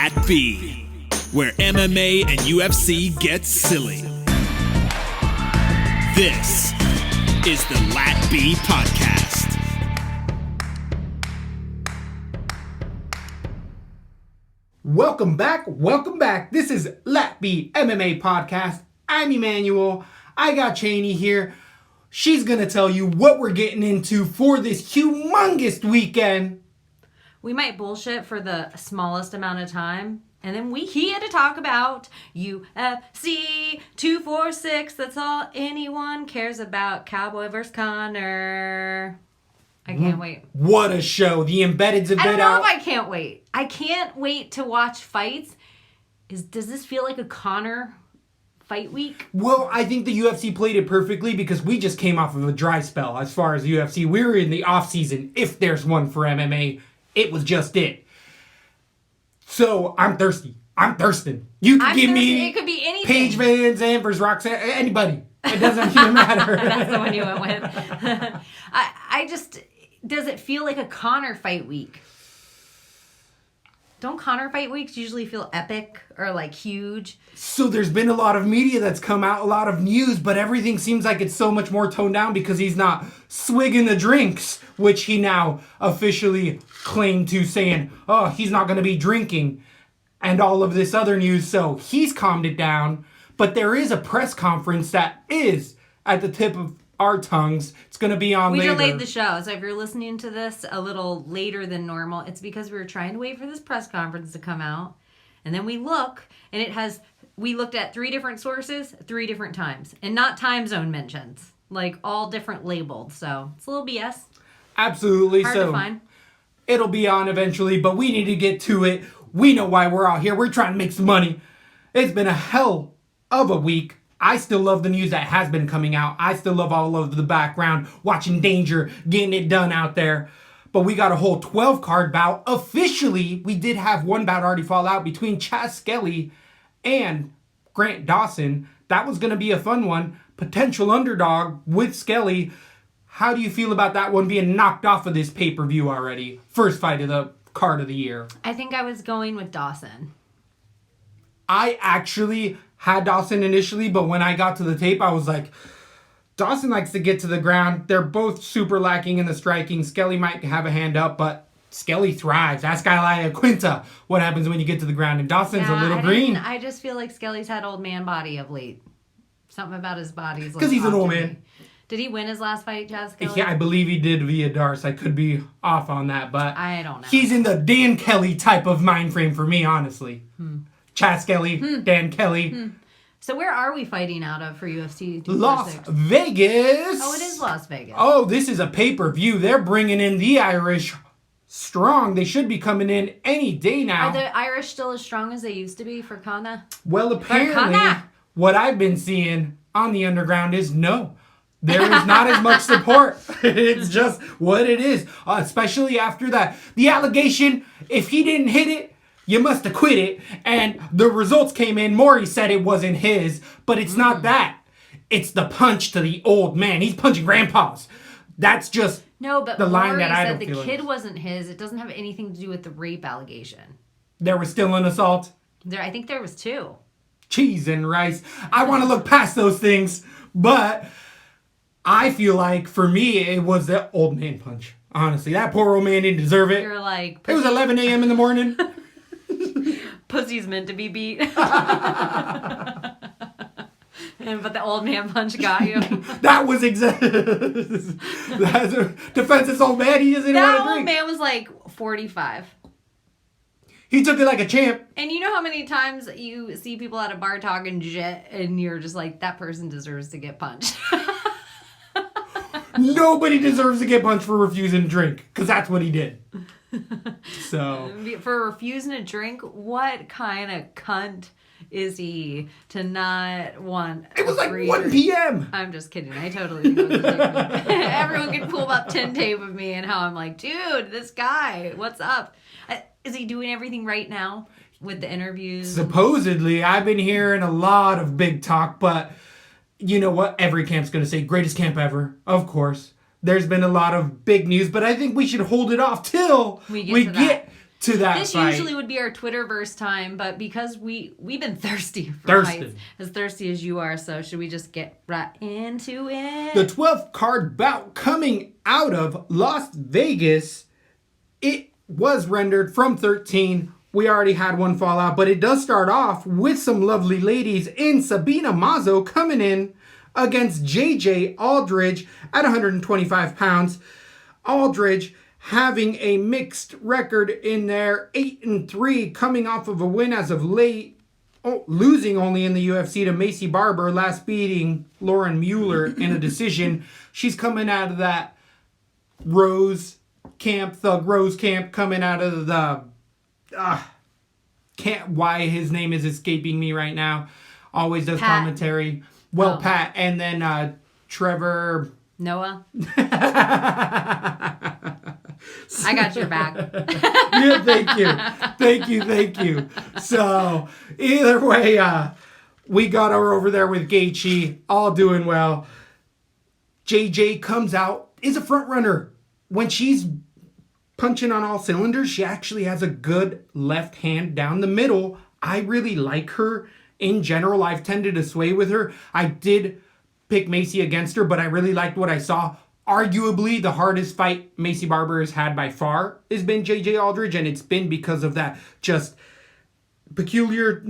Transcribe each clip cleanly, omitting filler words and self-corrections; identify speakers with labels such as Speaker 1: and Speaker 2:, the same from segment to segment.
Speaker 1: LaTB, where MMA and UFC get silly. This is the LaTB Podcast.
Speaker 2: Welcome back. This is LaTB MMA Podcast. I'm Emmanuel. I got Cheney here. She's going to tell you what we're getting into for this humongous weekend.
Speaker 3: We might bullshit for the smallest amount of time. And then he had to talk about UFC 246. That's all anyone cares about. Cowboy vs. Connor. I can't wait.
Speaker 2: What a show. The embedded's a bit out.
Speaker 3: I don't know if I can't wait. I can't wait to watch fights. Does this feel like a Connor fight week?
Speaker 2: Well, I think the UFC played it perfectly because we just came off of a dry spell as far as UFC. We were in the off season, if there's one for MMA. It was just it. So, I'm thirsty. I'm thirsting. You can give me
Speaker 3: it could be anything.
Speaker 2: Paige Van Zandt versus Roxanne. Anybody. It doesn't even matter.
Speaker 3: That's the one you went with. I just... Does it feel like a Connor fight week? Don't Connor fight weeks usually feel epic or like huge?
Speaker 2: So there's been a lot of media that's come out, a lot of news, but everything seems like it's so much more toned down because he's not swigging the drinks, which he now officially claimed to, saying, oh, he's not going to be drinking and all of this other news. So he's calmed it down. But there is a press conference that is at the tip of our tongues. It's going to be on later.
Speaker 3: We delayed the show, so if you're listening to this a little later than normal, it's because we were trying to wait for this press conference to come out. And then we look, and we looked at 3 different sources, 3 different times. And not time zone mentions. Like, all different labeled. So, it's a little BS.
Speaker 2: Absolutely.
Speaker 3: Hard to find.
Speaker 2: It'll be on eventually, but we need to get to it. We know why we're out here. We're trying to make some money. It's been a hell of a week. I still love the news that has been coming out. I still love all of the background, watching Danger, getting it done out there. But we got a whole 12-card bout. Officially, we did have one bout already fall out between Chaz Skelly and Grant Dawson. That was going to be a fun one. Potential underdog with Skelly. How do you feel about that one being knocked off of this pay-per-view already? First fight of the card of the year.
Speaker 3: I think I was going with Dawson.
Speaker 2: I actually had Dawson initially, but when I got to the tape, I was like, Dawson likes to get to the ground. They're both super lacking in the striking. Skelly might have a hand up, but Skelly thrives. Ask Ilya Quinta what happens when you get to the ground, and Dawson's a little green.
Speaker 3: I just feel like Skelly's had old man body of late. Something about his body.
Speaker 2: Because he's an old man.
Speaker 3: Did he win his last fight, Chaz Skelly?
Speaker 2: Yeah, I believe he did via Darce. I could be off on that, but
Speaker 3: I don't know.
Speaker 2: He's in the Dan Kelly type of mind frame for me, honestly. Chaz Skelly, Dan Kelly.
Speaker 3: So where are we fighting out of for UFC 246?
Speaker 2: Las Vegas.
Speaker 3: Oh, it is Las Vegas.
Speaker 2: Oh, this is a pay-per-view. They're bringing in the Irish strong. They should be coming in any day now.
Speaker 3: Are the Irish still as strong as they used to be for Connor?
Speaker 2: Well, apparently, what I've been seeing on the underground is no. There is not as much support. It's just what it is. Especially after that. The allegation, if he didn't hit it, you must have quit it. And the results came in. Maury said it wasn't his. But it's not that. It's the punch to the old man. He's punching grandpas. That's just the line
Speaker 3: Maury
Speaker 2: that I
Speaker 3: said
Speaker 2: don't feel
Speaker 3: the kid wasn't his. It doesn't have anything to do with the rape allegation.
Speaker 2: There was still an assault.
Speaker 3: I think there was 2.
Speaker 2: Cheese and rice. I want to look past those things. But I feel like, for me, it was the old man punch. Honestly, that poor old man didn't deserve it.
Speaker 3: You're like...
Speaker 2: It was 11 a.m. in the morning.
Speaker 3: Pussy's meant to be beat. But the old man punch got you.
Speaker 2: That was exactly... That's a defenseless old man. He doesn't want to drink.
Speaker 3: That old man was like 45.
Speaker 2: He took it like a champ.
Speaker 3: And you know how many times you see people at a bar talking shit and you're just like, that person deserves to get punched.
Speaker 2: Nobody deserves to get punched for refusing to drink, because that's what he did. So
Speaker 3: for refusing to drink, what kind of cunt is he to not want?
Speaker 2: It was like 1 p.m.
Speaker 3: I'm just kidding. I totally think it was a dick. Everyone can pull up 10 tape of me and how I'm like, dude, this guy, what's up? Is he doing everything right now with the interviews?
Speaker 2: Supposedly, I've been hearing a lot of big talk, but you know what? Every camp's going to say greatest camp ever, of course. There's been a lot of big news, but I think we should hold it off till we get to that
Speaker 3: This
Speaker 2: fight.
Speaker 3: usually would be our Twitterverse time, but because we've been thirsty for fights, as thirsty as you are, so should we just get right into it?
Speaker 2: The 12th card bout coming out of Las Vegas. It was rendered from 13. We already had one fall out, but it does start off with some lovely ladies in Sabina Mazo coming in against JJ Aldridge at 125 pounds. Aldridge having a mixed record in there, 8-3, coming off of a win as of late, losing only in the UFC to Macy Barber, last beating Lauren Mueller in a decision. She's coming out of that Thug Rose camp, coming out of the why his name is escaping me right now. Always does
Speaker 3: Pat.
Speaker 2: commentary. Well, Pat, and then Trevor
Speaker 3: Noah. I got your back.
Speaker 2: Yeah, thank you. So either way, we got her over there with Gaethje, all doing well. JJ comes out, is a front runner. When she's punching on all cylinders, she actually has a good left hand down the middle. I really like her in general. I've tended to sway with her. I did pick Macy against her, but I really liked what I saw. Arguably, the hardest fight Macy Barber has had by far has been JJ Aldridge, and it's been because of that just peculiar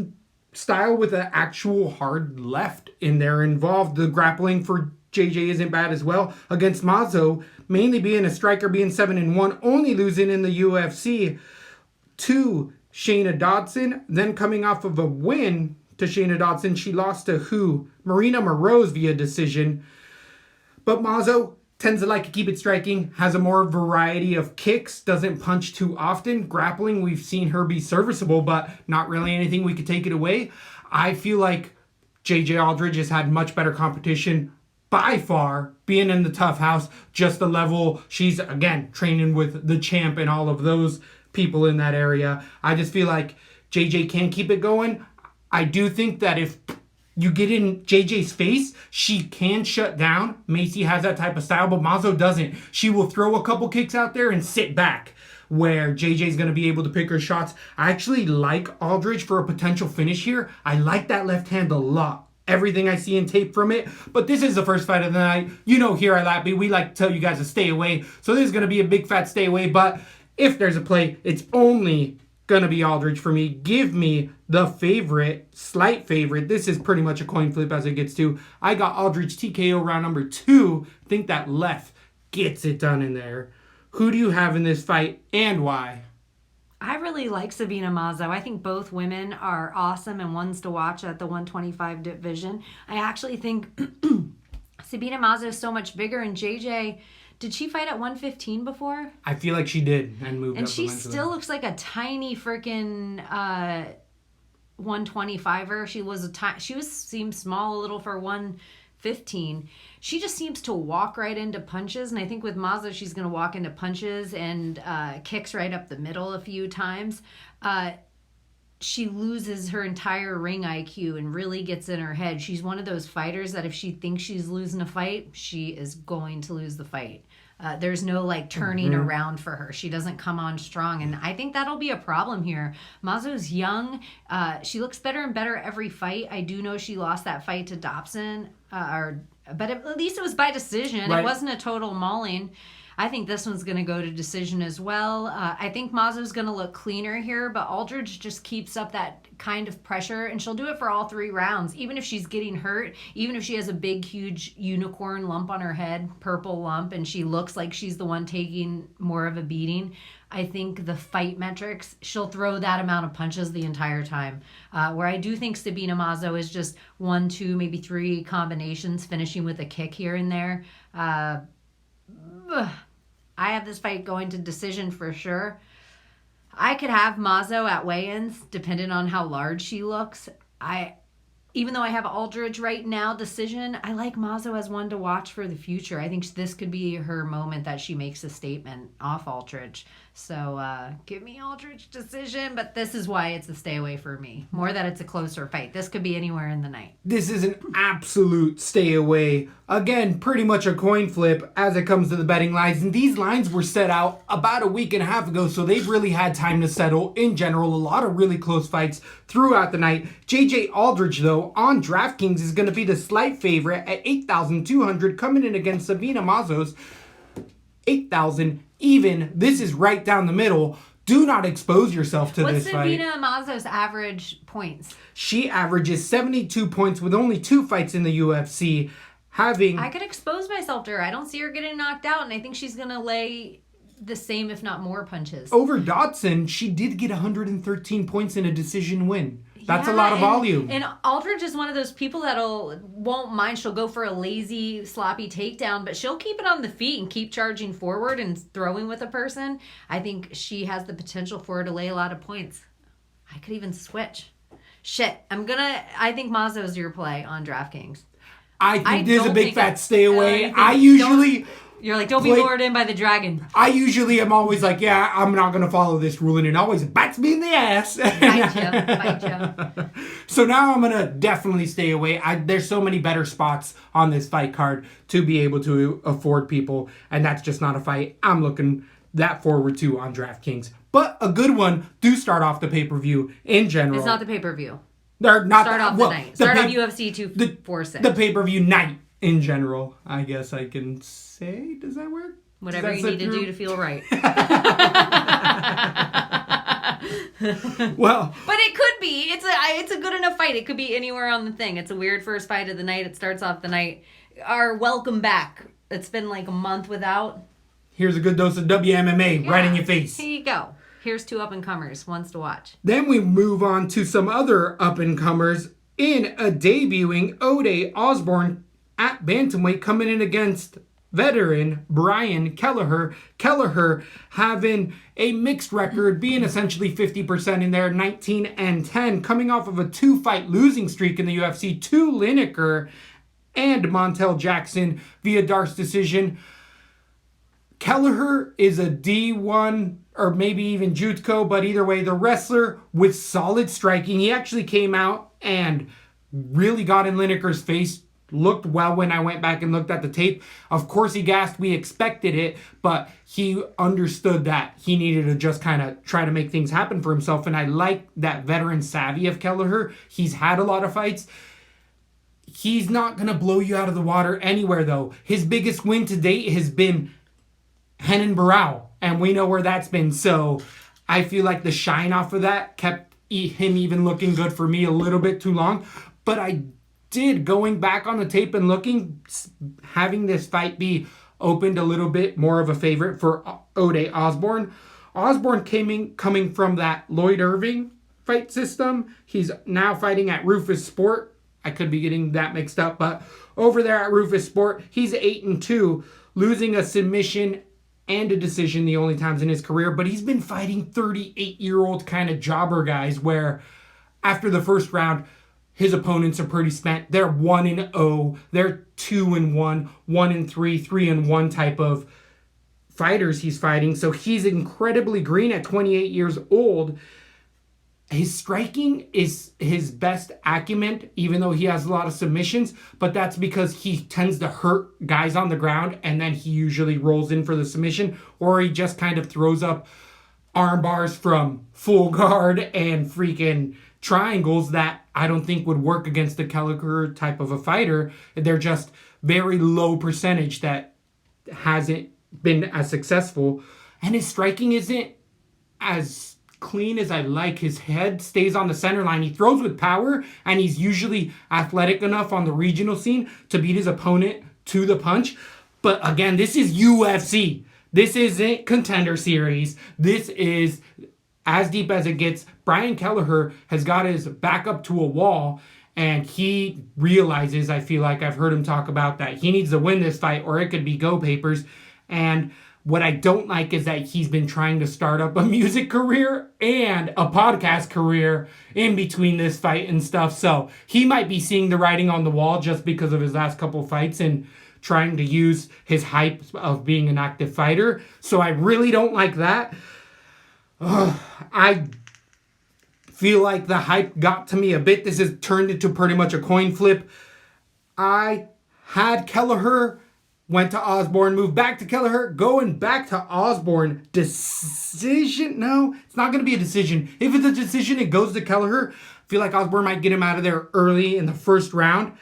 Speaker 2: style with an actual hard left in there involved. The grappling for JJ isn't bad as well. Against Mazo, mainly being a striker, being 7-1, only losing in the UFC to Shayna Dodson. Then coming off of a win to Shayna Dodson, she lost to who? Marina Moroz via decision. But Mazo tends to like to keep it striking, has a more variety of kicks, doesn't punch too often. Grappling, we've seen her be serviceable, but not really anything we could take it away. I feel like JJ Aldridge has had much better competition by far, being in the tough house, just the level she's, again, training with the champ and all of those people in that area. I just feel like JJ can keep it going. I do think that if you get in JJ's face, she can shut down. Macy has that type of style, but Mazo doesn't. She will throw a couple kicks out there and sit back, where JJ's going to be able to pick her shots. I actually like Aldridge for a potential finish here. I like that left hand a lot. Everything I see in tape from it. But this is the first fight of the night. You know, here at LaTB, we like to tell you guys to stay away. So this is going to be a big fat stay away. But if there's a play, it's only going to be Aldridge for me. Give me the favorite, slight favorite. This is pretty much a coin flip as it gets to. I got Aldridge TKO round number 2. I think that left gets it done in there. Who do you have in this fight and why?
Speaker 3: I really like Sabina Mazo. I think both women are awesome and ones to watch at the 125 division. I actually think Sabina Mazo is so much bigger, and JJ, did she fight at 115 before?
Speaker 2: I feel like she did and moved
Speaker 3: and
Speaker 2: up.
Speaker 3: And she still looks like a tiny freaking 125er. She seemed small a little for 115. She just seems to walk right into punches, and I think with Mazo, she's going to walk into punches and kicks right up the middle a few times. She loses her entire ring IQ and really gets in her head. She's one of those fighters that if she thinks she's losing a fight, she is going to lose the fight. There's no turning around for her. She doesn't come on strong, and I think that'll be a problem here. Mazo's young. She looks better and better every fight. I do know she lost that fight to Dobson, but at least it was by decision. Right. It wasn't a total mauling. I think this one's going to go to decision as well. I think Mazo's going to look cleaner here, but Aldridge just keeps up that kind of pressure, and she'll do it for all 3 rounds. Even if she's getting hurt, even if she has a big, huge unicorn lump on her head, purple lump, and she looks like she's the one taking more of a beating, I think the fight metrics, she'll throw that amount of punches the entire time. Where I do think Sabina Mazo is just 1, 2, maybe 3 combinations, finishing with a kick here and there. I have this fight going to decision for sure. I could have Mazo at weigh-ins, depending on how large she looks. Even though I have Aldridge right now, decision, I like Mazo as one to watch for the future. I think this could be her moment that she makes a statement off Aldridge. So give me Aldrich decision, but this is why it's a stay away for me. More that it's a closer fight. This could be anywhere in the night.
Speaker 2: This is an absolute stay away. Again, pretty much a coin flip as it comes to the betting lines. And these lines were set out about a week and a half ago, so they've really had time to settle. In general, a lot of really close fights throughout the night. JJ Aldrich, though, on DraftKings is going to be the slight favorite at 8,200, coming in against Sabina Mazos, 8,000 even. This is right down the middle. Do not expose yourself to this fight.
Speaker 3: What's Sabina Mazos' average points?
Speaker 2: She averages 72 points with only 2 fights in the UFC.
Speaker 3: I could expose myself to her. I don't see her getting knocked out, and I think she's going to lay the same, if not more, punches.
Speaker 2: Over Dodson, she did get 113 points in a decision win. That's a lot of volume.
Speaker 3: And Aldridge is one of those people won't mind. She'll go for a lazy, sloppy takedown, but she'll keep it on the feet and keep charging forward and throwing with a person. I think she has the potential for her to lay a lot of points. I could even switch. Shit. I think Mazzo's your play on DraftKings.
Speaker 2: I think there's a big fat stay away.
Speaker 3: You're like, don't be lured in by the dragon.
Speaker 2: I usually am always like, yeah, I'm not going to follow this rule, and it always bites me in the ass.
Speaker 3: Bite you.
Speaker 2: So now I'm going to definitely stay away. There's so many better spots on this fight card to be able to afford people, and that's just not a fight I'm looking that forward to on DraftKings. But a good one. Do start off the pay-per-view in general.
Speaker 3: It's not the pay-per-view.
Speaker 2: They're not
Speaker 3: Start off the night. Start off UFC 246.
Speaker 2: The pay-per-view night in general, I guess I can say. Does that work?
Speaker 3: Whatever you need to do to feel right.
Speaker 2: Well,
Speaker 3: but it could be. It's a good enough fight. It could be anywhere on the thing. It's a weird first fight of the night. It starts off the night. Our welcome back. It's been like a month without.
Speaker 2: Here's a good dose of WMMA right in your face.
Speaker 3: Here you go. Here's 2 up-and-comers. Ones to watch.
Speaker 2: Then we move on to some other up-and-comers in a debuting Ode Osborne at bantamweight, coming in against veteran Brian Kelleher. Kelleher having a mixed record, being essentially 50% in there, 19-10, coming off of a 2-fight losing streak in the UFC to Lineker and Montel Jackson via Darce decision. Kelleher is a D1 or maybe even Jutko, but either way, the wrestler with solid striking. He actually came out and really got in Lineker's face. Looked well when I went back and looked at the tape. Of course he gassed. We expected it, but he understood that he needed to just kind of try to make things happen for himself. And I like that veteran savvy of Kelleher. He's had a lot of fights. He's not going to blow you out of the water anywhere, though. His biggest win to date has been Henan Barao, and we know where that's been. So I feel like the shine off of that kept him even looking good for me a little bit too long. But I did, going back on the tape and looking, having this fight be opened a little bit more of a favorite for Ode Osborne. Osborne coming from that Lloyd Irving fight system. He's now fighting at Rufus Sport. I could be getting that mixed up, but over there at Rufus Sport, he's 8-2, losing a submission and a decision the only times in his career. But he's been fighting 38-year-old kind of jobber guys where after the first round, his opponents are pretty spent. They're 1-0, they're 2-1, 1-3, 3-1 type of fighters he's fighting. So he's incredibly green at 28 years old. His striking is his best acumen, even though he has a lot of submissions, but that's because he tends to hurt guys on the ground, and then he usually rolls in for the submission, or he just kind of throws up arm bars from full guard and freaking triangles that I don't think would work against the Kelleher type of a fighter. They're just very low percentage that hasn't been as successful, and his striking isn't as clean as I like. His head stays on the center line. He throws with power, and he's usually athletic enough on the regional scene to beat his opponent to the punch. But again, this is UFC. This isn't Contender Series. This is as deep as it gets. Brian Kelleher has got his back up to a wall, and he realizes, I feel like I've heard him talk about that, he needs to win this fight or it could be go papers. And what I don't like is that he's been trying to start up a music career and a podcast career in between this fight and stuff. So he might be seeing the writing on the wall just because of his last couple fights and trying to use his hype of being an active fighter. So I really don't like that. I feel like the hype got to me a bit. This has turned into pretty much a coin flip. I had Kelleher, went to Osborne, moved back to Kelleher, going back to Osborne. Decision? No, it's not going to be a decision. If it's a decision, it goes to Kelleher. I feel like Osborne might get him out of there early in the first round,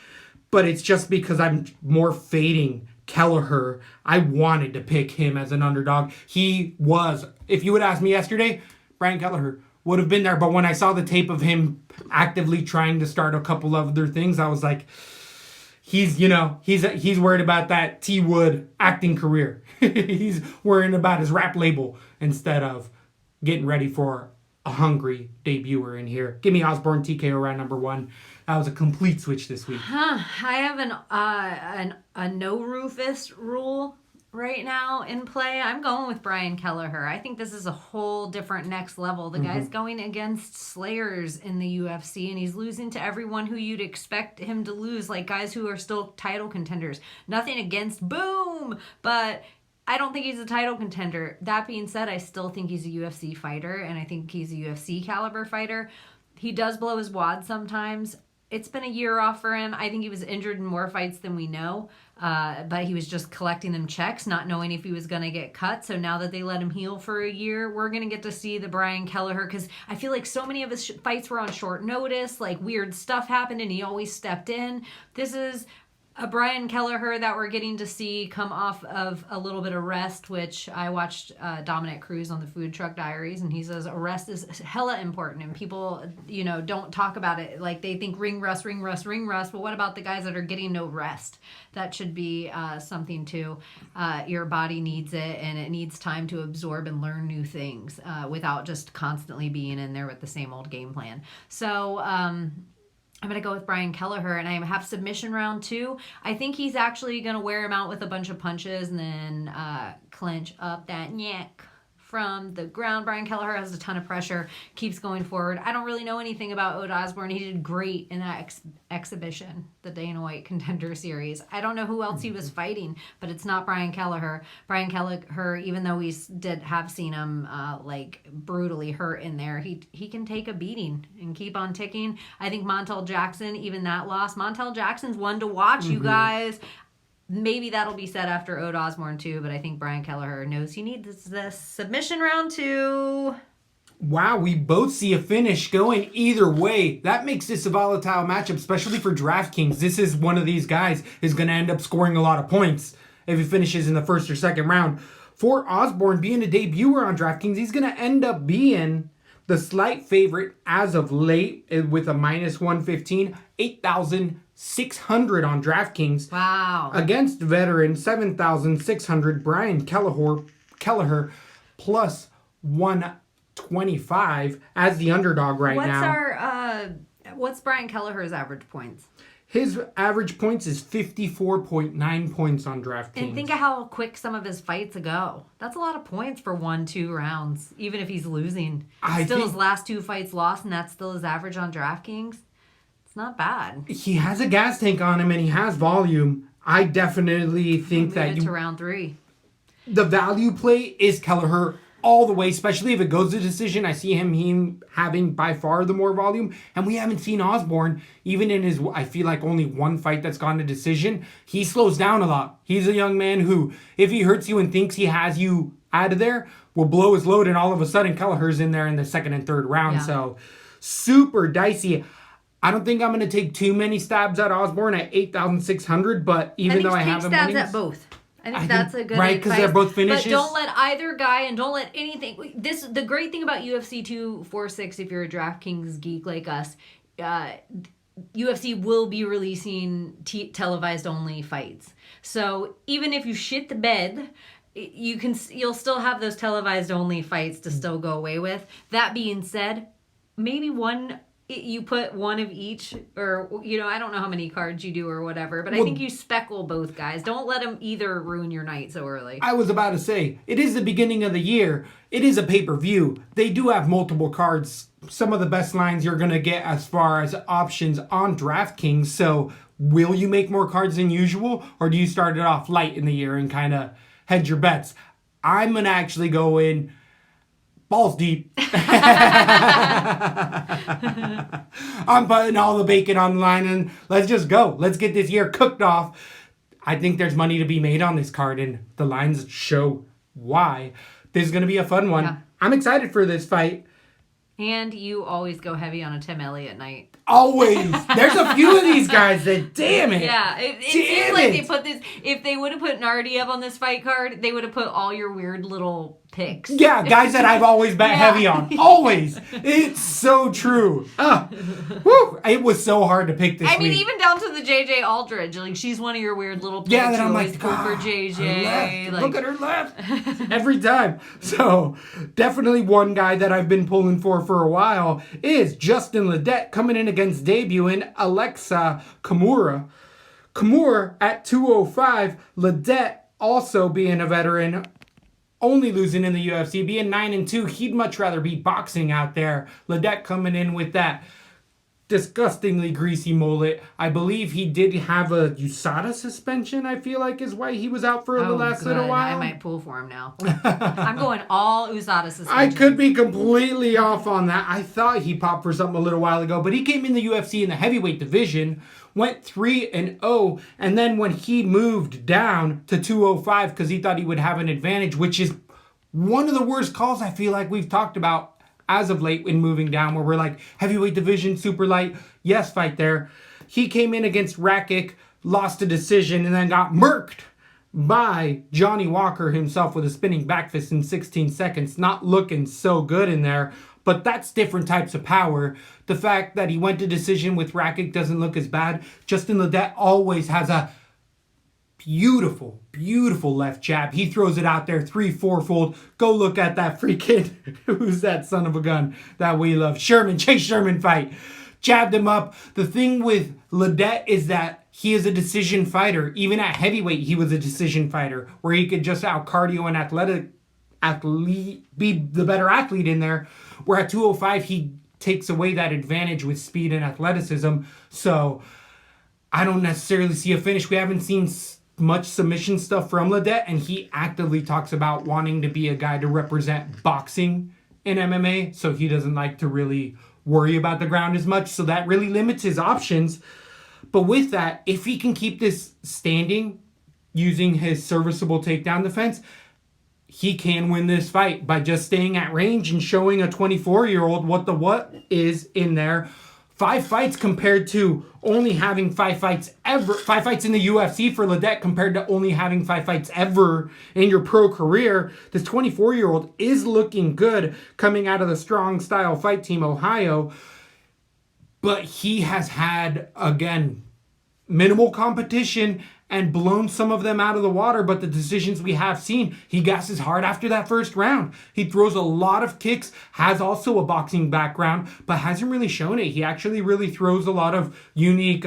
Speaker 2: but it's just because I'm more fading Kelleher. I wanted to pick him as an underdog. He was, if you would ask me yesterday, Brian Kelleher would have been there, but when I saw the tape of him actively trying to start a couple of other things, I was like, he's worried about that T Wood acting career. He's worrying about his rap label instead of getting ready for a hungry debuter in here. Give me Osborne TKO round number 1. That was a complete switch this week.
Speaker 3: I have a no Rufus rule right now in play. I'm going with Brian Kelleher. I think this is a whole different next level. The guy's going against slayers in the UFC, and he's losing to everyone who you'd expect him to lose, like guys who are still title contenders. Nothing against Boom, but I don't think he's a title contender. That being said, I still think he's a UFC fighter, and I think he's a UFC caliber fighter. He does blow his wad sometimes. It's been a year off for him. I think he was injured in more fights than we know, but he was just collecting them checks, not knowing if he was going to get cut. So now that they let him heal for a year, we're going to get to see the Brian Kelleher, because I feel like so many of his fights were on short notice, like weird stuff happened and he always stepped in. This is a Brian Kelleher that we're getting to see come off of a little bit of rest, which I watched Dominic Cruz on the Food Truck Diaries, and he says a rest is hella important, and people, don't talk about it. Like, they think ring rust. But what about the guys that are getting no rest? That should be something too. Your body needs it, and it needs time to absorb and learn new things without just constantly being in there with the same old game plan. So, I'm going to go with Brian Kelleher, and I have submission round 2. I think he's actually going to wear him out with a bunch of punches and then clinch up that neck from the ground. Brian Kelleher has a ton of pressure, keeps going forward. I don't really know anything about Ode Osborne. He did great in that exhibition, the Dana White Contender Series. I don't know who else he was fighting, but it's not Brian Kelleher. Brian Kelleher, even though we have seen him brutally hurt in there, he can take a beating and keep on ticking. I think Montel Jackson, even that loss, Montel Jackson's one to watch, you guys. Maybe that'll be said after Ode Osborne too, but I think Brian Kelleher knows he needs this submission round 2.
Speaker 2: Wow, we both see a finish going either way. That makes this a volatile matchup, especially for DraftKings. This is one of these guys who's going to end up scoring a lot of points if he finishes in the first or second round. For Osborne, being a debuter on DraftKings, he's going to end up being the slight favorite as of late with a minus 115, 8,600 on DraftKings.
Speaker 3: Wow.
Speaker 2: Against veteran 7,600 Brian Kelleher plus 125 as the underdog now.
Speaker 3: What's Brian Kelleher's average points?
Speaker 2: His average points is 54.9 points on DraftKings.
Speaker 3: And think of how quick some of his fights go. That's a lot of points for 1-2 rounds, even if he's losing. His last 2 fights lost, and that's still his average on DraftKings. It's not bad.
Speaker 2: He has a gas tank on him, and he has volume. I definitely think that
Speaker 3: to round 3.
Speaker 2: The value play is Kelleher all the way, especially if it goes to decision. I see him having by far the more volume, and we haven't seen Osborne, even in his, I feel like only one fight that's gone to decision. He slows down a lot. He's a young man who, if he hurts you and thinks he has you out of there, will blow his load, and all of a sudden Kelleher's in there in the second and third round. Yeah. So super dicey. I don't think I'm going to take too many stabs at Osborne at 8,600, but even though I have him
Speaker 3: stabs at both. I think that's a good
Speaker 2: right, because they're both finishes.
Speaker 3: But don't let either guy, and don't let anything. The great thing about UFC 246, if you're a DraftKings geek like us, UFC will be releasing televised only fights. So even if you shit the bed, you'll still have those televised only fights to still go away with. That being said, maybe you put one of each, or, I don't know how many cards you do or whatever, but I think you speckle both guys. Don't let them either ruin your night so early.
Speaker 2: I was about to say, it is the beginning of the year. It is a pay-per-view. They do have multiple cards. Some of the best lines you're going to get as far as options on DraftKings. So will you make more cards than usual, or do you start it off light in the year and kind of hedge your bets? I'm going to actually go in balls deep. I'm putting all the bacon on the line and let's just go. Let's get this year cooked off. I think there's money to be made on this card, and the lines show why. This is going to be a fun one. Yeah. I'm excited for this fight.
Speaker 3: And you always go heavy on a Tim Elliott night.
Speaker 2: Always. There's a few of these guys that, damn it.
Speaker 3: Yeah, it seems like they put this, if they would have put Nardi up on this fight card, they would have put all your weird little picks.
Speaker 2: Yeah, guys that I've always bet heavy on. Always. It's so true. Woo, it was so hard to pick this week.
Speaker 3: I mean, even down to the JJ Aldridge. Like, she's one of your weird little picks.
Speaker 2: Yeah, that I'm like,
Speaker 3: for JJ.
Speaker 2: Like, look at her left. Every time. So, definitely one guy that I've been pulling for a while is Justin Ledet coming in against debuting Alexa Kimura. Kimura at 205. Ledet also being a veteran, only losing in the UFC, being 9-2. He'd much rather be boxing out there. Ledet coming in with that disgustingly greasy mullet. I believe he did have a USADA suspension, I feel like is why he was out for the last little while.
Speaker 3: I might pull for him now. I'm going all USADA suspension.
Speaker 2: I could be completely off on that. I thought he popped for something a little while ago, but he came in the UFC in the heavyweight division, went 3-0, and then when he moved down to 205 because he thought he would have an advantage, which is one of the worst calls I feel like we've talked about as of late in moving down, where we're like, heavyweight division, super light, yes, fight there. He came in against Rakic, lost a decision, and then got murked by Johnny Walker himself with a spinning back fist in 16 seconds. Not looking so good in there, but that's different types of power. The fact that he went to decision with Rakic doesn't look as bad. Justin Ledet always has a beautiful, beautiful left jab. He throws it out there 3-4-fold. Go look at that freaking, who's that son of a gun that we love? Chase Sherman fight. Jabbed him up. The thing with Ledet is that he is a decision fighter. Even at heavyweight, he was a decision fighter where he could just out cardio and be the better athlete in there. Where at 205, he takes away that advantage with speed and athleticism. So I don't necessarily see a finish. We haven't seen much submission stuff from Ledet, and he actively talks about wanting to be a guy to represent boxing in MMA, so he doesn't like to really worry about the ground as much, so that really limits his options. But with that, if he can keep this standing using his serviceable takedown defense, he can win this fight by just staying at range and showing a 24-year-old what is in there. 5 fights compared to only having 5 fights ever. 5 fights in the UFC for Ledet compared to only having 5 fights ever in your pro career. This 24-year-old is looking good coming out of the Strong Style Fight Team Ohio. But he has had, again, minimal competition and blown some of them out of the water. But the decisions we have seen, he gasses hard after that first round. He throws a lot of kicks, has also a boxing background, but hasn't really shown it. He actually really throws a lot of unique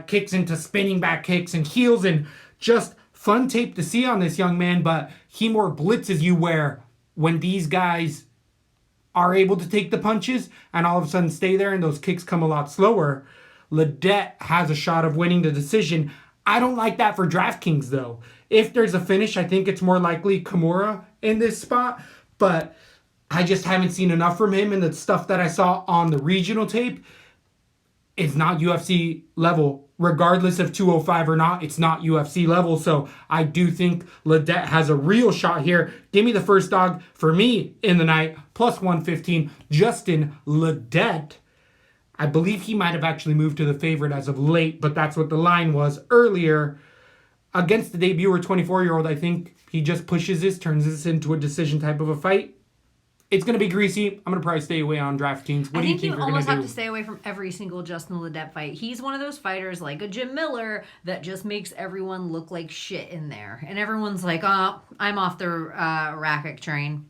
Speaker 2: kicks into spinning back kicks and heels, and just fun tape to see on this young man. But he more blitzes you, where when these guys are able to take the punches and all of a sudden stay there and those kicks come a lot slower, Ledet has a shot of winning the decision. I don't like that for DraftKings, though. If there's a finish, I think it's more likely Kimura in this spot. But I just haven't seen enough from him. And the stuff that I saw on the regional tape is not UFC level. Regardless of 205 or not, it's not UFC level. So I do think Ledet has a real shot here. Give me the first dog for me in the night. Plus 115, Justin Ledet. I believe he might have actually moved to the favorite as of late, but that's what the line was earlier. Against the debuter 24-year-old, I think he just pushes this, turns this into a decision type of a fight. It's going to be greasy. I'm going to probably stay away on DraftKings. What do you think you're going to do? I think you almost have
Speaker 3: to stay away from every single Justin Ledet fight. He's one of those fighters like a Jim Miller that just makes everyone look like shit in there. And everyone's like, oh, I'm off the Rakic train.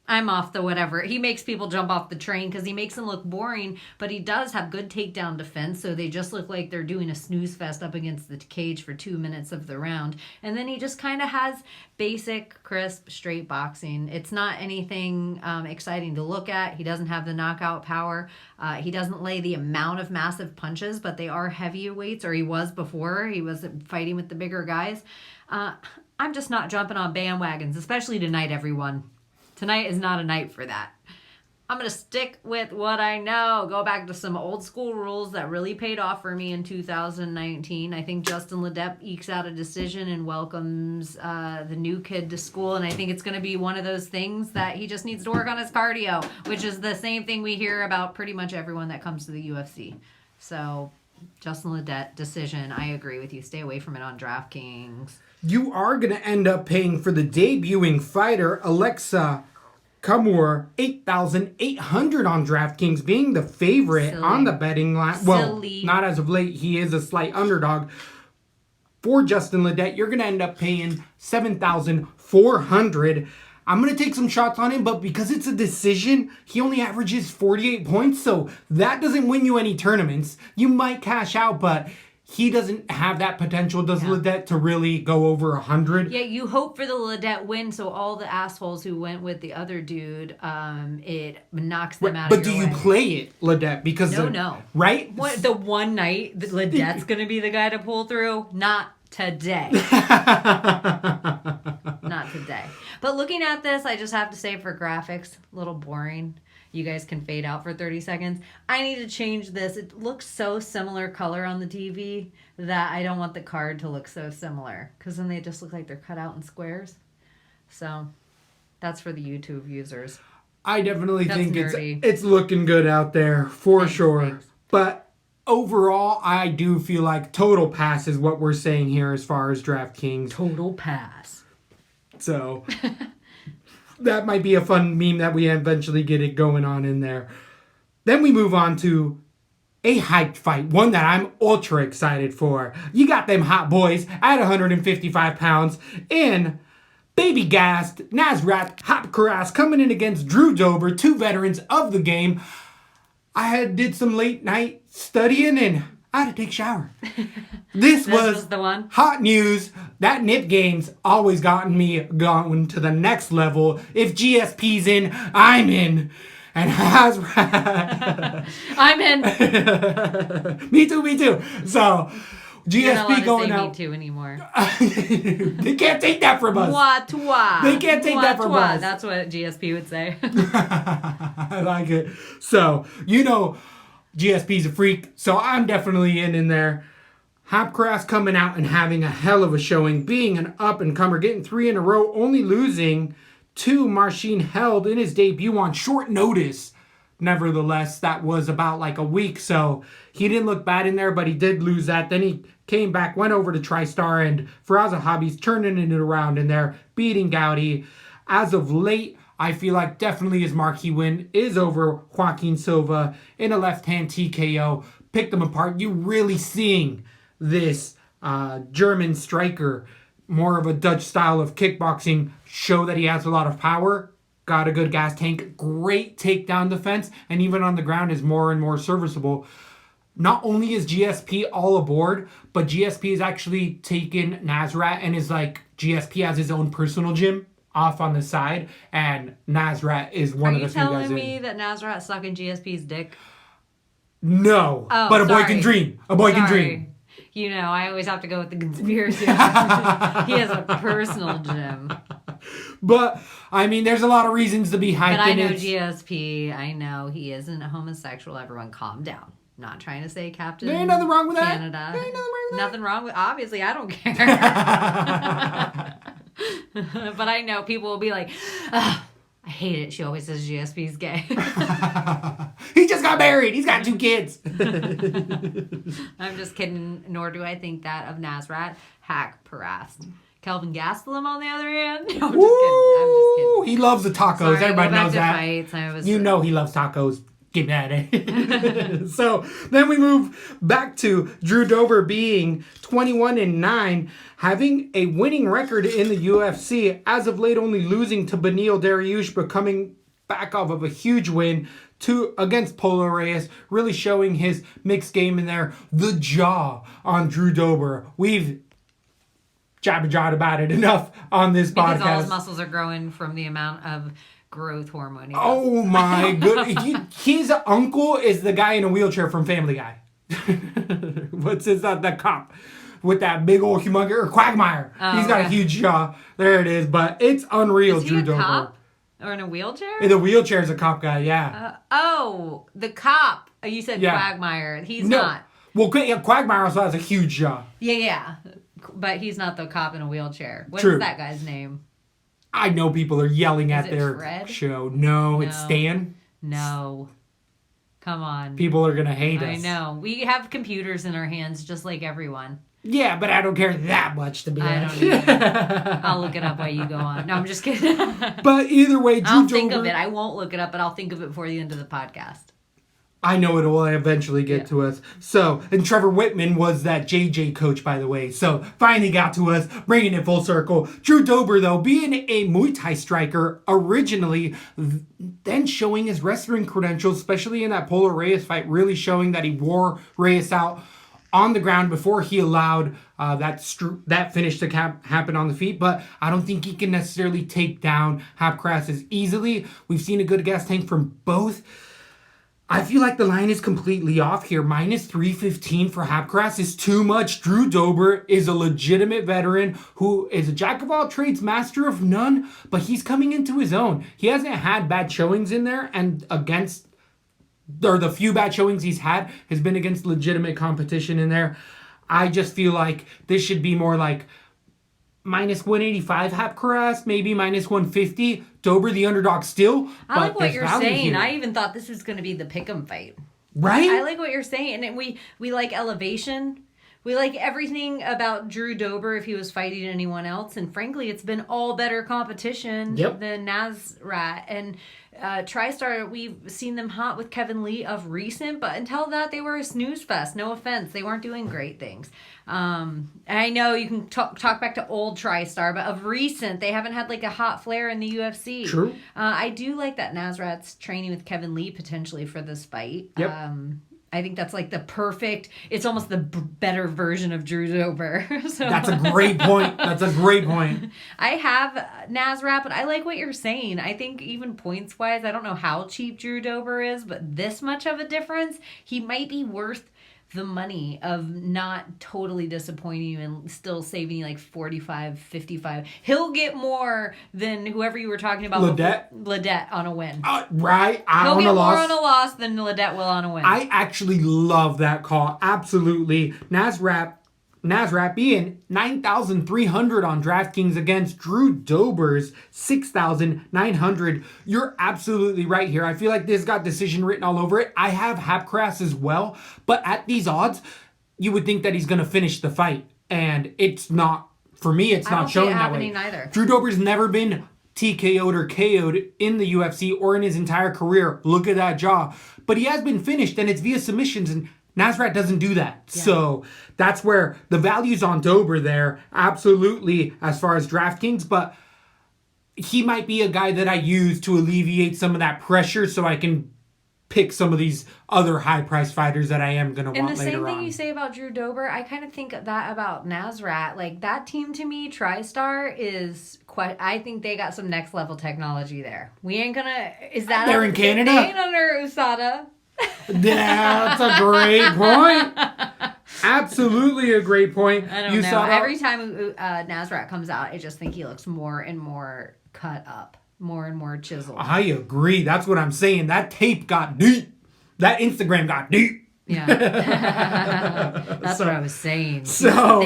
Speaker 3: I'm off the whatever. He makes people jump off the train because he makes them look boring, but he does have good takedown defense, so they just look like they're doing a snooze fest up against the cage for 2 minutes of the round. And then he just kind of has basic, crisp, straight boxing. It's not anything exciting to look at. He doesn't have the knockout power. He doesn't lay the amount of massive punches, but they are heavyweights, or he was before. He was fighting with the bigger guys. I'm just not jumping on bandwagons, especially tonight, everyone. Tonight is not a night for that. I'm going to stick with what I know. Go back to some old school rules that really paid off for me in 2019. I think Justin Ledet ekes out a decision and welcomes the new kid to school. And I think it's going to be one of those things that he just needs to work on his cardio, which is the same thing we hear about pretty much everyone that comes to the UFC. So Justin Ledet decision. I agree with you. Stay away from it on DraftKings.
Speaker 2: You are going to end up paying for the debuting fighter, Alexa Kamur, $8,800 on DraftKings, being the favorite on the betting line. Well, not as of late. He is a slight underdog. For Justin Ledet, you're going to end up paying $7,400. I'm going to take some shots on him, but because it's a decision, he only averages 48 points, so that doesn't win you any tournaments. You might cash out, but he doesn't have that potential, does Ledet, to really go over 100.
Speaker 3: Yeah, you hope for the Ledet win, so all the assholes who went with the other dude, it knocks them out
Speaker 2: but
Speaker 3: of your
Speaker 2: do you
Speaker 3: way.
Speaker 2: Play it, Ledet? Because
Speaker 3: No.
Speaker 2: Right?
Speaker 3: What, the one night that Ledet's going to be the guy to pull through? Not today. Not today. But looking at this, I just have to say for graphics, a little boring. You guys can fade out for 30 seconds. I need to change this. It looks so similar color on the TV that I don't want the card to look so similar. Because then they just look like they're cut out in squares. So that's for the YouTube users.
Speaker 2: I definitely think
Speaker 3: nerdy.
Speaker 2: it's looking good out there, for sure.
Speaker 3: Thanks.
Speaker 2: But overall, I do feel like total pass is what we're saying here as far as DraftKings.
Speaker 3: Total pass.
Speaker 2: So that might be a fun meme that we eventually get it going on in there. Then we move on to a hyped fight, one that I'm ultra excited for. You got them hot boys at 155 pounds in baby-gassed Nasrat Hopkras coming in against Drew Dober, two veterans of the game. I did some late night studying and I had to take a shower. This was
Speaker 3: the one.
Speaker 2: Hot news. That nip game's always gotten me going to the next level. If GSP's in, I'm in. And
Speaker 3: I'm in.
Speaker 2: Me too. So GSP going out.
Speaker 3: Me too anymore.
Speaker 2: They can't take that from us. They can't take that from us.
Speaker 3: That's what GSP would say.
Speaker 2: I like it. So, GSP's a freak, so I'm definitely in there. Hopkras coming out and having a hell of a showing, being an up-and-comer, getting 3 in a row, only losing to Marcin Held in his debut on short notice. Nevertheless, that was about like a week, so he didn't look bad in there, but he did lose that. Then he came back, went over to TriStar, and Faraza Hobbies turning it around in there, beating Gowdy. As of late, I feel like definitely his marquee win is over Joaquin Silva in a left-hand TKO. Picked them apart. You really seeing this German striker, more of a Dutch style of kickboxing, show that he has a lot of power. Got a good gas tank. Great takedown defense. And even on the ground is more and more serviceable. Not only is GSP all aboard, but GSP is actually taken Nasrat and is like, GSP has his own personal gym off on the side, and Nasrat is one of the few guys in.
Speaker 3: Are you telling me that Nasrat's sucking GSP's dick?
Speaker 2: No, but a boy can dream. A boy can dream.
Speaker 3: I always have to go with the conspiracy. He has a personal gym.
Speaker 2: But, there's a lot of reasons to be hyped.
Speaker 3: But I know GSP. I know he isn't a homosexual. Everyone calm down. Not trying to say Captain
Speaker 2: There ain't nothing wrong with
Speaker 3: Canada.
Speaker 2: that. There ain't nothing wrong with that.
Speaker 3: Nothing wrong with, obviously, I don't care. But I know people will be like, I hate it. She always says GSP's gay.
Speaker 2: He just got married. He's got 2 kids.
Speaker 3: I'm just kidding. Nor do I think that of Nasrat Hopkras. Kelvin Gastelum, on the other hand. No, I'm just kidding.
Speaker 2: He loves the tacos.
Speaker 3: Sorry,
Speaker 2: Everybody knows that.
Speaker 3: Fights.
Speaker 2: He loves tacos. Get mad at it. So then we move back to Drew Dober being 21-9, having a winning record in the UFC. As of late, only losing to Beneil Dariush, but coming back off of a huge win against Polo Reyes, really showing his mixed game in there. The jaw on Drew Dober. We've jabber-jawed about it enough on this podcast.
Speaker 3: Because all his muscles are growing from the amount of growth hormone.
Speaker 2: Oh my goodness. His uncle is the guy in a wheelchair from Family Guy. What's his, that cop with that big old humongous, Quagmire. He's got a huge jaw. There it is. But it's unreal,
Speaker 3: is he
Speaker 2: Drew
Speaker 3: a
Speaker 2: Dober.
Speaker 3: Cop? Or in a wheelchair?
Speaker 2: In the wheelchair is a cop guy, yeah.
Speaker 3: The cop. You said Quagmire. He's not.
Speaker 2: Well, Quagmire also has a huge jaw.
Speaker 3: Yeah. But he's not the cop in a wheelchair. What
Speaker 2: True.
Speaker 3: is that guy's name?
Speaker 2: I know people are yelling at their
Speaker 3: Fred?
Speaker 2: show. No, it's Stan.
Speaker 3: No. Come on.
Speaker 2: People are going to hate us.
Speaker 3: I know. We have computers in our hands just like everyone.
Speaker 2: Yeah, but I don't care that much, to be honest.
Speaker 3: I don't either. I'll look it up while you go on. No, I'm just kidding.
Speaker 2: But either way,
Speaker 3: I'll think of it. I won't look it up, but I'll think of it before the end of the podcast.
Speaker 2: I know it will eventually get to us. So, and Trevor Whitman was that JJ coach, by the way. So, finally got to us, bringing it full circle. Drew Dober, though, being a Muay Thai striker originally, then showing his wrestling credentials, especially in that Polo Reyes fight, really showing that he wore Reyes out on the ground before he allowed that finish to happen on the feet. But I don't think he can necessarily take down Hapcras as easily. We've seen a good gas tank from both. I feel like the line is completely off here. Minus 315 for Hapcras is too much. Drew Dober is a legitimate veteran who is a jack of all trades, master of none, but he's coming into his own. He hasn't had bad showings in there, and the few bad showings he's had has been against legitimate competition in there. I just feel like this should be more like minus 185 Hapcras, maybe minus 150. Dober the underdog still.
Speaker 3: I like what you're saying. Here. I even thought this was going to be the pick'em fight.
Speaker 2: Right?
Speaker 3: I like what you're saying. And we like elevation. We like everything about Drew Dober if he was fighting anyone else. And frankly, it's been all better competition than Nasrat. And TriStar, we've seen them hot with Kevin Lee of recent, but until that, they were a snooze fest. No offense. They weren't doing great things. And I know you can talk back to old TriStar, but of recent, they haven't had like a hot flare in the UFC.
Speaker 2: True.
Speaker 3: I do like that Nasrat's training with Kevin Lee potentially for this fight.
Speaker 2: Yep.
Speaker 3: I think that's like the perfect, it's almost the better version of Drew Dober. So
Speaker 2: that's a great point.
Speaker 3: I have Nasrat, but I like what you're saying. I think even points-wise, I don't know how cheap Drew Dober is, but this much of a difference, he might be worth the money of not totally disappointing you and still saving you like 45, 55. He'll get more than whoever you were talking about. Ledette on a win.
Speaker 2: Right.
Speaker 3: He'll get more on a loss than Ledette will on a win.
Speaker 2: I actually love that call. Absolutely. Nasrat being 9,300 on DraftKings against Drew Dober's 6,900. You're absolutely right here. I feel like this got decision written all over it. I have Hapcras as well, but at these odds, you would think that he's going to finish the fight, and it's not. For me, it's not showing that way.
Speaker 3: Either.
Speaker 2: Drew Dober's never been TKO'd or KO'd in the UFC or in his entire career. Look at that jaw. But he has been finished, and it's via submissions, and Nasrat doesn't do that. Yeah. So that's where the value's on Dober there, absolutely, as far as DraftKings. But he might be a guy that I use to alleviate some of that pressure so I can pick some of these other high-priced fighters that I am going to want later on.
Speaker 3: And the same thing you say about Drew Dober, I kind of think that about Nasrat. Like, that team to me, TriStar, is quite... I think they got some next-level technology there. We ain't going to... Is that...
Speaker 2: They're in Canada?
Speaker 3: They ain't under USADA.
Speaker 2: Yeah, that's a great point. Absolutely a great point.
Speaker 3: I don't know. Every time Nasrat comes out, I just think he looks more and more cut up, more and more chiseled.
Speaker 2: I agree. That's what I'm saying. That tape got deep. That Instagram got deep.
Speaker 3: Yeah. That's what I was saying.
Speaker 2: So,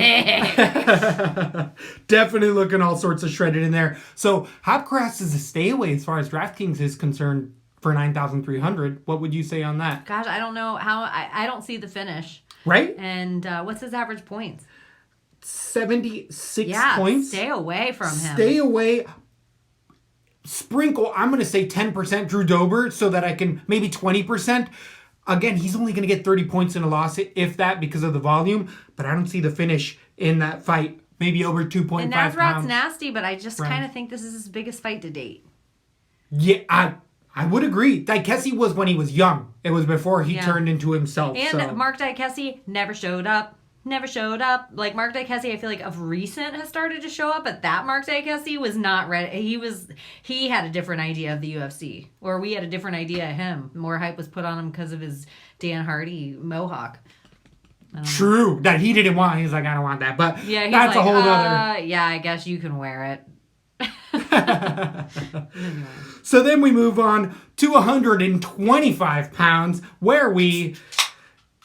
Speaker 2: definitely looking all sorts of shredded in there. So, Hapcras is a stay away as far as DraftKings is concerned. For 9,300, what would you say on that?
Speaker 3: Gosh, I don't know how. I don't see the finish.
Speaker 2: Right?
Speaker 3: And what's his average points?
Speaker 2: 76 points.
Speaker 3: Stay away from him.
Speaker 2: Stay away. Sprinkle, I'm going to say 10% Drew Dober so that I can, maybe 20%. Again, he's only going to get 30 points in a loss, if that, because of the volume. But I don't see the finish in that fight. Maybe over 2.5 pounds.
Speaker 3: And Nasrat's nasty, but I just kind of think this is his biggest fight to date.
Speaker 2: Yeah, I would agree. Diakese was when he was young. It was before he turned into himself.
Speaker 3: And Mark Diakese never showed up. Like, Mark Diakese, I feel like of recent has started to show up, but that Mark Diakese was not ready. He had a different idea of the UFC. Or we had a different idea of him. More hype was put on him because of his Dan Hardy mohawk.
Speaker 2: True. That he didn't want. He's like, I don't want that. But
Speaker 3: yeah,
Speaker 2: that's like, a whole other...
Speaker 3: Yeah, I guess you can wear it. Anyway.
Speaker 2: So then we move on to 125 pounds, where we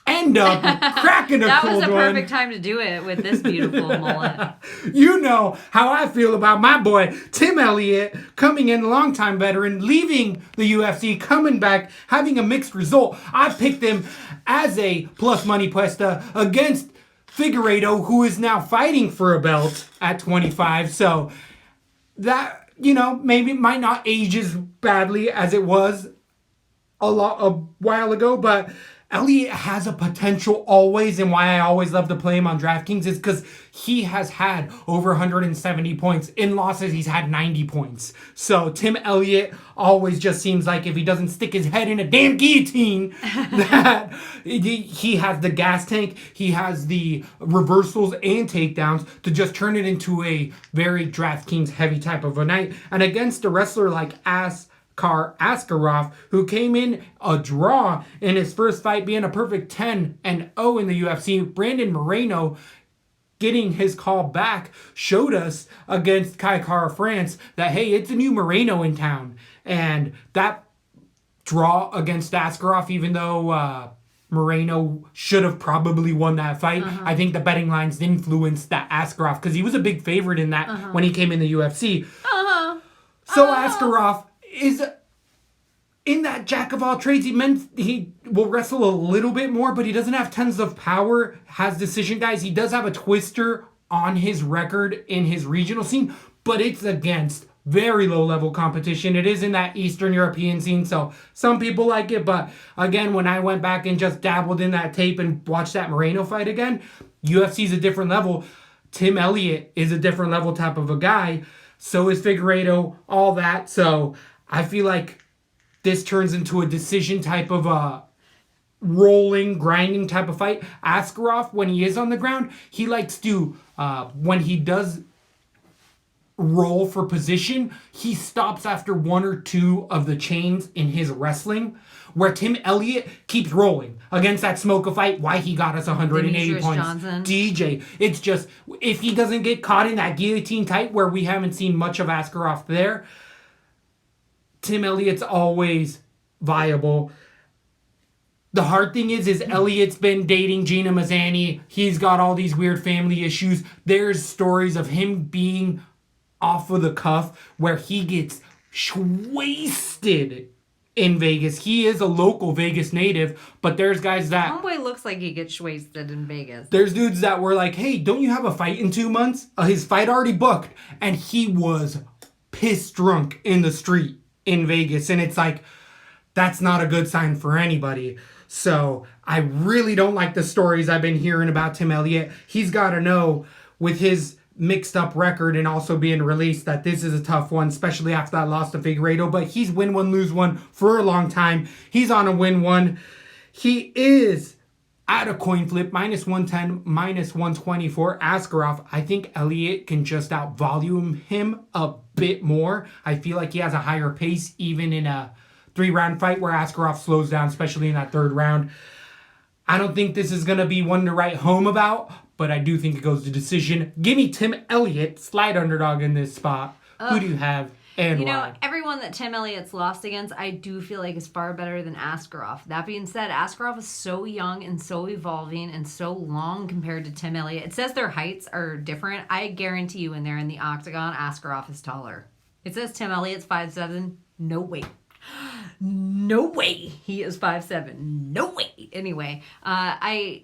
Speaker 2: end up cracking a
Speaker 3: That
Speaker 2: cold
Speaker 3: was the
Speaker 2: one.
Speaker 3: perfect time to do it with this beautiful mullet.
Speaker 2: You know how I feel about my boy Tim Elliott, coming in, longtime veteran, leaving the UFC, coming back, having a mixed result. I picked him as a plus money puesta against Figueiredo, who is now fighting for a belt at 25. So that, maybe might not age as badly as it was a while ago, but Elliott has a potential always, and why I always love to play him on DraftKings is because he has had over 170 points. In losses, he's had 90 points. So Tim Elliott always just seems like if he doesn't stick his head in a damn guillotine, that he has the gas tank, he has the reversals and takedowns to just turn it into a very DraftKings heavy type of a night. And against a wrestler like Askarov, who came in a draw in his first fight, being a perfect 10-0 in the UFC. Brandon Moreno getting his call back showed us against Kai Kara France that, hey, it's a new Moreno in town. And that draw against Askarov, even though Moreno should have probably won that fight, I think the betting lines influenced that Askarov, because he was a big favorite in that when he came in the UFC. So Askarov is in that jack of all trades. He will wrestle a little bit more, but he doesn't have tons of power, has decision guys. He does have a twister on his record in his regional scene, but it's against very low level competition. It is in that Eastern European scene, so some people like it, but again, when I went back and just dabbled in that tape and watched that Moreno fight again, UFC is a different level. Tim Elliott is a different level type of a guy. So is Figueiredo, all that. So I feel like this turns into a decision type of a rolling, grinding type of fight. Askarov, when he is on the ground, he likes to, when he does roll for position, he stops after one or two of the chains in his wrestling, where Tim Elliott keeps rolling against that Smoker fight. Why he got us 180
Speaker 3: Demetrius
Speaker 2: points.
Speaker 3: Johnson.
Speaker 2: DJ. It's just, if he doesn't get caught in that guillotine tight, where we haven't seen much of Askarov there, Tim Elliott's always viable. The hard thing is Elliott's been dating Gina Mazzani. He's got all these weird family issues. There's stories of him being off of the cuff where he gets wasted in Vegas. He is a local Vegas native, but there's guys that...
Speaker 3: Homeboy looks like he gets wasted in Vegas.
Speaker 2: There's dudes that were like, hey, don't you have a fight in 2 months? His fight already booked. And he was pissed drunk in the street in Vegas. And it's like, that's not a good sign for anybody. So I really don't like the stories I've been hearing about Tim Elliott. He's got to know, with his mixed up record and also being released, that this is a tough one, especially after that loss to Figueiredo. But he's win one, lose one for a long time. He's on a win one. He is at a coin flip, minus 110, minus 120 for Askarov. I think Elliott can just out-volume him a bit more. I feel like he has a higher pace even in a 3-round fight where Askarov slows down, especially in that 3rd round. I don't think this is going to be one to write home about, but I do think it goes to decision. Give me Tim Elliott, slight underdog in this spot. Who do you have and why?
Speaker 3: Everyone that Tim Elliott's lost against, I do feel like is far better than Askarov. That being said, Askarov is so young and so evolving and so long compared to Tim Elliott. It says their heights are different. I guarantee you when they're in the octagon, Askarov is taller. It says Tim Elliott's 5'7". No way. No way he is 5'7". No way. Anyway, I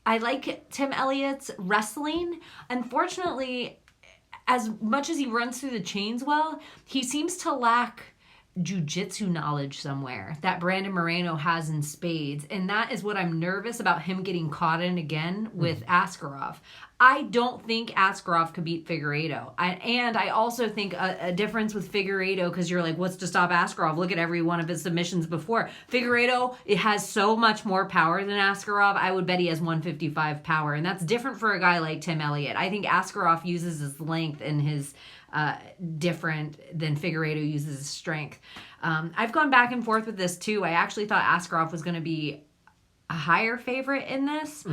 Speaker 3: like Tim Elliott's wrestling. Unfortunately, as much as he runs through the chains well, he seems to lack jiu-jitsu knowledge somewhere that Brandon Moreno has in spades. And that is what I'm nervous about him getting caught in again with Askarov. I don't think Askarov could beat Figueiredo. I also think a difference with Figueiredo, because you're like, what's to stop Askarov? Look at every one of his submissions before. Figueiredo, it has so much more power than Askarov. I would bet he has 155 power, and that's different for a guy like Tim Elliott. I think Askarov uses his length and his different than Figueiredo uses his strength. I've gone back and forth with this too. I actually thought Askarov was going to be a higher favorite in this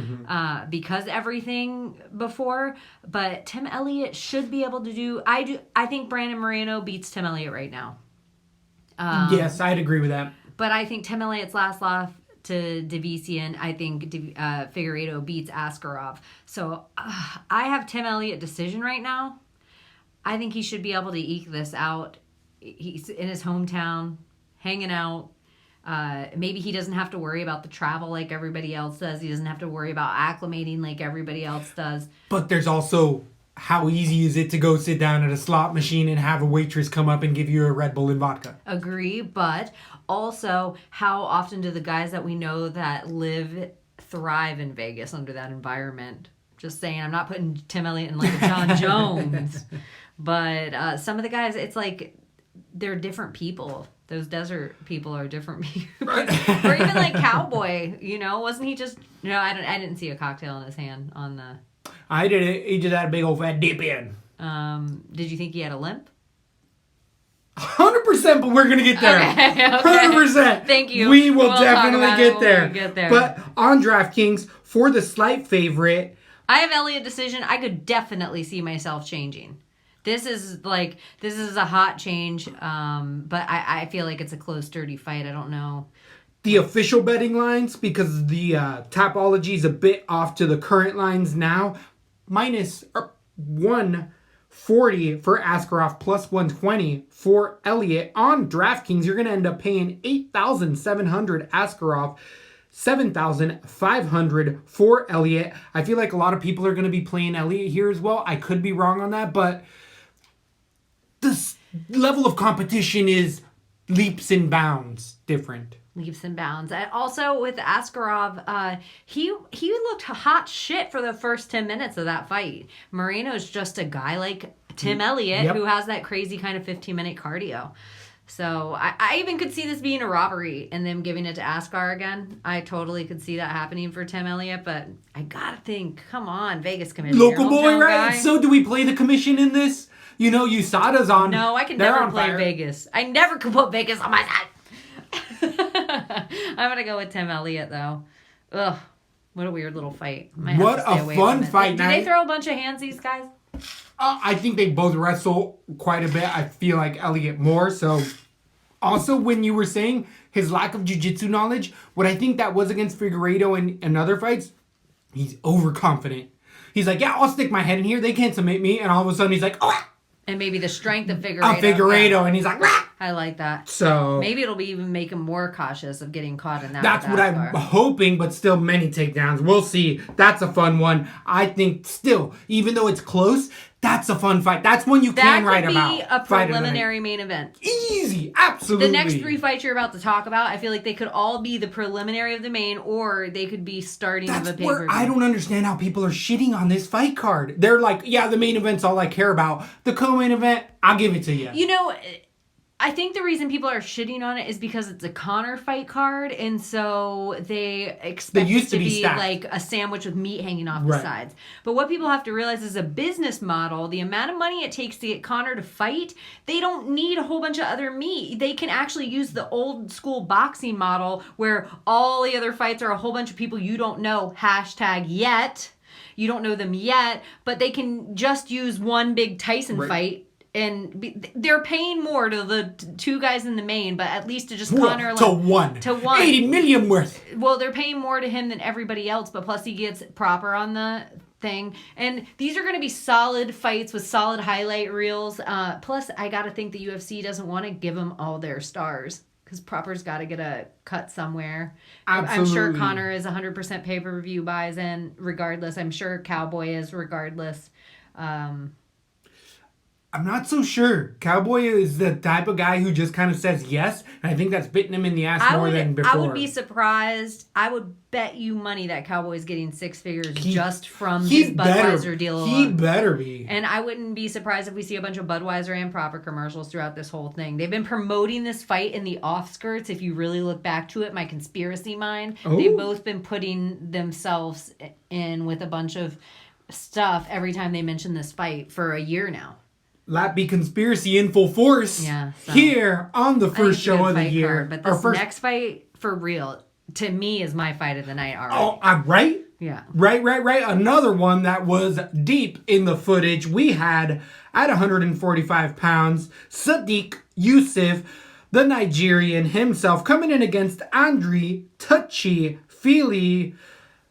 Speaker 3: because everything before. But Tim Elliott should be able to do. I think Brandon Moreno beats Tim Elliott right now.
Speaker 2: Yes, I'd agree with that.
Speaker 3: But I think Tim Elliott's last loss to Davisian, I think Figueiredo beats Askarov. So I have Tim Elliott decision right now. I think he should be able to eke this out. He's in his hometown, hanging out. Maybe he doesn't have to worry about the travel like everybody else does. He doesn't have to worry about acclimating like everybody else does.
Speaker 2: But there's also, how easy is it to go sit down at a slot machine and have a waitress come up and give you a Red Bull and vodka?
Speaker 3: Agree, but also, how often do the guys that we know that thrive in Vegas under that environment? Just saying, I'm not putting Tim Elliott in like a John Jones. But some of the guys, it's like they're different people. Those desert people are different people. Or even like Cowboy, wasn't he just... No, I didn't see a cocktail in his hand on the...
Speaker 2: I did it. He just had a big old fat dip in.
Speaker 3: Did you think he had a limp?
Speaker 2: 100%, but we're going to get there.
Speaker 3: Okay.
Speaker 2: 100%.
Speaker 3: Thank you.
Speaker 2: We will
Speaker 3: We'll
Speaker 2: definitely get there.
Speaker 3: Get there.
Speaker 2: But on DraftKings, for the slight favorite...
Speaker 3: I have Elliott decision. I could definitely see myself changing. This is a hot change, but I feel like it's a close, dirty fight. I don't know.
Speaker 2: The official betting lines, because the Tapology is a bit off to the current lines now, minus 140 for Askarov, plus 120 for Elliott. On DraftKings, you're going to end up paying $8,700 Askarov, $7,500 for Elliott. I feel like a lot of people are going to be playing Elliott here as well. I could be wrong on that, but this level of competition is leaps and bounds different.
Speaker 3: Leaps and bounds. And also with Askarov, he looked hot shit for the first 10 minutes of that fight. Moreno's just a guy like Tim Elliott who has that crazy kind of 15-minute cardio. So I even could see this being a robbery and them giving it to Askar again. I totally could see that happening for Tim Elliott, but I gotta think, come on, Vegas commission.
Speaker 2: Local boy, right? Guy. So do we play the commission in this? USADA's on.
Speaker 3: No, I can never play Vegas. I never could put Vegas on my side. I'm gonna go with Tim Elliott though. Ugh, what a weird little fight.
Speaker 2: What a fun fight!
Speaker 3: Do they throw a bunch of hands, these guys?
Speaker 2: I think they both wrestle quite a bit. I feel like Elliott more. So, also when you were saying his lack of jiu-jitsu knowledge, what I think that was against Figueiredo and other fights, he's overconfident. He's like, yeah, I'll stick my head in here. They can't submit me. And all of a sudden he's like, oh.
Speaker 3: And maybe the strength of Figueiredo.
Speaker 2: Figueiredo, and he's like, rah!
Speaker 3: I like that.
Speaker 2: So
Speaker 3: maybe it'll even make him more cautious of getting caught in that.
Speaker 2: That's what I'm hoping, but still many takedowns. We'll see. That's a fun one. I think still, even though it's close, that's a fun fight. That's one you can write about.
Speaker 3: That could be a preliminary main event.
Speaker 2: Easy, absolutely.
Speaker 3: The next 3 fights you're about to talk about, I feel like they could all be the preliminary of the main, or they could be starting of a pay-per-view.
Speaker 2: I don't understand how people are shitting on this fight card. They're like, yeah, the main event's all I care about. The co-main event, I'll give it to you.
Speaker 3: I think the reason people are shitting on it is because it's a Conor fight card, and so they expect it to be like a sandwich with meat hanging off the sides. But what people have to realize is a business model, the amount of money it takes to get Conor to fight, they don't need a whole bunch of other meat. They can actually use the old school boxing model where all the other fights are a whole bunch of people you don't know, #yet. You don't know them yet, but they can just use one big Tyson fight. And they're paying more to the 2 guys in the main, but at least to just Conor...
Speaker 2: To one. 80 million worth.
Speaker 3: Well, they're paying more to him than everybody else, but plus he gets proper on the thing. And these are going to be solid fights with solid highlight reels. Plus, I got to think the UFC doesn't want to give them all their stars, because proper's got to get a cut somewhere.
Speaker 2: Absolutely.
Speaker 3: I'm sure Conor is 100% pay-per-view buys in regardless. I'm sure Cowboy is regardless.
Speaker 2: I'm not so sure. Cowboy is the type of guy who just kind of says yes, and I think that's bitten him in the ass more than before.
Speaker 3: I would be surprised. I would bet you money that Cowboy's getting 6 figures just from his Budweiser deal alone.
Speaker 2: He better be.
Speaker 3: And I wouldn't be surprised if we see a bunch of Budweiser and proper commercials throughout this whole thing. They've been promoting this fight in the offskirts. If you really look back to it, my conspiracy mind, they've both been putting themselves in with a bunch of stuff every time they mention this fight for a year now.
Speaker 2: LaTB conspiracy in full force.
Speaker 3: Yeah.
Speaker 2: Here on the first show of the year.
Speaker 3: But this next fight, for real, to me, is my fight of the night already.
Speaker 2: Oh, right?
Speaker 3: Yeah.
Speaker 2: Right. Another one that was deep in the footage we had at 145 pounds, Sadiq Yusuff, the Nigerian himself, coming in against Andre Touchy Fili.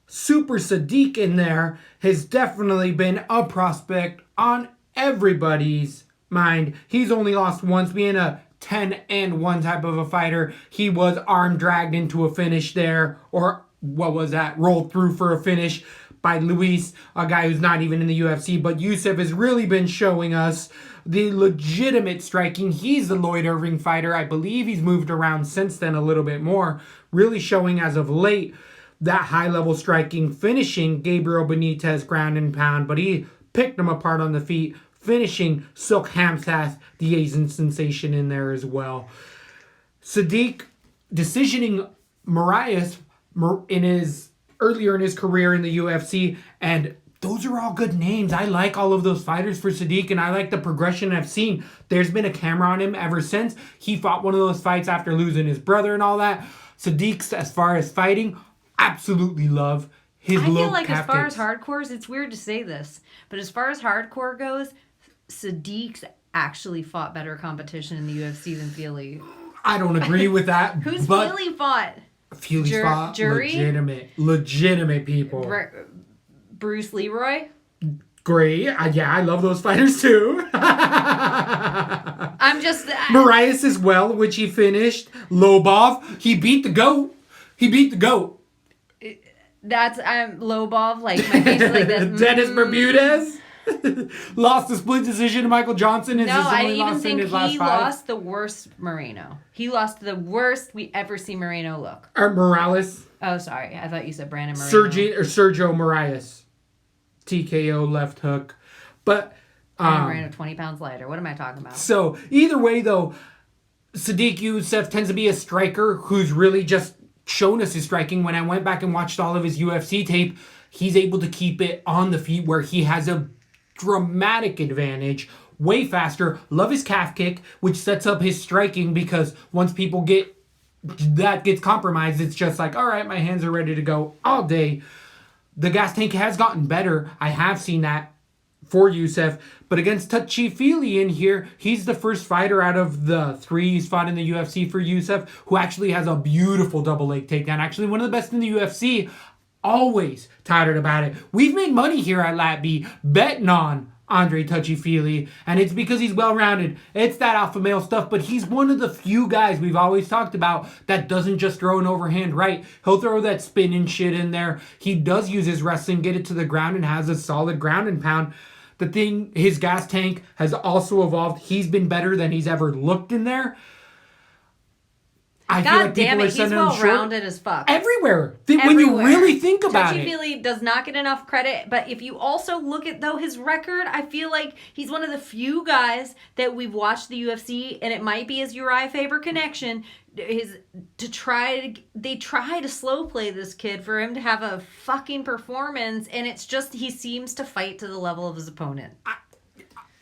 Speaker 2: Super Sadiq in there has definitely been a prospect on everybody's mind. He's only lost once, being a 10-1 type of a fighter. He was arm dragged into a finish there, or what was that? Rolled through for a finish by Luis, a guy who's not even in the UFC. But Yusuff has really been showing us the legitimate striking. He's the Lloyd Irving fighter. I believe he's moved around since then a little bit more. Really showing as of late that high-level striking, finishing Gabriel Benitez ground and pound. But he picked him apart on the feet, finishing Silk Hamsath, the Asian sensation, in there as well. Sadiq decisioning Marias earlier in his career in the UFC, and those are all good names. I like all of those fighters for Sadiq, and I like the progression I've seen. There's been a camera on him ever since. He fought one of those fights after losing his brother and all that. Sadiq's, as far as fighting, absolutely love his low
Speaker 3: I feel like as far
Speaker 2: kicks.
Speaker 3: as hardcores, it's weird to say this, but as far as hardcore goes, Sadiq's actually fought better competition in the UFC than Fili.
Speaker 2: I don't agree with that.
Speaker 3: Who's
Speaker 2: but
Speaker 3: Fili fought?
Speaker 2: Fili's fought
Speaker 3: Jury?
Speaker 2: legitimate people.
Speaker 3: Bruce Leroy?
Speaker 2: Great. Yeah, I love those fighters too.
Speaker 3: I'm just...
Speaker 2: Marias as well, which he finished. Lobov, he beat the GOAT.
Speaker 3: That's Lobov, like my face is like this.
Speaker 2: Dennis Bermudez lost the split decision to Michael Johnson.
Speaker 3: No, I even think he lost the worst Moreno. He lost the worst we ever see Moreno look.
Speaker 2: Or Morales.
Speaker 3: Oh, sorry. I thought you said Brandon Moreno.
Speaker 2: Sergio Marias. TKO left hook. But
Speaker 3: Brandon Moreno 20 pounds lighter. What am I talking about?
Speaker 2: So either way though, Sadiq Yusuff tends to be a striker who's really just shown us his striking. When I went back and watched all of his UFC tape, he's able to keep it on the feet where he has a dramatic advantage, way faster. Love his calf kick, which sets up his striking, because once people gets compromised, it's just like, all right, my hands are ready to go all day. The gas tank has gotten better. I have seen that for Yusuff. But against Touchy Fili in here, he's the first fighter out of the 3 he's fought in the UFC for Yusuff who actually has a beautiful double leg takedown. Actually, one of the best in the UFC. Always touted about it. We've made money here at LaTB betting on Andre Touchy Fili, and it's because he's well-rounded. It's that alpha male stuff, but he's one of the few guys we've always talked about that doesn't just throw an overhand right. He'll throw that spin and shit in there. He does use his wrestling, get it to the ground, and has a solid ground and pound. The thing, his gas tank has also evolved. He's been better than he's ever looked in there. I feel like people are sending him short.
Speaker 3: He's well-rounded as fuck.
Speaker 2: Everywhere. When you really think about
Speaker 3: Touchy
Speaker 2: it.
Speaker 3: Fili does not get enough credit, but if you also look at, though, his record, I feel like he's one of the few guys that we've watched the UFC, and it might be his Uriah Faber connection, they try to slow play this kid for him to have a fucking performance, and it's just he seems to fight to the level of his opponent.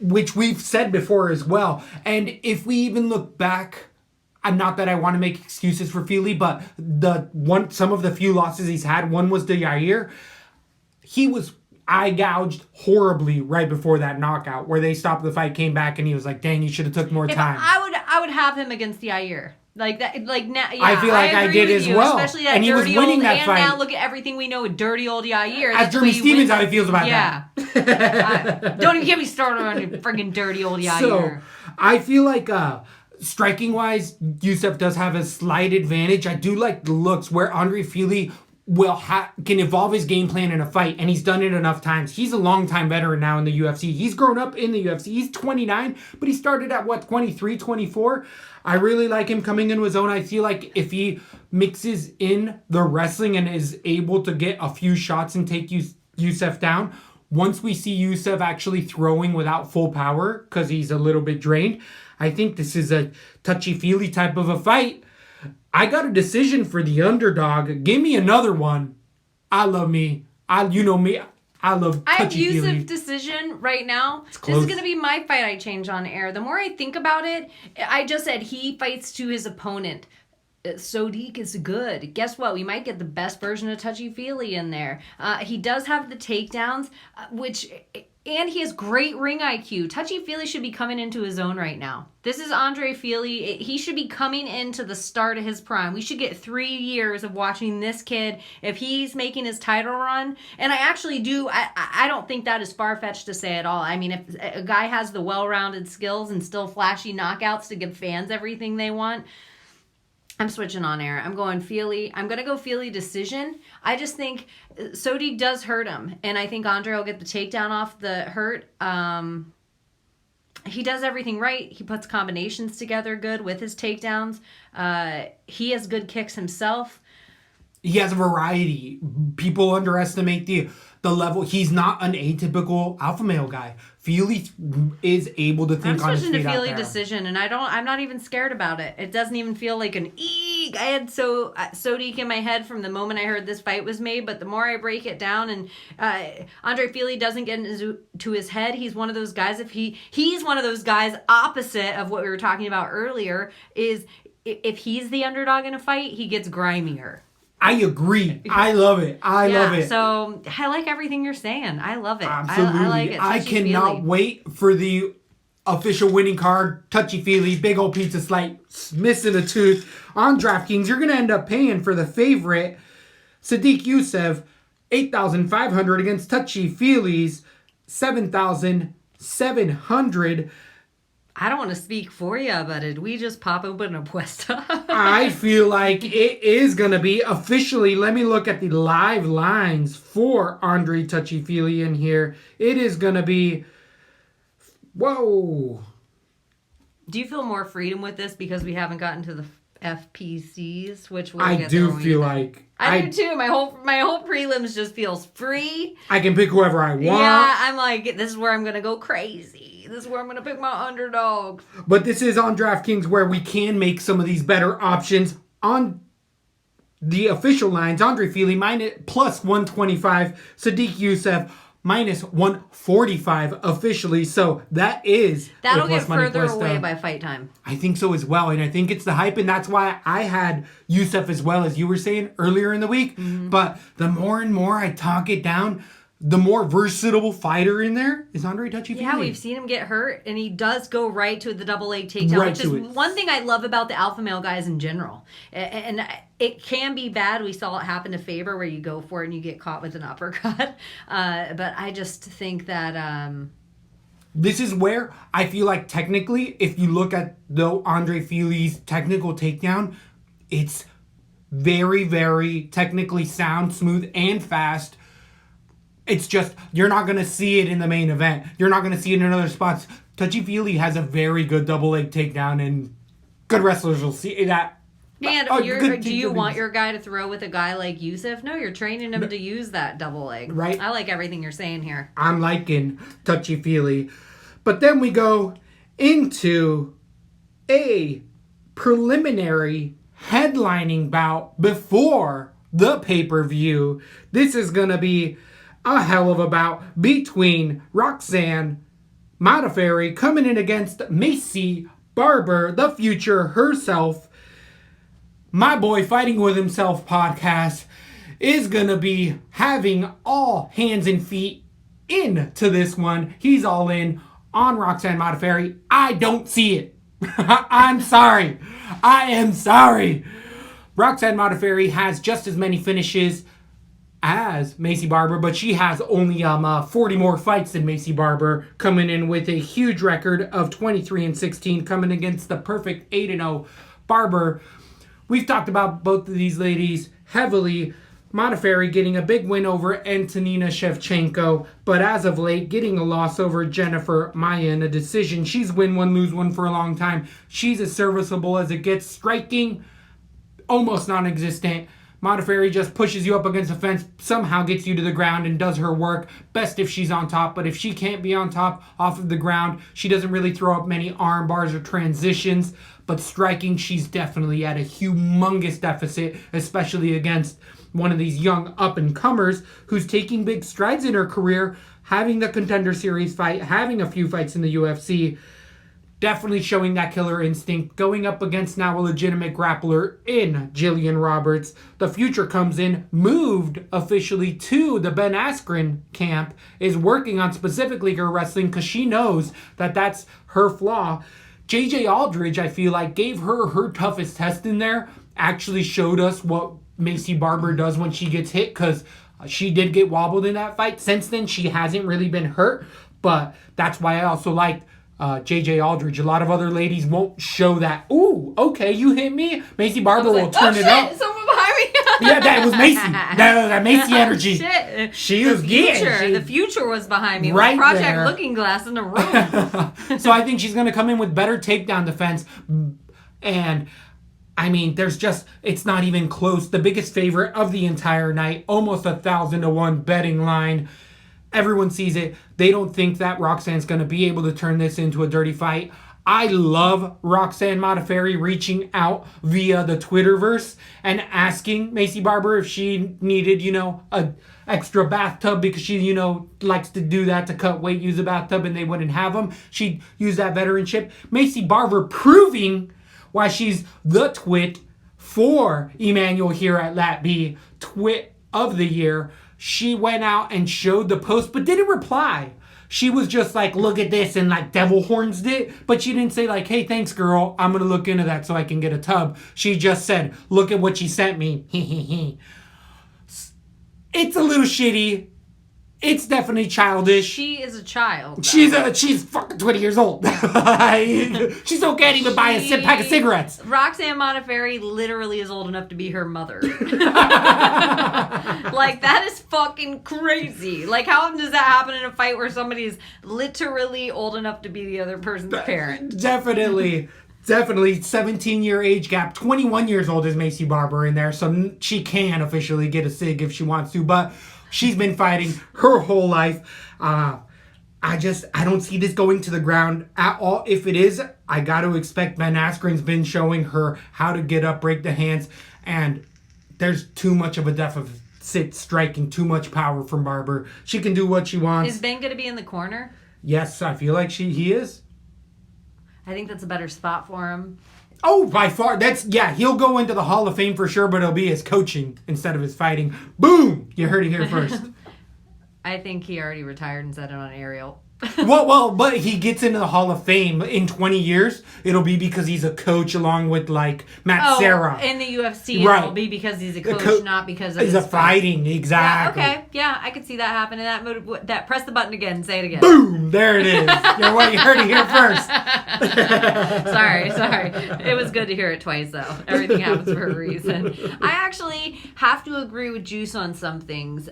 Speaker 2: Which we've said before as well. And if we even look back, not that I want to make excuses for Fili, but some of the few losses he's had, one was to Yair. He was eye gouged horribly right before that knockout, where they stopped the fight, came back, and he was like, "Dang, you should have took more time."
Speaker 3: I would have him against Yair. Like that, like now. Yeah,
Speaker 2: I feel like I did as well.
Speaker 3: Especially that
Speaker 2: and he was winning that fight.
Speaker 3: And now look at everything we know with dirty old Yair.
Speaker 2: Ask Jeremy Stevens how he feels about
Speaker 3: that. Don't even get me started on freaking dirty old Yair.
Speaker 2: So I feel like striking wise, Yusuff does have a slight advantage. I do like the looks where Andre Fili can evolve his game plan in a fight, and he's done it enough times. He's a long-time veteran now in the UFC. He's grown up in the UFC. He's 29, but he started at, 23, 24? I really like him coming into his own. I feel like if he mixes in the wrestling and is able to get a few shots and take Yusuff down, once we see Yusuff actually throwing without full power, because he's a little bit drained, I think this is a Touchy Fili type of a fight. I got a decision for the underdog. Give me another one. I love me. You know me. I love Touchy Fili.
Speaker 3: I have Yusuff decision right now. This is going to be my fight I change on air. The more I think about it, I just said he fights to his opponent. Sodiq is good. Guess what? We might get the best version of Touchy Fili in there. He does have the takedowns, and he has great ring IQ. Touchy Fili should be coming into his own right now. This is Andre Fili. He should be coming into the start of his prime. We should get 3 years of watching this kid if he's making his title run. And I actually do. I don't think that is far-fetched to say at all. I mean, if a guy has the well-rounded skills and still flashy knockouts to give fans everything they want, I'm switching on air. I'm going Fili. I'm going to go Fili decision. I just think Sodiq does hurt him. And I think Andre will get the takedown off the hurt. He does everything right. He puts combinations together good with his takedowns. He has good kicks himself.
Speaker 2: He has a variety. People underestimate the level. He's not an atypical alpha male guy. Fili is able to think on his feet out there.
Speaker 3: I'm switching to Fili decision, and I'm not even scared about it. It doesn't even feel like an eek. I had Sodiq in my head from the moment I heard this fight was made, but the more I break it down, and Andre Fili doesn't get into his head. He's one of those guys. He's one of those guys opposite of what we were talking about earlier. Is if he's the underdog in a fight, he gets grimier.
Speaker 2: I agree. I love it. I love it.
Speaker 3: So I like everything you're saying. I love it.
Speaker 2: Absolutely.
Speaker 3: I like it.
Speaker 2: I cannot wait for the official winning card. Touchy Fili, big old pizza slice, missing a tooth. On DraftKings, you're going to end up paying for the favorite, Sodiq Yusuff, $8,500 against Touchy Fili's $7,700.
Speaker 3: I don't want to speak for you, but did we just pop open a puesta?
Speaker 2: I feel like it is going to be officially. Let me look at the live lines for Andre Touchy Fili in here. It is going to be. Whoa.
Speaker 3: Do you feel more freedom with this because we haven't gotten to the FPCs, which we'll
Speaker 2: I
Speaker 3: get
Speaker 2: do
Speaker 3: there
Speaker 2: feel like
Speaker 3: I do too. My whole prelims just feels free.
Speaker 2: I can pick whoever I want.
Speaker 3: Yeah, I'm like, this is where I'm going to go crazy. This is where I'm going to pick my underdogs.
Speaker 2: But this is on DraftKings where we can make some of these better options. On the official lines, Andre Fili plus 125, Sodiq Yusuff minus 145 officially. So that'll
Speaker 3: get further away by fight time.
Speaker 2: I think so as well. And I think it's the hype. And that's why I had Yusuff as well, as you were saying earlier in the week. Mm-hmm. But the more and more I talk it down, the more versatile fighter in there is Andre Touchy Fili.
Speaker 3: Yeah, we've seen him get hurt, and he does go right to the double leg takedown, which is one thing I love about the alpha male guys in general. And it can be bad. We saw it happen to Faber, where you go for it and you get caught with an uppercut. But I just think that
Speaker 2: this is where I feel like technically, if you look at the Andre Fili's technical takedown, it's very, very technically sound, smooth, and fast. It's just, you're not going to see it in the main event. You're not going to see it in other spots. Touchy Fili has a very good double leg takedown, and good wrestlers will see that.
Speaker 3: And do you want your guy to throw with a guy like Yusuff? No, you're training him to use that double leg.
Speaker 2: Right.
Speaker 3: I like everything you're saying here.
Speaker 2: I'm liking Touchy Fili. But then we go into a preliminary headlining bout before the pay-per-view. This is going to be a hell of a bout between Roxanne Modafferi coming in against Macy Barber, the future herself. My Boy Fighting With Himself podcast is going to be having all hands and feet into this one. He's all in on Roxanne Modafferi. I don't see it. I'm sorry. I am sorry. Roxanne Modafferi has just as many finishes as Macy Barber, but she has only 40 more fights than Macy Barber, coming in with a huge record of 23-16, coming against the perfect 8-0 Barber. We've talked about both of these ladies heavily. Modafferi getting a big win over Antonina Shevchenko, but as of late getting a loss over Jennifer Maia in a decision. She's win one, lose one for a long time. She's as serviceable as it gets. Striking, almost non-existent. Modafferi just pushes you up against the fence, somehow gets you to the ground and does her work. Best if she's on top, but if she can't be on top off of the ground, she doesn't really throw up many arm bars or transitions. But striking, she's definitely at a humongous deficit, especially against one of these young up-and-comers who's taking big strides in her career, having the Contender Series fight, having a few fights in the UFC. Definitely showing that killer instinct. Going up against now a legitimate grappler in Jillian Roberts. The Future comes in, moved officially to the Ben Askren camp, is working on specifically her wrestling because she knows that that's her flaw. JJ Aldridge, I feel like, gave her toughest test in there. Actually showed us what Macy Barber does when she gets hit, because she did get wobbled in that fight. Since then, she hasn't really been hurt, but that's why I also liked JJ Aldridge. A lot of other ladies won't show that. Ooh, okay, you hit me. Macy Barber will turn it up.
Speaker 3: Someone behind me.
Speaker 2: Yeah, that was Macy. That Macy energy.
Speaker 3: Shit.
Speaker 2: She was
Speaker 3: The Future was behind me.
Speaker 2: Right
Speaker 3: with Project
Speaker 2: there.
Speaker 3: Looking Glass in the room.
Speaker 2: So I think she's going to come in with better takedown defense. And I mean, it's not even close. The biggest favorite of the entire night, almost 1,000-1 betting line. Everyone sees it. They don't think that Roxanne's going to be able to turn this into a dirty fight. I love Roxanne Modafferi reaching out via the Twitterverse and asking Macy Barber if she needed, a extra bathtub, because she, likes to do that to cut weight, use a bathtub, and they wouldn't have them. She'd use that veteranship. Macy Barber proving why she's the twit for Emmanuel here at LaTB, twit of the year. She went out and showed the post, but didn't reply. She was just like, look at this, and like devil horns it. But she didn't say like, hey, thanks, girl. I'm going to look into that so I can get a tub. She just said, look at what she sent me. It's a little shitty. It's definitely childish.
Speaker 3: She is a child,
Speaker 2: though. She's fucking 20 years old. She still can't even buy a pack of cigarettes.
Speaker 3: Roxanne Modafferi literally is old enough to be her mother. Like, that is fucking crazy. Like, how often does that happen in a fight where somebody is literally old enough to be the other person's parent?
Speaker 2: Definitely 17-year age gap. 21 years old is Macy Barber in there, so she can officially get a cig if she wants to, but she's been fighting her whole life. I don't see this going to the ground at all. If it is, I got to expect Ben Askren's been showing her how to get up, break the hands, and there's too much of a deficit striking, too much power from Barber. She can do what she wants.
Speaker 3: Is Ben going to be in the corner?
Speaker 2: Yes, I feel like he is.
Speaker 3: I think that's a better spot for him.
Speaker 2: Oh, by far. He'll go into the Hall of Fame for sure, but it'll be his coaching instead of his fighting. Boom! You heard it here first.
Speaker 3: I think he already retired and said it on aerial.
Speaker 2: Well, but he gets into the Hall of Fame in 20 years. It'll be because he's a coach along with, like, Matt Serra.
Speaker 3: In the UFC,
Speaker 2: right.
Speaker 3: It'll be because he's a coach, not because of his
Speaker 2: fighting. Exactly.
Speaker 3: Yeah, okay. Yeah, I could see that happening. That press the button again. Say it again.
Speaker 2: Boom! There it is. You heard it here first.
Speaker 3: Sorry. It was good to hear it twice, though. Everything happens for a reason. I actually have to agree with Juice on some things.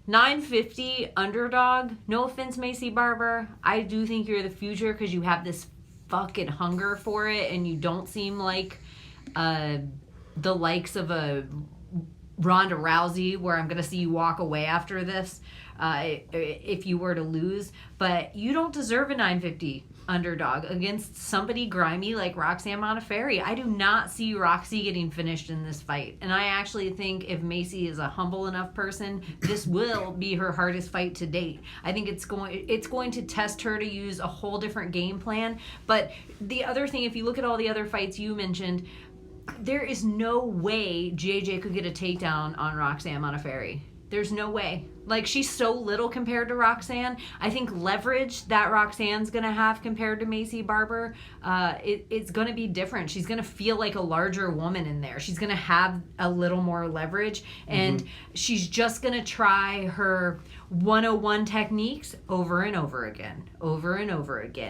Speaker 3: 950 underdog. No offense, Macy Barber. I do think you're the future because you have this fucking hunger for it, and you don't seem like the likes of a Ronda Rousey, where I'm going to see you walk away after this if you were to lose. But you don't deserve a 950 underdog against somebody grimy like Roxanne Modafferi. I do not see Roxy getting finished in this fight. And I actually think if Macy is a humble enough person, this will be her hardest fight to date. I think it's going to test her to use a whole different game plan. But the other thing, if you look at all the other fights you mentioned, there is no way JJ could get a takedown on Roxanne Modafferi. There's no way. Like, she's so little compared to Roxanne. I think leverage that Roxanne's going to have compared to Macy Barber, it's going to be different. She's going to feel like a larger woman in there. She's going to have a little more leverage, and she's just going to try her 101 techniques over and over again.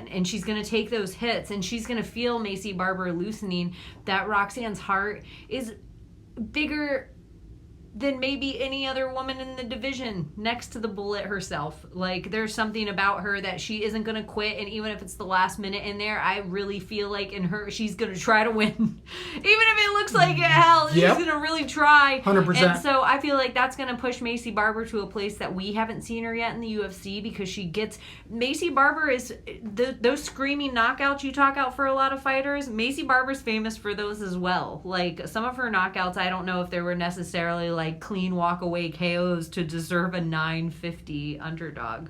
Speaker 3: And she's going to take those hits, and she's going to feel Macy Barber loosening. That Roxanne's heart is bigger than maybe any other woman in the division next to the Bullet herself. Like, there's something about her that she isn't going to quit, and even if it's the last minute in there, I really feel like in her, she's going to try to win. Even if it looks like hell, she's going to really try.
Speaker 2: 100%.
Speaker 3: And so I feel like that's going to push Macy Barber to a place that we haven't seen her yet in the UFC, because Macy Barber is, those screaming knockouts you talk out for a lot of fighters, Macy Barber's famous for those as well. Like, some of her knockouts, I don't know if they were necessarily like clean walk away KOs to deserve a 950 underdog.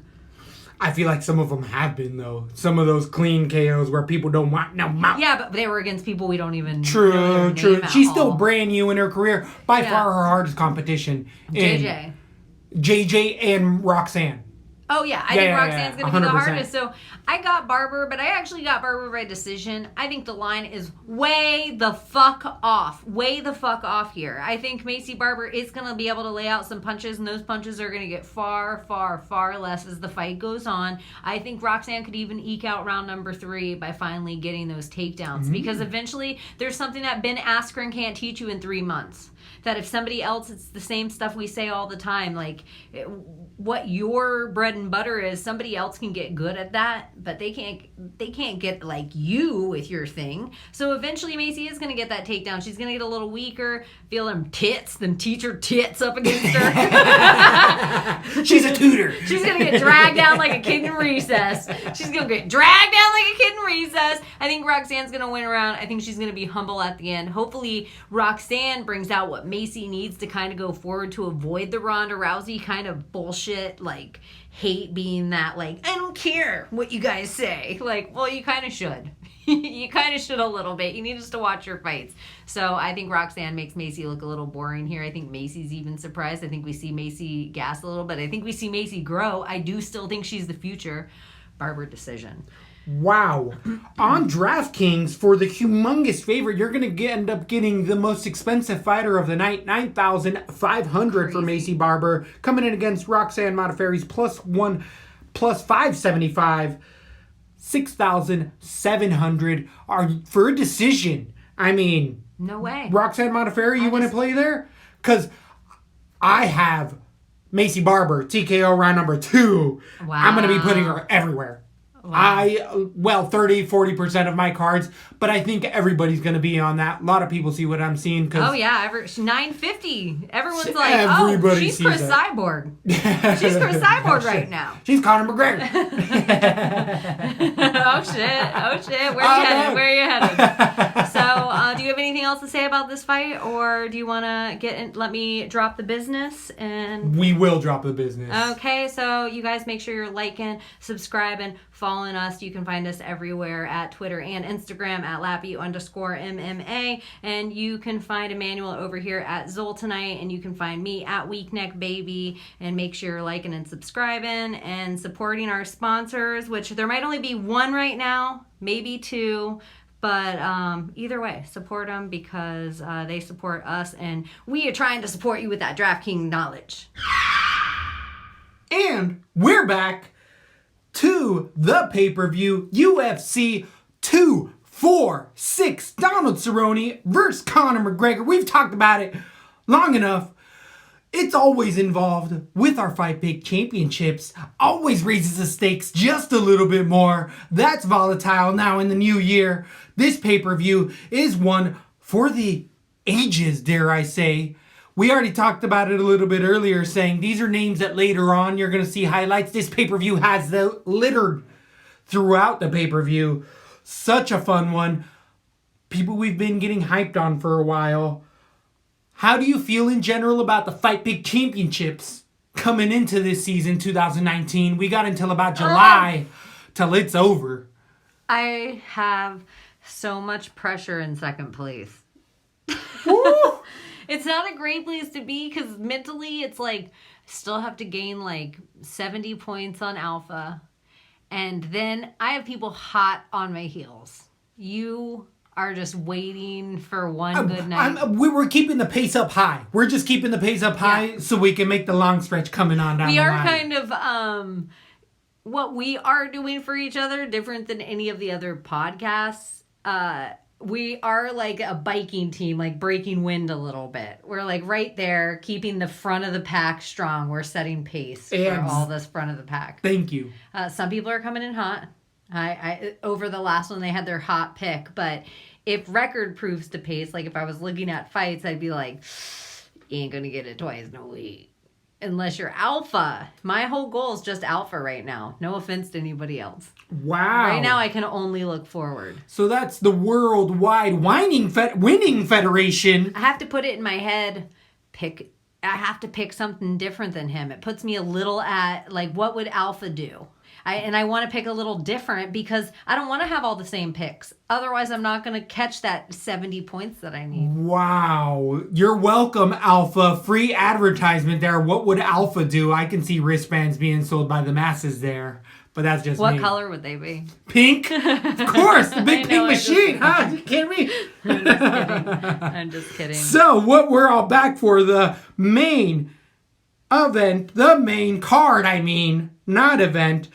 Speaker 2: I feel like some of them have been, though. Some of those clean KOs where people don't want no mouth.
Speaker 3: Yeah, but they were against people we don't even
Speaker 2: True.
Speaker 3: know their name
Speaker 2: She's
Speaker 3: at
Speaker 2: still
Speaker 3: all.
Speaker 2: brand new in her career. By far her hardest competition. JJ and Roxanne.
Speaker 3: Oh, yeah. I think Roxanne's going to be the
Speaker 2: 100%.
Speaker 3: hardest. So I got Barber, but I actually got Barber by decision. I think the line is way the fuck off. Way the fuck off here. I think Macy Barber is going to be able to lay out some punches, and those punches are going to get far, far, far less as the fight goes on. I think Roxanne could even eke out round number 3 by finally getting those takedowns. Because eventually there's something that Ben Askren can't teach you in 3 months. That if somebody else, it's the same stuff we say all the time. Like, what your bread and butter is, somebody else can get good at that, but they can't get like you with your thing. So eventually Macy is going to get that takedown. She's going to get a little weaker, feel them teacher tits up against her.
Speaker 2: She's a tutor.
Speaker 3: She's going to get dragged down like a kid in recess. She's going to get dragged down like a kid in recess. I think Roxanne's going to win around. I think she's going to be humble at the end. Hopefully Roxanne brings out what Macy needs to kind of go forward to avoid the Ronda Rousey kind of bullshit, like hate being that, like, I don't care what you guys say. Like, well, you kind of should. You kind of should a little bit. You need us to watch your fights. So I think Roxanne makes Macy look a little boring here. I think Macy's even surprised. I think we see Macy gas a little bit. I think we see Macy grow. I do still think she's the future. Barber decision.
Speaker 2: Wow. On DraftKings, for the humongous favorite, you're going to end up getting the most expensive fighter of the night, $9,500 for Macy Barber, coming in against Roxanne Modafferi's +1, +575, $6,700 for a decision. I mean,
Speaker 3: no way.
Speaker 2: Roxanne Modafferi, you want to play there? Because I have Macy Barber, TKO round number 2.
Speaker 3: Wow.
Speaker 2: I'm going to be putting her everywhere.
Speaker 3: Wow.
Speaker 2: 30-40% of my cards, but I think everybody's going to be on that. A lot of people see what I'm seeing.
Speaker 3: Oh, yeah. 950. Everyone's like,
Speaker 2: everybody
Speaker 3: she's Chris
Speaker 2: sees
Speaker 3: Cyborg. She's Chris Cyborg right now.
Speaker 2: She's Conor McGregor.
Speaker 3: Oh, shit. Where are you headed? So, do you have anything else to say about this fight, or do you want to let me drop the business? And
Speaker 2: we will drop the business.
Speaker 3: Okay, so you guys make sure you're liking, subscribing, following us. You can find us everywhere at Twitter and Instagram at @Lappy_MMA. And you can find Emmanuel over here at Zoltanite. And you can find me at Weakneck Baby. And make sure you're liking and subscribing and supporting our sponsors, which there might only be one right now, maybe 2. But either way, support them because they support us. And we are trying to support you with that DraftKings knowledge.
Speaker 2: And we're back to the pay-per-view UFC 246. Donald Cerrone versus Conor McGregor. We've talked about it long enough. It's always involved with our Fight Pick Championships. Always raises the stakes just a little bit more. That's volatile now in the new year. This pay-per-view is one for the ages, dare I say. We already talked about it a little bit earlier, saying these are names that later on you're going to see highlights. This pay-per-view has littered throughout the pay-per-view. Such a fun one. People we've been getting hyped on for a while. How do you feel in general about the Fight Pick Championships coming into this season, 2019? We got until about July till it's over.
Speaker 3: I have so much pressure in second place.
Speaker 2: Woo!
Speaker 3: It's not a great place to be because mentally it's like still have to gain like 70 points on alpha. And then I have people hot on my heels. You are just waiting for one good night.
Speaker 2: We're keeping the pace up high. We're just keeping the pace up high so we can make the long stretch coming on down the line.
Speaker 3: We are kind of what we are doing for each other different than any of the other podcasts. We are like a biking team, like breaking wind a little bit. We're like right there, keeping the front of the pack strong. We're setting pace for all this front of the pack.
Speaker 2: Thank you.
Speaker 3: Some people are coming in hot. I over the last one, they had their hot pick. But if record proves to pace, like if I was looking at fights, I'd be like, you ain't going to get it twice, no way. Unless you're alpha. My whole goal is just alpha right now. No offense to anybody else.
Speaker 2: Wow.
Speaker 3: Right now, I can only look forward.
Speaker 2: So that's the Worldwide Winning Federation.
Speaker 3: I have to put it in my head. I have to pick something different than him. It puts me a little at, like, what would Alpha do? I want to pick a little different because I don't want to have all the same picks. Otherwise, I'm not going to catch that 70 points that I need.
Speaker 2: Wow. You're welcome, Alpha. Free advertisement there. What would Alpha do? I can see wristbands being sold by the masses there. But that's just
Speaker 3: What
Speaker 2: me.
Speaker 3: color would they be?
Speaker 2: Pink? Of course. The big pink machine. Huh? You kidding me?
Speaker 3: I'm just kidding.
Speaker 2: So, what we're all back for, the main event, the main card, not event.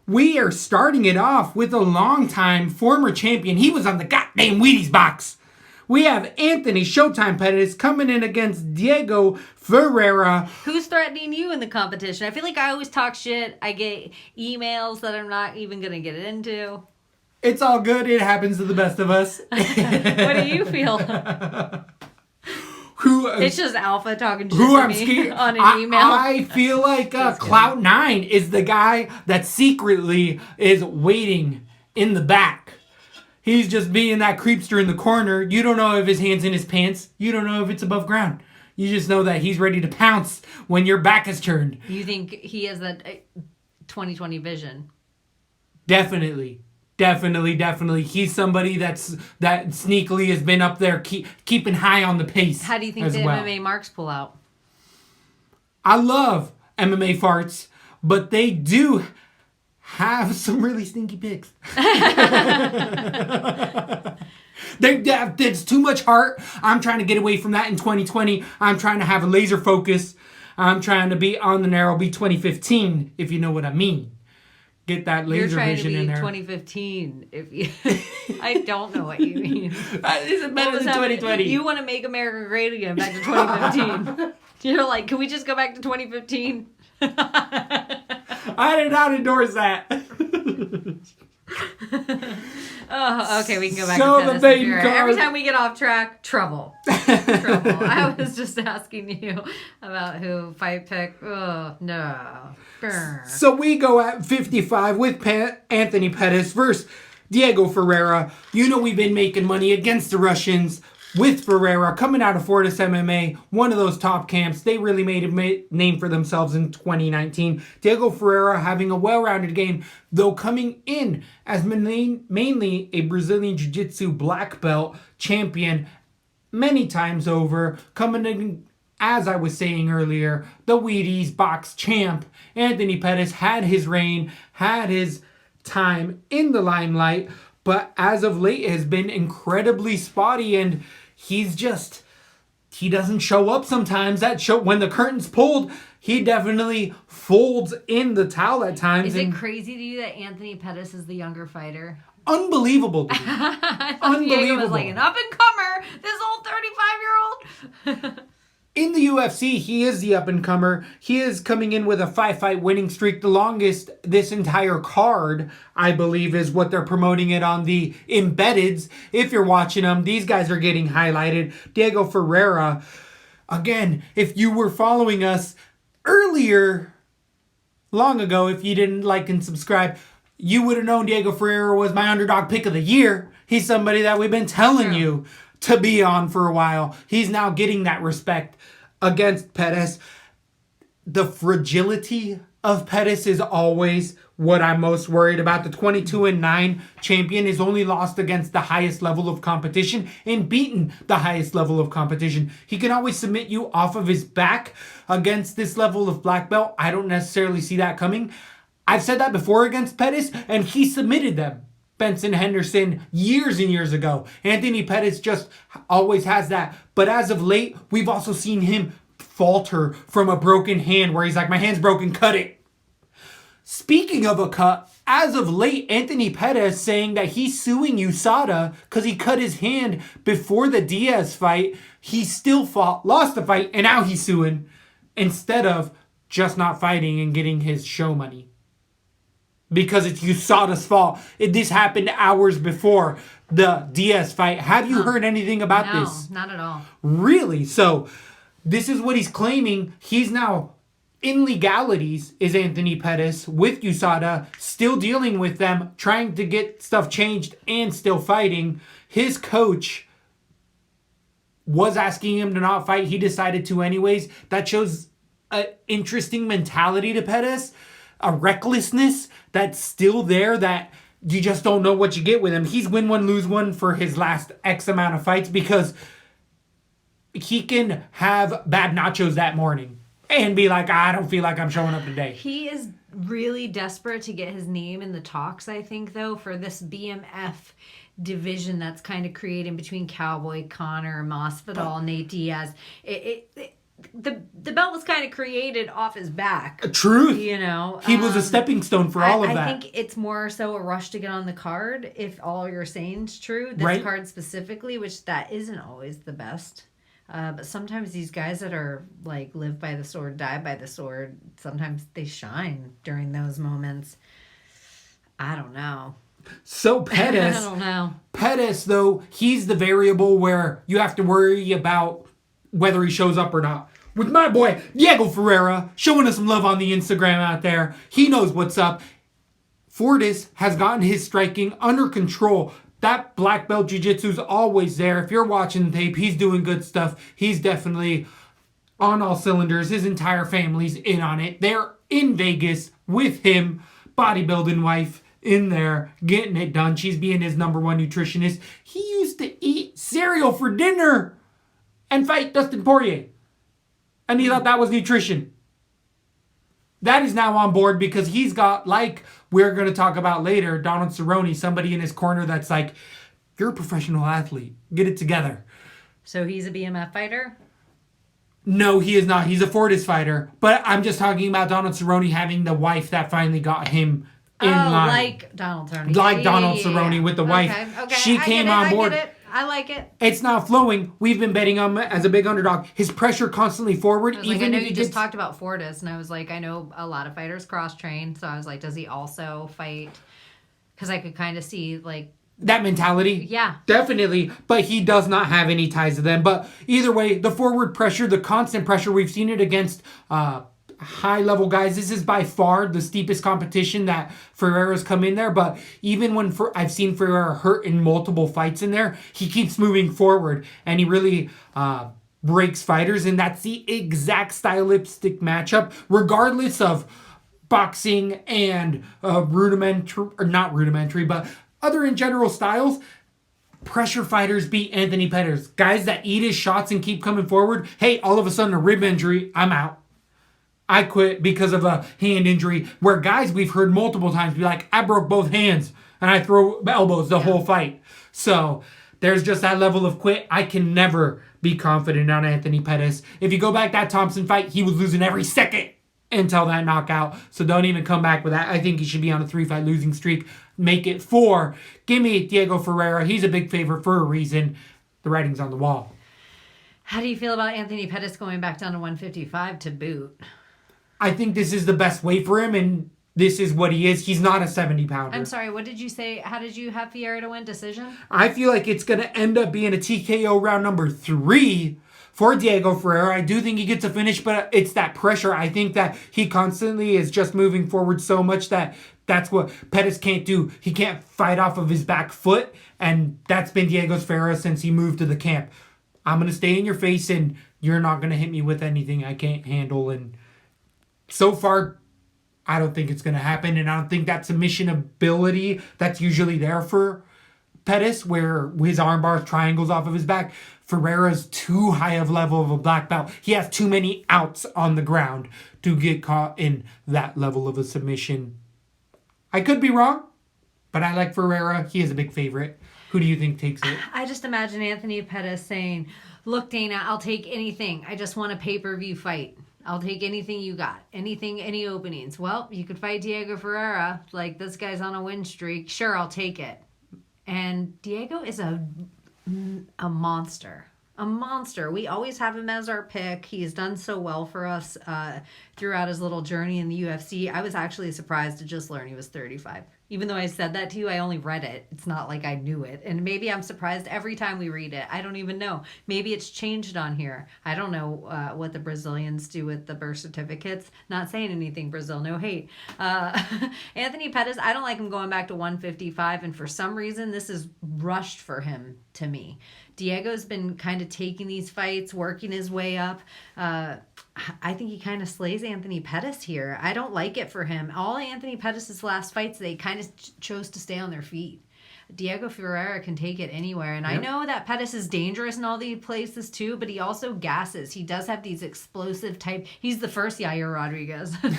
Speaker 2: We are starting it off with a longtime former champion. He was on the goddamn Wheaties box. We have Anthony Showtime Pettis coming in against Diego Ferreira.
Speaker 3: Who's threatening you in the competition? I feel like I always talk shit. I get emails that I'm not even going to get into.
Speaker 2: It's all good. It happens to the best of us.
Speaker 3: What do you feel? It's just Alpha talking shit to me on an email.
Speaker 2: I feel like Clout9 is the guy that secretly is waiting in the back. He's just being that creepster in the corner. You don't know if his hand's in his pants. You don't know if it's above ground. You just know that he's ready to pounce when your back is turned.
Speaker 3: You think he has that 20/20 vision?
Speaker 2: Definitely. He's somebody that sneakily has been up there keeping high on the pace.
Speaker 3: How do you think the MMA marks pull out?
Speaker 2: I love MMA farts, but they do have some really stinky picks. There's too much heart. I'm trying to get away from that in 2020. I'm trying to have a laser focus. I'm trying to be on the narrow, be 2015, if you know what I mean. Get that laser vision in there.
Speaker 3: You're trying to be 2015. If you, I don't know what you mean.
Speaker 2: Is it better than 2020?
Speaker 3: You want to make America great again, back to 2015. You're like, can we just go back to 2015?
Speaker 2: I did not endorse that.
Speaker 3: Oh, okay, we can go back
Speaker 2: So
Speaker 3: to
Speaker 2: the
Speaker 3: tennis.
Speaker 2: main card.
Speaker 3: Every time we get off track, trouble. I was just asking you about who fight pick. Oh, no. Brr.
Speaker 2: So we go at 55 with Anthony Pettis versus Diego Ferreira. You know we've been making money against the Russians with Ferreira coming out of Fortis MMA, one of those top camps. They really made a name for themselves in 2019. Diego Ferreira having a well-rounded game, though coming in as mainly a Brazilian Jiu-Jitsu black belt champion many times over, coming in, as I was saying earlier, the Wheaties box champ. Anthony Pettis had his reign, had his time in the limelight, but as of late has been incredibly spotty, and he doesn't show up sometimes. When the curtain's pulled, he definitely folds in the towel at times.
Speaker 3: Is it crazy to you that Anthony Pettis is the younger fighter?
Speaker 2: Unbelievable, dude. Unbelievable.
Speaker 3: Diego was like an up-and-comer, this old 35-year-old.
Speaker 2: In the UFC, he is the up-and-comer. He is coming in with a 5-fight winning streak. The longest this entire card, I believe, is what they're promoting it on the embeddeds. If you're watching them, these guys are getting highlighted. Diego Ferreira, again, if you were following us earlier, long ago, if you didn't like and subscribe, you would have known Diego Ferreira was my underdog pick of the year. He's somebody that we've been telling you to be on for a while. He's now getting that respect against Pettis. The fragility of Pettis is always what I'm most worried about. The 22-9 champion is only lost against the highest level of competition and beaten the highest level of competition. He can always submit you off of his back against this level of black belt. I don't necessarily see that coming. I've said that before against Pettis, and he submitted them. Benson Henderson years and years ago. Anthony Pettis just always has that. But as of late, we've also seen him falter from a broken hand where he's like, my hand's broken, cut it. Speaking of a cut, as of late, Anthony Pettis saying that he's suing USADA because he cut his hand before the Diaz fight. He still fought, lost the fight, and now he's suing instead of just not fighting and getting his show money. Because it's USADA's fault. This happened hours before the Diaz fight. Have you heard anything about this?
Speaker 3: No, not at all.
Speaker 2: Really? So, this is what he's claiming. He's now in legalities, is Anthony Pettis, with USADA, still dealing with them, trying to get stuff changed and still fighting. His coach was asking him to not fight. He decided to anyways. That shows an interesting mentality to Pettis, a recklessness that's still there that you just don't know what you get with him. He's win one, lose one for his last X amount of fights because he can have bad nachos that morning and be like, I don't feel like I'm showing up today.
Speaker 3: He is really desperate to get his name in the talks, I think, though, for this BMF division that's kind of creating between Cowboy, Connor, Masvidal, Nate Diaz. The belt was kind of created off his back.
Speaker 2: Truth.
Speaker 3: You know.
Speaker 2: He was a stepping stone for all of that.
Speaker 3: I think it's more so a rush to get on the card, if all you're saying is true. This card specifically, which that isn't always the best. But sometimes these guys that are like live by the sword, die by the sword, sometimes they shine during those moments. I don't know.
Speaker 2: So Pettis,
Speaker 3: I don't know.
Speaker 2: Pettis, though, he's the variable where you have to worry about whether he shows up or not. With my boy, Diego Ferreira, showing us some love on the Instagram out there. He knows what's up. Fortis has gotten his striking under control. That black belt jiu-jitsu's always there. If you're watching the tape, he's doing good stuff. He's definitely on all cylinders. His entire family's in on it. They're in Vegas with him. Bodybuilding wife in there, getting it done. She's being his number one nutritionist. He used to eat cereal for dinner and fight Dustin Poirier. And he thought that was nutrition. That is now on board because he's got, like we're going to talk about later, Donald Cerrone, somebody in his corner that's like, you're a professional athlete. Get it together.
Speaker 3: So he's a BMF fighter?
Speaker 2: No, he is not. He's a Fortis fighter. But I'm just talking about Donald Cerrone having the wife that finally got him in line.
Speaker 3: Like Donald Cerrone.
Speaker 2: Like Donald Cerrone with the wife.
Speaker 3: Okay.
Speaker 2: She came on board.
Speaker 3: I get it. I like it.
Speaker 2: It's not flowing. We've been betting him as a big underdog. His pressure constantly forward.
Speaker 3: I know you just talked about Fortis, and I was like, I know a lot of fighters cross-train, so I was like, does he also fight? Because I could kind of see, like...
Speaker 2: that mentality?
Speaker 3: Yeah.
Speaker 2: Definitely. But he does not have any ties to them. But either way, the forward pressure, the constant pressure, we've seen it against... high-level guys. This is by far the steepest competition that Ferreira's come in there, but even when I've seen Ferreira hurt in multiple fights in there, he keeps moving forward, and he really breaks fighters, and that's the exact stylistic matchup, regardless of boxing and not rudimentary, but other in general styles. Pressure fighters beat Anthony Pettis. Guys that eat his shots and keep coming forward, hey, all of a sudden a rib injury, I'm out. I quit because of a hand injury, where guys we've heard multiple times be like, I broke both hands and I throw elbows the whole fight. So there's just that level of quit. I can never be confident on Anthony Pettis. If you go back that Thompson fight, he was losing every second until that knockout. So don't even come back with that. I think he should be on a 3-fight losing streak. Make it 4. Give me Diego Ferreira. He's a big favorite for a reason. The writing's on the wall.
Speaker 3: How do you feel about Anthony Pettis going back down to 155 to boot?
Speaker 2: I think this is the best way for him, and this is what he is. He's not a 70-pounder.
Speaker 3: I'm sorry, what did you say? How did you have Ferreira to win? Decision?
Speaker 2: I feel like it's going to end up being a TKO round number 3 for Diego Ferreira. I do think he gets a finish, but it's that pressure. I think that he constantly is just moving forward so much that that's what Pettis can't do. He can't fight off of his back foot, and that's been Diego Ferreira since he moved to the camp. I'm going to stay in your face, and you're not going to hit me with anything I can't handle, and so far, I don't think it's going to happen, and I don't think that submission ability that's usually there for Pettis, where his arm bars triangles off of his back. Ferreira's too high of level of a black belt. He has too many outs on the ground to get caught in that level of a submission. I could be wrong, but I like Ferreira. He is a big favorite. Who do you think takes it?
Speaker 3: I just imagine Anthony Pettis saying, look, Dana, I'll take anything. I just want a pay-per-view fight. I'll take anything you got. Anything, any openings. Well, you could fight Diego Ferreira. Like, this guy's on a win streak. Sure, I'll take it. And Diego is a monster. A monster. We always have him as our pick. He has done so well for us throughout his little journey in the UFC. I was actually surprised to just learn he was 35. Even though I said that to you, I only read it. It's not like I knew it. And maybe I'm surprised every time we read it. I don't even know. Maybe it's changed on here. I don't know what the Brazilians do with the birth certificates. Not saying anything, Brazil. No hate. Anthony Pettis, I don't like him going back to 155. And for some reason, this is rushed for him to me. Diego's been kind of taking these fights, working his way up. I think he kind of slays Anthony Pettis here. I don't like it for him. All Anthony Pettis' last fights, they kind of chose to stay on their feet. Diego Ferreira can take it anywhere. And I know that Pettis is dangerous in all these places too, but he also gasses. He does have these explosive type. He's the first Yair Rodriguez.
Speaker 2: Good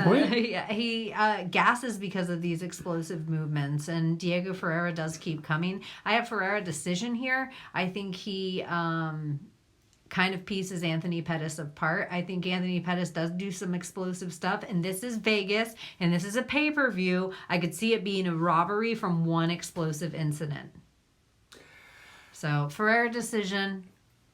Speaker 2: point.
Speaker 3: He gasses because of these explosive movements. And Diego Ferreira does keep coming. I have Ferreira decision here. I think he kind of pieces Anthony Pettis apart. I think Anthony Pettis does do some explosive stuff, and this is Vegas, and this is a pay-per-view. I could see it being a robbery from one explosive incident. So, Ferreira decision,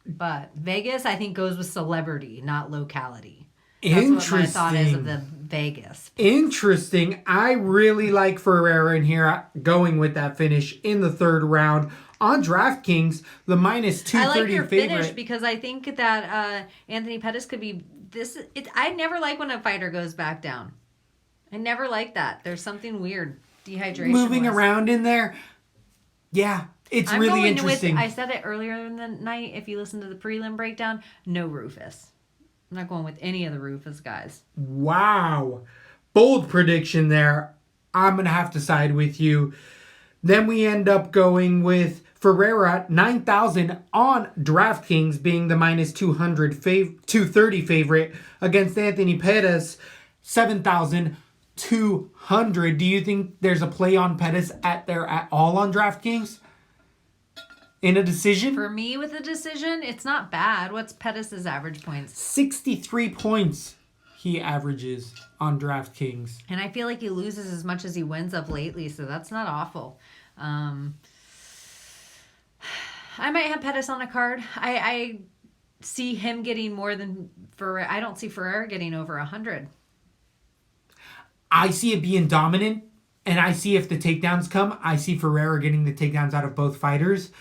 Speaker 3: but Vegas, I think, goes with celebrity, not locality. That's what my thought is of the Vegas.
Speaker 2: Interesting. I really like Ferreira in here going with that finish in the third round. On DraftKings, the minus 230
Speaker 3: I like your
Speaker 2: favorite.
Speaker 3: finish because I think that Anthony Pettis could be this. I never like when a fighter goes back down. I never like that. There's something weird. Dehydration.
Speaker 2: Moving around in there. Yeah, it's really interesting.
Speaker 3: I said it earlier in the night. If you listen to the prelim breakdown, no Rufus. I'm not going with any of the Rufus guys.
Speaker 2: Wow. Bold prediction there. I'm going to have to side with you. Then we end up going with Ferreira, 9,000 on DraftKings, being the minus 230 favorite against Anthony Pettis, 7,200. Do you think there's a play on Pettis at all on DraftKings? In a decision?
Speaker 3: For me, with a decision, it's not bad. What's Pettis' average points?
Speaker 2: 63 points he averages on DraftKings.
Speaker 3: And I feel like he loses as much as he wins up lately, so that's not awful. I might have Pettis on a card. I see him getting more than Ferreira. I don't see Ferreira getting over 100.
Speaker 2: I see it being dominant, and I see if the takedowns come, I see Ferreira getting the takedowns out of both fighters.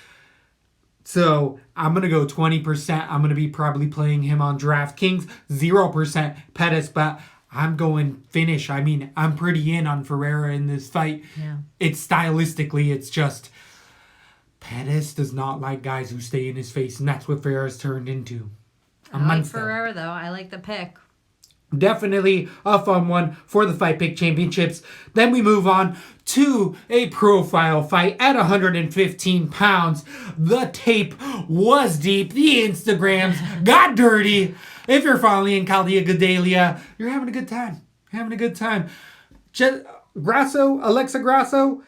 Speaker 2: So I'm going to go 20%. I'm going to be probably playing him on DraftKings. 0% Pettis, but I'm going finish. I mean, I'm pretty in on Ferreira in this fight.
Speaker 3: Yeah.
Speaker 2: It's stylistically, it's just Pettis does not like guys who stay in his face, and that's what Ferreira's turned into.
Speaker 3: I like Ferreira, though. I like the pick.
Speaker 2: Definitely a fun one for the Fight Pick Championships. Then we move on to a profile fight at 115 pounds. The tape was deep. The Instagrams got dirty. If you're following Claudia Gadelha, you're having a good time. Having a good time. Alexa Grasso,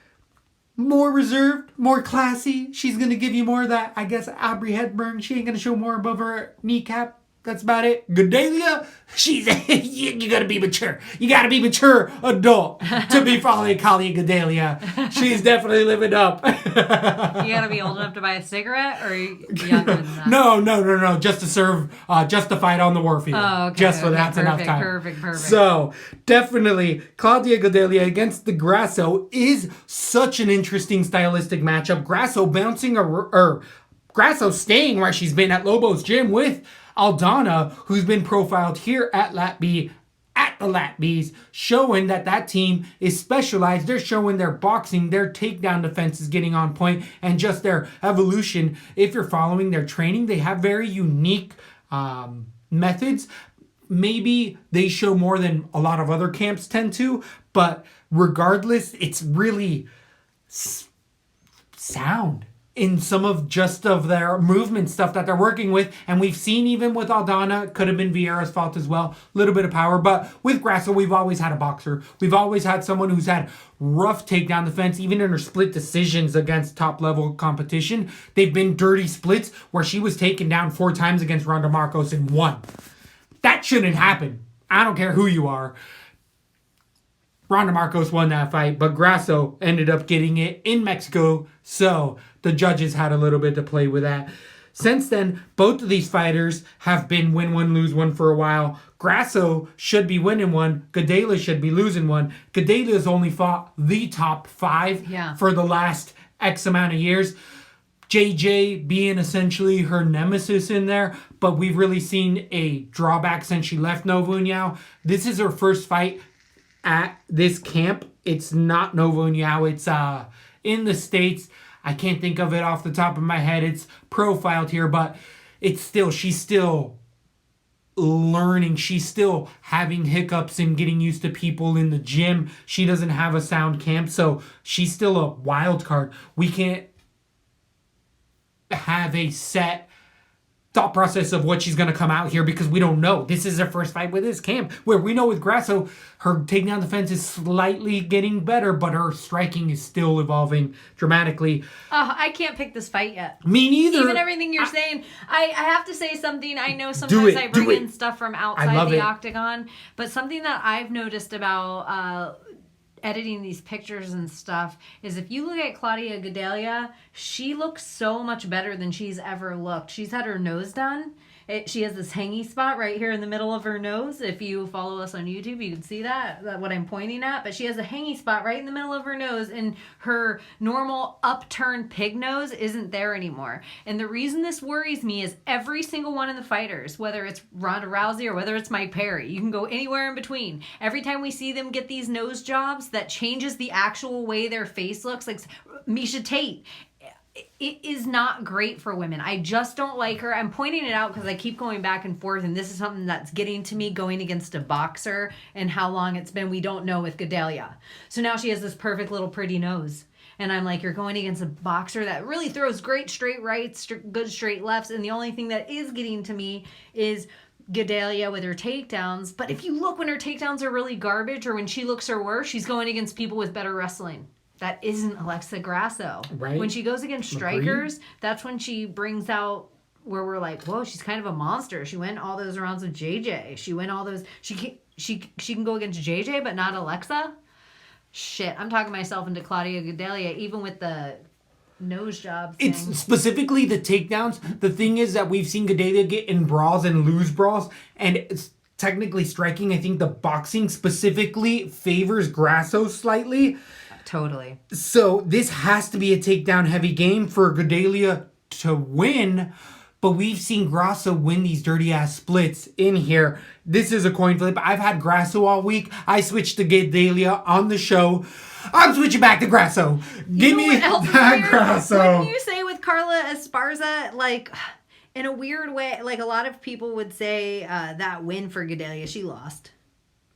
Speaker 2: more reserved, more classy. She's going to give you more of that, I guess, Aubrey Hepburn. She ain't going to show more above her kneecap. That's about it. Gadelha, she's you gotta be mature. You gotta be mature adult to be following Claudia Gadelha. She's definitely living up.
Speaker 3: You gotta be old enough to buy a cigarette, or younger than that?
Speaker 2: No. Just to serve, just to fight on the warfield.
Speaker 3: Oh, okay.
Speaker 2: Just for that's enough time.
Speaker 3: Perfect.
Speaker 2: So definitely, Claudia Gadelha against the Grasso is such an interesting stylistic matchup. Grasso Grasso staying where she's been at Lobo's gym with Aldana, who's been profiled here at LaTB, at the LaTBs, showing that team is specialized. They're showing their boxing, their takedown defense is getting on point, and just their evolution. If you're following their training, they have very unique methods. Maybe they show more than a lot of other camps tend to, but regardless, it's really sound in some of their movement stuff that they're working with. And we've seen even with Aldana, could have been Vieira's fault as well, a little bit of power. But with Grasso, we've always had a boxer. We've always had someone who's had rough takedown defense, even in her split decisions against top-level competition. They've been dirty splits where she was taken down 4 times against Ronda Marcos and won. That shouldn't happen. I don't care who you are. Ronda Marcos won that fight, but Grasso ended up getting it in Mexico, so the judges had a little bit to play with that. since then, both of these fighters have been win one, lose one for a while. Grasso should be winning one. Gadelha should be losing one. Gadelha's only fought the top 5 for the last X amount of years. JJ being essentially her nemesis in there, but we've really seen a drawback since she left Novo União. This is her first fight at this camp. It's not Novo União. It's in the States. I can't think of it off the top of my head. It's profiled here, but she's still learning. She's still having hiccups and getting used to people in the gym. She doesn't have a sound camp, so she's still a wild card. We can't have a set thought process of what she's going to come out here because we don't know. This is her first fight with this camp, where we know with Grasso, her takedown defense is slightly getting better, but her striking is still evolving dramatically.
Speaker 3: I can't pick this fight yet.
Speaker 2: Me neither.
Speaker 3: Even everything you're saying. I have to say something. I know sometimes I bring in stuff from outside the octagon, but something that I've noticed about editing these pictures and stuff is if you look at Claudia Gadelha, she looks so much better than she's ever looked. She's had her nose done. She has this hangy spot right here in the middle of her nose. If you follow us on YouTube, you can see that what I'm pointing at. But she has a hangy spot right in the middle of her nose, and her normal upturned pig nose isn't there anymore. And the reason this worries me is every single one of the fighters, whether it's Ronda Rousey or whether it's Mike Perry, you can go anywhere in between. Every time we see them get these nose jobs, that changes the actual way their face looks. Like Miesha Tate. It is not great for women. I just don't like her. I'm pointing it out because I keep going back and forth, and this is something that's getting to me going against a boxer and how long it's been. We don't know with Gadelha. So now she has this perfect little pretty nose. And I'm like, you're going against a boxer that really throws great straight rights, good straight lefts, and the only thing that is getting to me is Gadelha with her takedowns. But if you look when her takedowns are really garbage or when she looks her worst, she's going against people with better wrestling. That isn't Alexa Grasso. Right. When she goes against strikers, that's when she brings out where we're like, whoa, she's kind of a monster. She went all those rounds with JJ. She went all those. She can go against JJ, but not Alexa. Shit, I'm talking myself into Claudia Gadelha, even with the nose job thing.
Speaker 2: It's specifically the takedowns. The thing is that we've seen Gadelha get in brawls and lose brawls, and it's technically striking. I think the boxing specifically favors Grasso slightly.
Speaker 3: Totally.
Speaker 2: So this has to be a takedown heavy game for Gadelha to win, but we've seen Grasso win these dirty ass splits in here. This is a coin flip. I've had Grasso all week. I switched to Gadelha on the show. I'm switching back to Grasso. Give me that Grasso.
Speaker 3: Wouldn't you say with Carla Esparza, like, in a weird way, like a lot of people would say that win for Gadelha, she lost.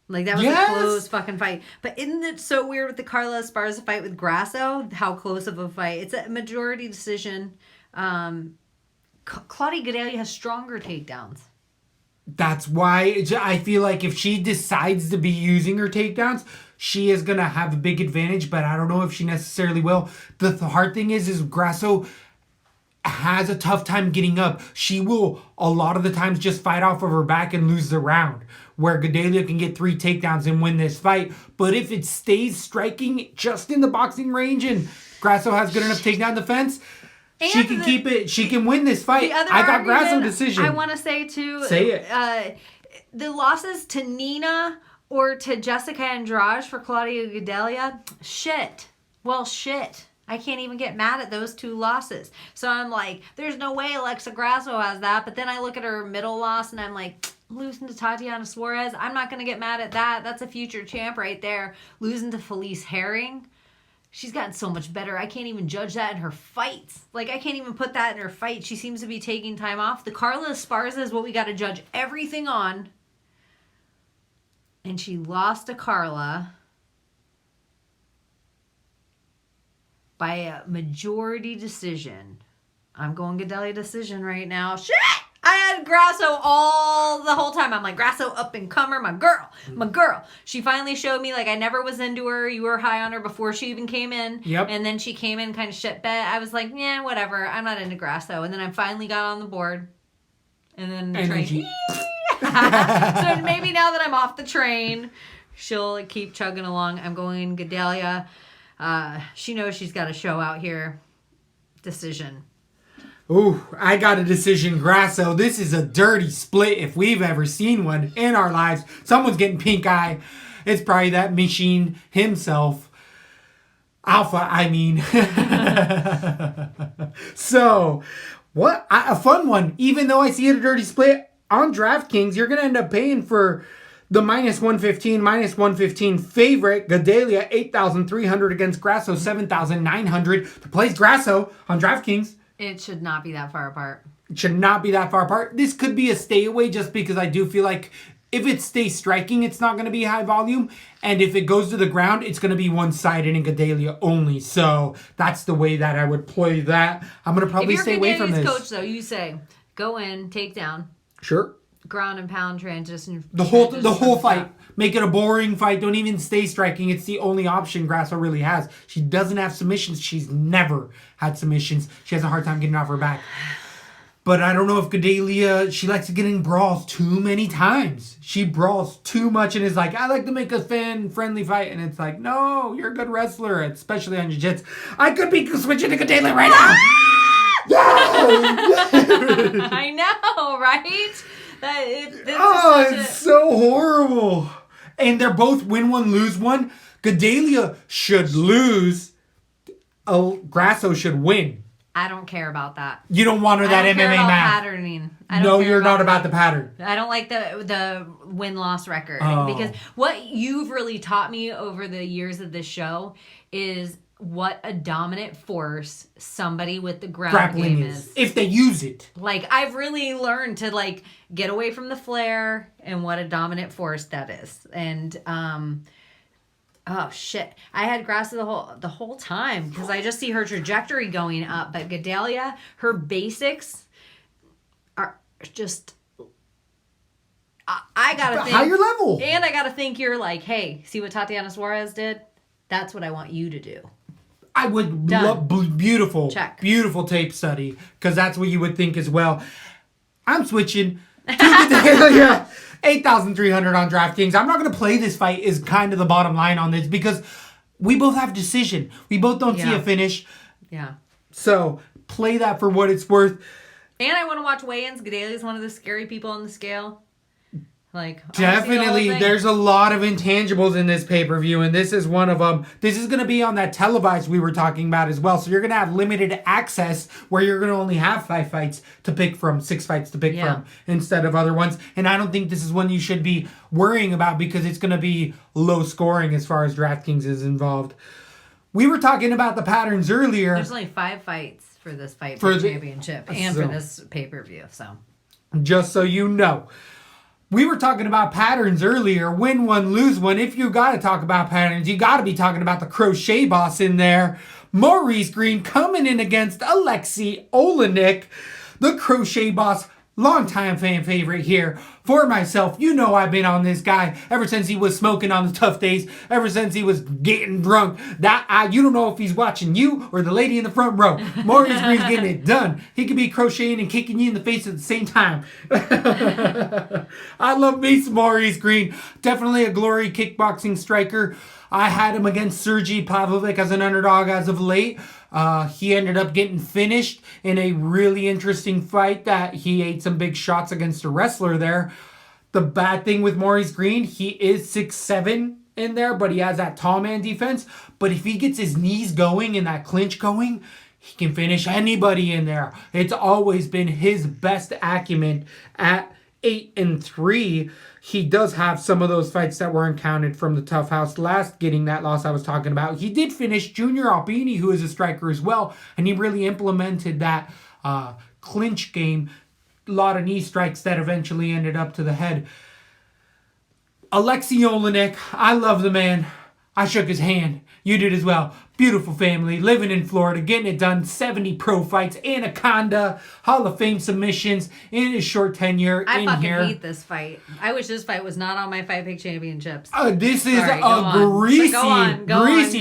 Speaker 3: Like, that was a close fucking fight. But isn't it so weird with the Carla Esparza fight with Grasso? How close of a fight. It's a majority decision. Claudia Gadelha has stronger takedowns.
Speaker 2: That's why I feel like if she decides to be using her takedowns, she is going to have a big advantage, but I don't know if she necessarily will. The hard thing is Grasso has a tough time getting up. She will, a lot of the times, just fight off of her back and lose the round, where Gadelha can get 3 takedowns and win this fight. But if it stays striking just in the boxing range and Grasso has good enough takedown defense, she can keep it. She can win this fight. I got Grasso decision.
Speaker 3: I want to say, too.
Speaker 2: Say it.
Speaker 3: The losses to Nina or to Jessica Andrade for Claudia Gadelha, shit. Well, shit. I can't even get mad at those 2 losses. So I'm like, there's no way Alexa Grasso has that. But then I look at her middle loss and I'm like, losing to Tatiana Suarez, I'm not going to get mad at that. That's a future champ right there. Losing to Felice Herring, she's gotten so much better. I can't even judge that in her fights. Like, I can't even put that in her fight. She seems to be taking time off. The Carla Esparza is what we got to judge everything on. And she lost to Carla by a majority decision. I'm going Gadelha decision right now. Shit! I had Grasso all the whole time. I'm like, Grasso up and comer, my girl. She finally showed me, like, I never was into her. You were high on her before she even came in.
Speaker 2: Yep.
Speaker 3: And then she came in kind of shit bet. I was like, yeah, whatever. I'm not into Grasso. And then I finally got on the board. And then the train. So maybe now that I'm off the train, she'll keep chugging along. I'm going Gadelha. She knows she's got a show out here. Decision.
Speaker 2: Ooh, I got a decision, Grasso. This is a dirty split if we've ever seen one in our lives. Someone's getting pink eye. It's probably that machine himself. Alpha, I mean. So, a fun one. Even though I see it a dirty split, on DraftKings, you're going to end up paying for the minus 115 favorite, Gedalia, 8,300 against Grasso, 7,900. To place Grasso on DraftKings.
Speaker 3: It should not be that far apart.
Speaker 2: It should not be that far apart. This could be a stay away just because I do feel like if it stays striking, it's not going to be high volume. And if it goes to the ground, it's going to be one-sided in Gedalia only. So that's the way that I would play that. I'm going to probably stay away from this.
Speaker 3: If you're coach, though, you say, go in, take down.
Speaker 2: Sure.
Speaker 3: Ground and pound transition.
Speaker 2: The whole fight. Make it a boring fight. Don't even stay striking. It's the only option Grasso really has. She doesn't have submissions. She's never had submissions. She has a hard time getting off her back. But I don't know if Gedalia, she likes to get in brawls too many times. She brawls too much and is like, I like to make a fan-friendly fight. And it's like, no, you're a good wrestler, especially on jiu-jitsu. I could be switching to Gedalia right now.
Speaker 3: I know, right?
Speaker 2: It's so horrible. And they're both win one, lose one. Gedalia should lose. Grasso should win.
Speaker 3: I don't care about that.
Speaker 2: You don't want her that MMA match.
Speaker 3: Patterning.
Speaker 2: No, you're not about the pattern.
Speaker 3: I don't like the win-loss record.
Speaker 2: Oh.
Speaker 3: Because what you've really taught me over the years of this show is what a dominant force somebody with the grappling is.
Speaker 2: If they use it.
Speaker 3: Like, I've really learned to, like, get away from the flare and what a dominant force that is. And, oh, shit. I had Grasso the whole time because I just see her trajectory going up. But Gedalia, her basics are just... I gotta think...
Speaker 2: Higher level.
Speaker 3: And I gotta think you're like, hey, see what Tatiana Suarez did? That's what I want you to do.
Speaker 2: I would love beautiful tape study because that's what you would think as well. I'm switching to Gedalia. 8,300 on DraftKings. I'm not going to play this fight is kind of the bottom line on this because we both have decision. We both don't see a finish.
Speaker 3: Yeah.
Speaker 2: So play that for what it's worth.
Speaker 3: And I want to watch weigh-ins. Gedalia is one of the scary people on the scale. Like,
Speaker 2: definitely, there's a lot of intangibles in this pay-per-view, and this is one of them. This is going to be on that televised we were talking about as well, so you're going to have limited access where you're going to only have 5 fights to pick from, 6 fights to pick from, instead of other ones. And I don't think this is one you should be worrying about because it's going to be low scoring as far as DraftKings is involved. We were talking about the patterns earlier.
Speaker 3: There's only 5 fights for this fight for the championship and for this pay-per-view, so.
Speaker 2: Just so you know. We were talking about patterns earlier. Win one, lose one. If you got to talk about patterns, you got to be talking about the crochet boss in there. Maurice Green coming in against Alexei Olenek. The crochet boss, longtime fan favorite here. For myself, you know I've been on this guy ever since he was smoking on the tough days. Ever since he was getting drunk. You don't know if he's watching you or the lady in the front row. Maurice Green's getting it done. He could be crocheting and kicking you in the face at the same time. I love me some Maurice Green. Definitely a glory kickboxing striker. I had him against Sergey Pavlovich as an underdog as of late. He ended up getting finished in a really interesting fight that he ate some big shots against a wrestler there. The bad thing with Maurice Green, he is 6'7" in there, but he has that tall man defense. But if he gets his knees going and that clinch going, he can finish anybody in there. It's always been his best acumen at 8-3. He does have some of those fights that weren't counted from the Tough House. Last getting that loss I was talking about. He did finish Junior Albini, who is a striker as well, and he really implemented that clinch game. A lot of knee strikes that eventually ended up to the head. Alexei Olenek, I love the man. I shook his hand. You did as well. Beautiful family, living in Florida, getting it done. 70 pro fights, Anaconda, Hall of Fame submissions in his short tenure
Speaker 3: I
Speaker 2: in
Speaker 3: fucking
Speaker 2: here.
Speaker 3: hate this fight. I wish this fight was not on my Fight Pick Championships.
Speaker 2: This is a greasy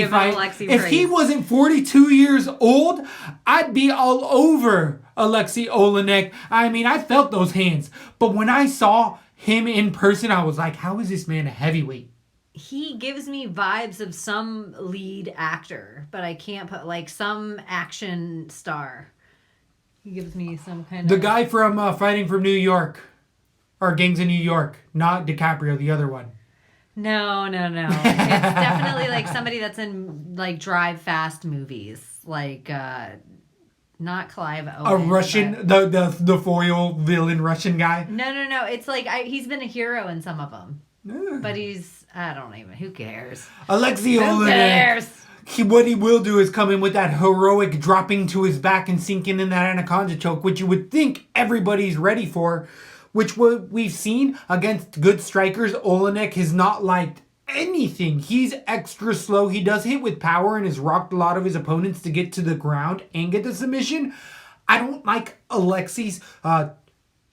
Speaker 2: fight. If he wasn't 42 years old, I'd be all over Alexei Olenek. I mean, I felt those hands. But when I saw him in person, I was like, how is this man a heavyweight?
Speaker 3: He gives me vibes of some lead actor, but I can't put, like, some action star. He gives me some kind
Speaker 2: The
Speaker 3: of...
Speaker 2: guy from Fighting from New York. Or Gangs of New York. Not DiCaprio, the other one.
Speaker 3: No. It's definitely like somebody that's in like drive fast movies. Like not Clive Owen.
Speaker 2: A Russian, the foil villain Russian guy.
Speaker 3: No. It's like he's been a hero in some of them. But he's, I don't even, who cares?
Speaker 2: Alexei
Speaker 3: Who
Speaker 2: Olenek.
Speaker 3: cares?
Speaker 2: What he will do is come in with that heroic dropping to his back and sinking in that anaconda choke, which you would think everybody's ready for. Which what we've seen against good strikers, Olenek has not liked anything. He's extra slow. He does hit with power and has rocked a lot of his opponents to get to the ground and get the submission. I don't like Alexei's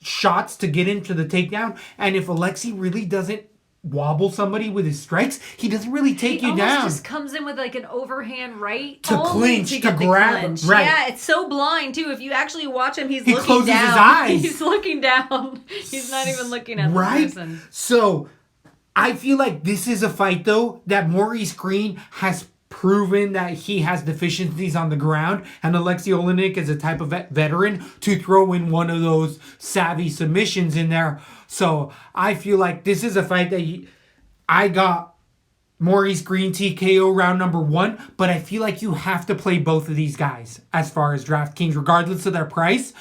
Speaker 2: shots to get into the takedown. And if Alexei really doesn't wobble somebody with his strikes, he doesn't really take you down.
Speaker 3: He just comes in with like an overhand right
Speaker 2: to clinch, to grab him.
Speaker 3: Right. Yeah, it's so blind too. If you actually watch him, he looking
Speaker 2: closes
Speaker 3: down.
Speaker 2: His eyes.
Speaker 3: He's looking down. He's not even looking at the person.
Speaker 2: So I feel like this is a fight though that Maurice Green has proven that he has deficiencies on the ground, and Alexei Olenek is a type of veteran to throw in one of those savvy submissions in there. So I feel like this is a fight that I got Maurice Green TKO round number 1, but I feel like you have to play both of these guys as far as DraftKings, regardless of their price.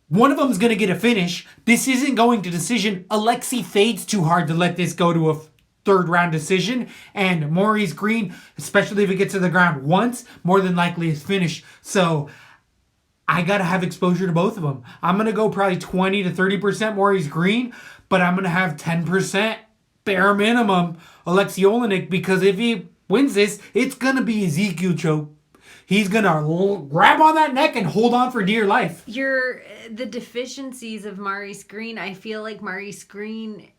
Speaker 2: One of them is going to get a finish. This isn't going to decision. Alexei fades too hard to let this go to a third round decision, and Maurice Green, especially if it gets to the ground once, more than likely is finished. So I gotta have exposure to both of them. I'm gonna go probably 20 to 30% Maurice Green, but I'm gonna have 10% bare minimum Alexei Olenek, because if he wins this, it's gonna be Ezekiel choke. He's gonna grab on that neck and hold on for dear life.
Speaker 3: The deficiencies of Maurice Green, I feel like Maurice Green,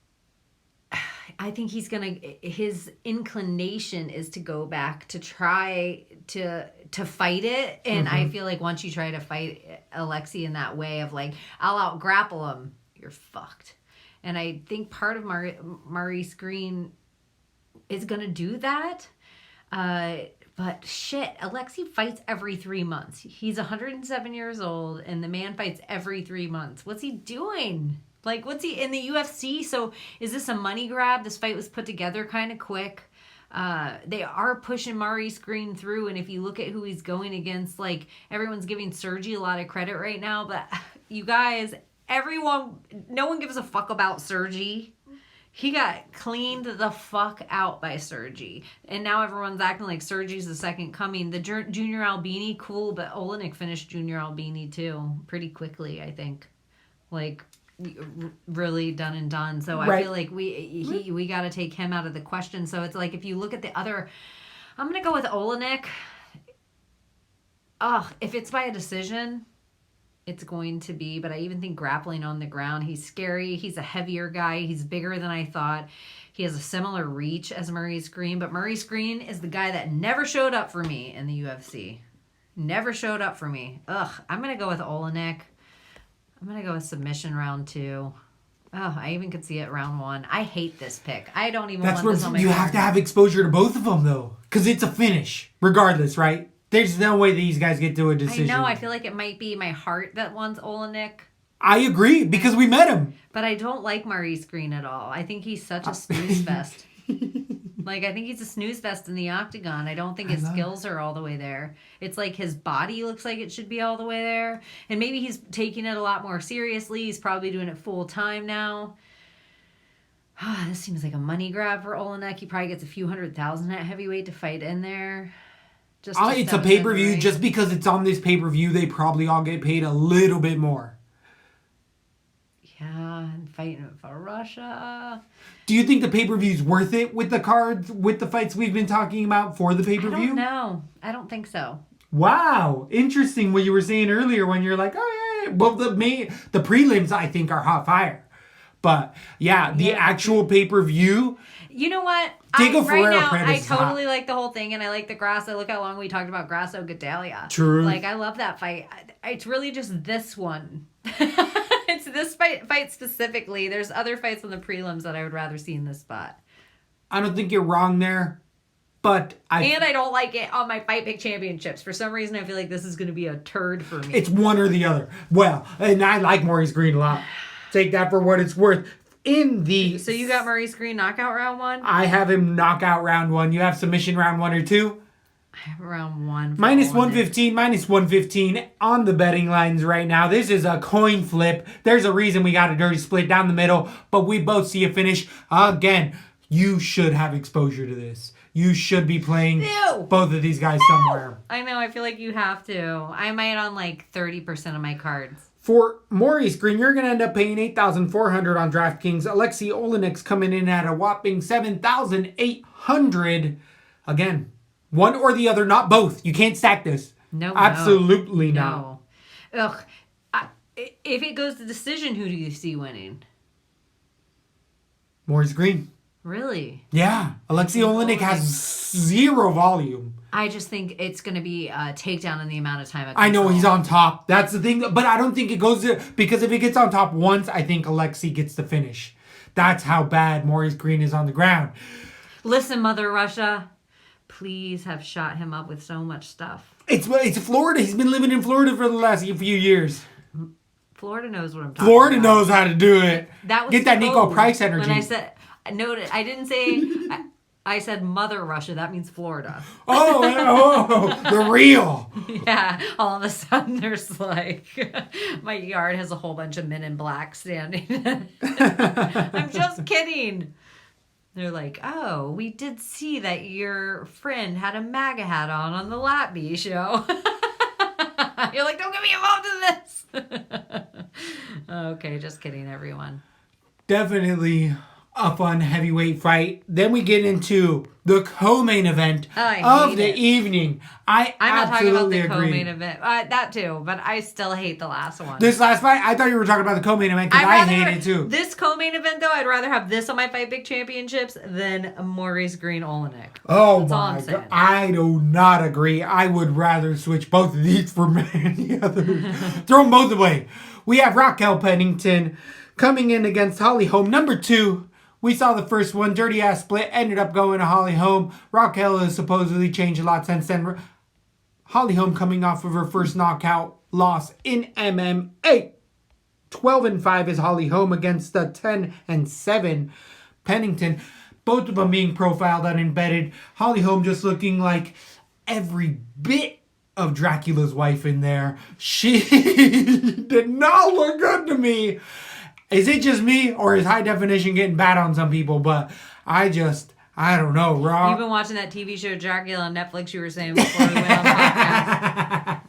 Speaker 3: I think his inclination is to go back to try to fight it. And I feel like once you try to fight Alexei in that way of like, I'll out grapple him, you're fucked. And I think part of Maurice Green is going to do that. But shit, Alexei fights every 3 months. He's 107 years old and the man fights every 3 months. What's he doing? Like, what's he in the UFC? So is this a money grab? This fight was put together kind of quick. They are pushing Maurice Green through. And if you look at who he's going against, like, everyone's giving Sergi a lot of credit right now. But you guys, no one gives a fuck about Sergi. He got cleaned the fuck out by Sergi. And now everyone's acting like Sergi's the second coming. The Junior Albini, cool. But Olenek finished Junior Albini too pretty quickly, I think. Like, really done and done. So I feel like we got to take him out of the question. So it's like, if you look at the other, I'm going to go with Olenek. If it's by a decision, it's going to be, but I even think grappling on the ground, he's scary. He's a heavier guy. He's bigger than I thought. He has a similar reach as Maurice Green, but Maurice Green is the guy that never showed up for me in the UFC. Never showed up for me. I'm going to go with Olenek. I'm going to go with submission round 2. I even could see it round 1. I hate this pick. I don't even want this on my card.
Speaker 2: You have to have exposure to both of them, though. Because it's a finish, regardless, right? There's no way these guys get to a decision.
Speaker 3: I know. I feel like it might be my heart that wants Olenek.
Speaker 2: I agree, because we met him.
Speaker 3: But I don't like Maurice Green at all. I think he's such a snooze fest. Like, I think he's a snooze fest in the octagon. I don't think his skills are all the way there. It's like his body looks like it should be all the way there. And maybe he's taking it a lot more seriously. He's probably doing it full time now. This seems like a money grab for Olenek. He probably gets a few $100,000 at heavyweight to fight in there.
Speaker 2: It's a pay-per-view. Just because it's on this pay-per-view, they probably all get paid a little bit more.
Speaker 3: Yeah, and fighting for Russia.
Speaker 2: Do you think the pay-per-view is worth it with the cards, with the fights we've been talking about for the pay-per-view?
Speaker 3: I don't know. I don't think so.
Speaker 2: Wow. Interesting what you were saying earlier when you're like, oh, yeah. Well, the prelims, I think, are hot fire. But, yeah, the actual pay-per-view...
Speaker 3: You know what? Right now, I totally like the whole thing, and I like the Grasso. Look how long we talked about Grasso Gedalia.
Speaker 2: True.
Speaker 3: Like, I love that fight. It's really just this one. It's this fight specifically. There's other fights on the prelims that I would rather see in this spot.
Speaker 2: I don't think you're wrong there, But
Speaker 3: And I don't like it on my Fight Pick Championships. For some reason, I feel like this is going to be a turd for me.
Speaker 2: it's one or the other. Well, and I like Maurice Green a lot. Take that for what it's worth.
Speaker 3: So you got Maurice Green knockout round 1?
Speaker 2: I have him knockout round 1. You have submission round 1 or 2?
Speaker 3: I have round 1.
Speaker 2: Minus 115, minus 115 on the betting lines right now. This is a coin flip. There's a reason we got a dirty split down the middle, but we both see a finish. Again, you should have exposure to this. You should be playing both of these guys somewhere.
Speaker 3: I know. I feel like you have to. I might on like 30% of my cards.
Speaker 2: For Maurice Green, you're going to end up paying $8,400 on DraftKings. Alexei Oleinik's coming in at a whopping $7,800. Again, one or the other, not both. You can't stack this.
Speaker 3: No,
Speaker 2: absolutely not.
Speaker 3: Ugh. If it goes to decision, who do you see winning?
Speaker 2: Maurice Green.
Speaker 3: Really?
Speaker 2: Yeah. Alexei Oleinik has zero volume.
Speaker 3: I just think it's going to be a takedown in the amount of time.
Speaker 2: I know he's on top. That's the thing. But I don't think it goes there. Because if it gets on top once, I think Alexei gets the finish. That's how bad Maurice Green is on the ground.
Speaker 3: Listen, Mother Russia. Please have shot him up with so much stuff.
Speaker 2: It's Florida. He's been living in Florida for the last few years.
Speaker 3: Florida knows what I'm talking about.
Speaker 2: Florida knows how to do it.
Speaker 3: Get
Speaker 2: that Nico Price energy.
Speaker 3: When I said... Noted. I didn't say. I said Mother Russia. That means Florida.
Speaker 2: Oh, the real.
Speaker 3: Yeah. All of a sudden, there's like my yard has a whole bunch of men in black standing. I'm just kidding. They're like, oh, we did see that your friend had a MAGA hat on the LaTB show. You're like, don't get me involved in this. Okay, just kidding, everyone.
Speaker 2: Definitely a fun heavyweight fight. Then we get into the co-main event of the evening. I'm
Speaker 3: not talking about the
Speaker 2: agree.
Speaker 3: co-main event. That too, but I still hate the last one.
Speaker 2: This last fight, I thought you were talking about the co-main event because I hate it too.
Speaker 3: This co-main event though, I'd rather have this on my Fight Big Championships than Maurice Green Oleinik.
Speaker 2: Oh my God. I do not agree. I would rather switch both of these for many others. Throw them both away. We have Raquel Pennington coming in against Holly Holm, number 2. We saw the first one, dirty ass split, ended up going to Holly Holm. Raquel has supposedly changed a lot since then. Holly Holm coming off of her first knockout loss in MMA. 12-5 is Holly Holm against the 10-7 Pennington. Both of them being profiled and embedded. Holly Holm just looking like every bit of Dracula's wife in there. She did not look good to me. Is it just me, or is high definition getting bad on some people? But I don't know, Rob.
Speaker 3: You've been watching that TV show Dracula on Netflix, you were saying before we went on the podcast.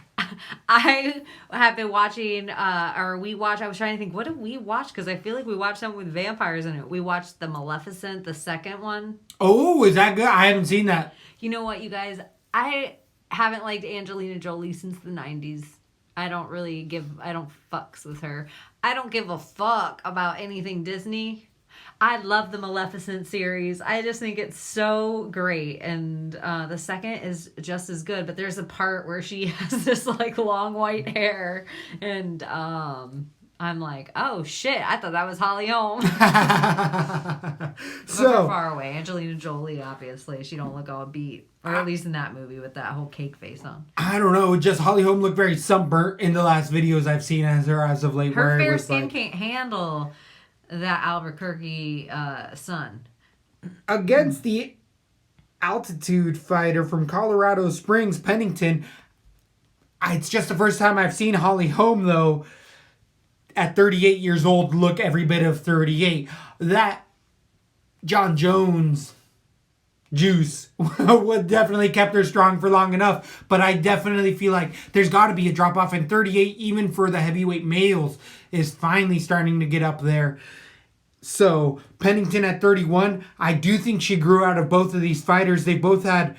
Speaker 3: I have been watching, I was trying to think, what did we watch? Because I feel like we watched something with vampires in it. We watched The Maleficent, the second one.
Speaker 2: Oh, is that good? I haven't seen that.
Speaker 3: You know what, you guys? I haven't liked Angelina Jolie since the 90s. I don't fucks with her. I don't give a fuck about anything Disney. I love the Maleficent series. I just think it's so great. And the second is just as good. But there's a part where she has this like long white hair. And I'm like, oh shit, I thought that was Holly Holm. So far away. Angelina Jolie, obviously. She don't look all beat. Or at least in that movie with that whole cake face on.
Speaker 2: I don't know. Just Holly Holm looked very sunburnt in the last videos I've seen as of late.
Speaker 3: Her fair skin can't handle that Albuquerque sun.
Speaker 2: Against the altitude fighter from Colorado Springs, Pennington. It's just the first time I've seen Holly Holm, though, at 38 years old, look every bit of 38. That John Jones juice would definitely kept her strong for long enough, but I definitely feel like there's got to be a drop off, and 38 even for the heavyweight males is finally starting to get up there. So Pennington at 31, I do think she grew out of both of these fighters. They both had,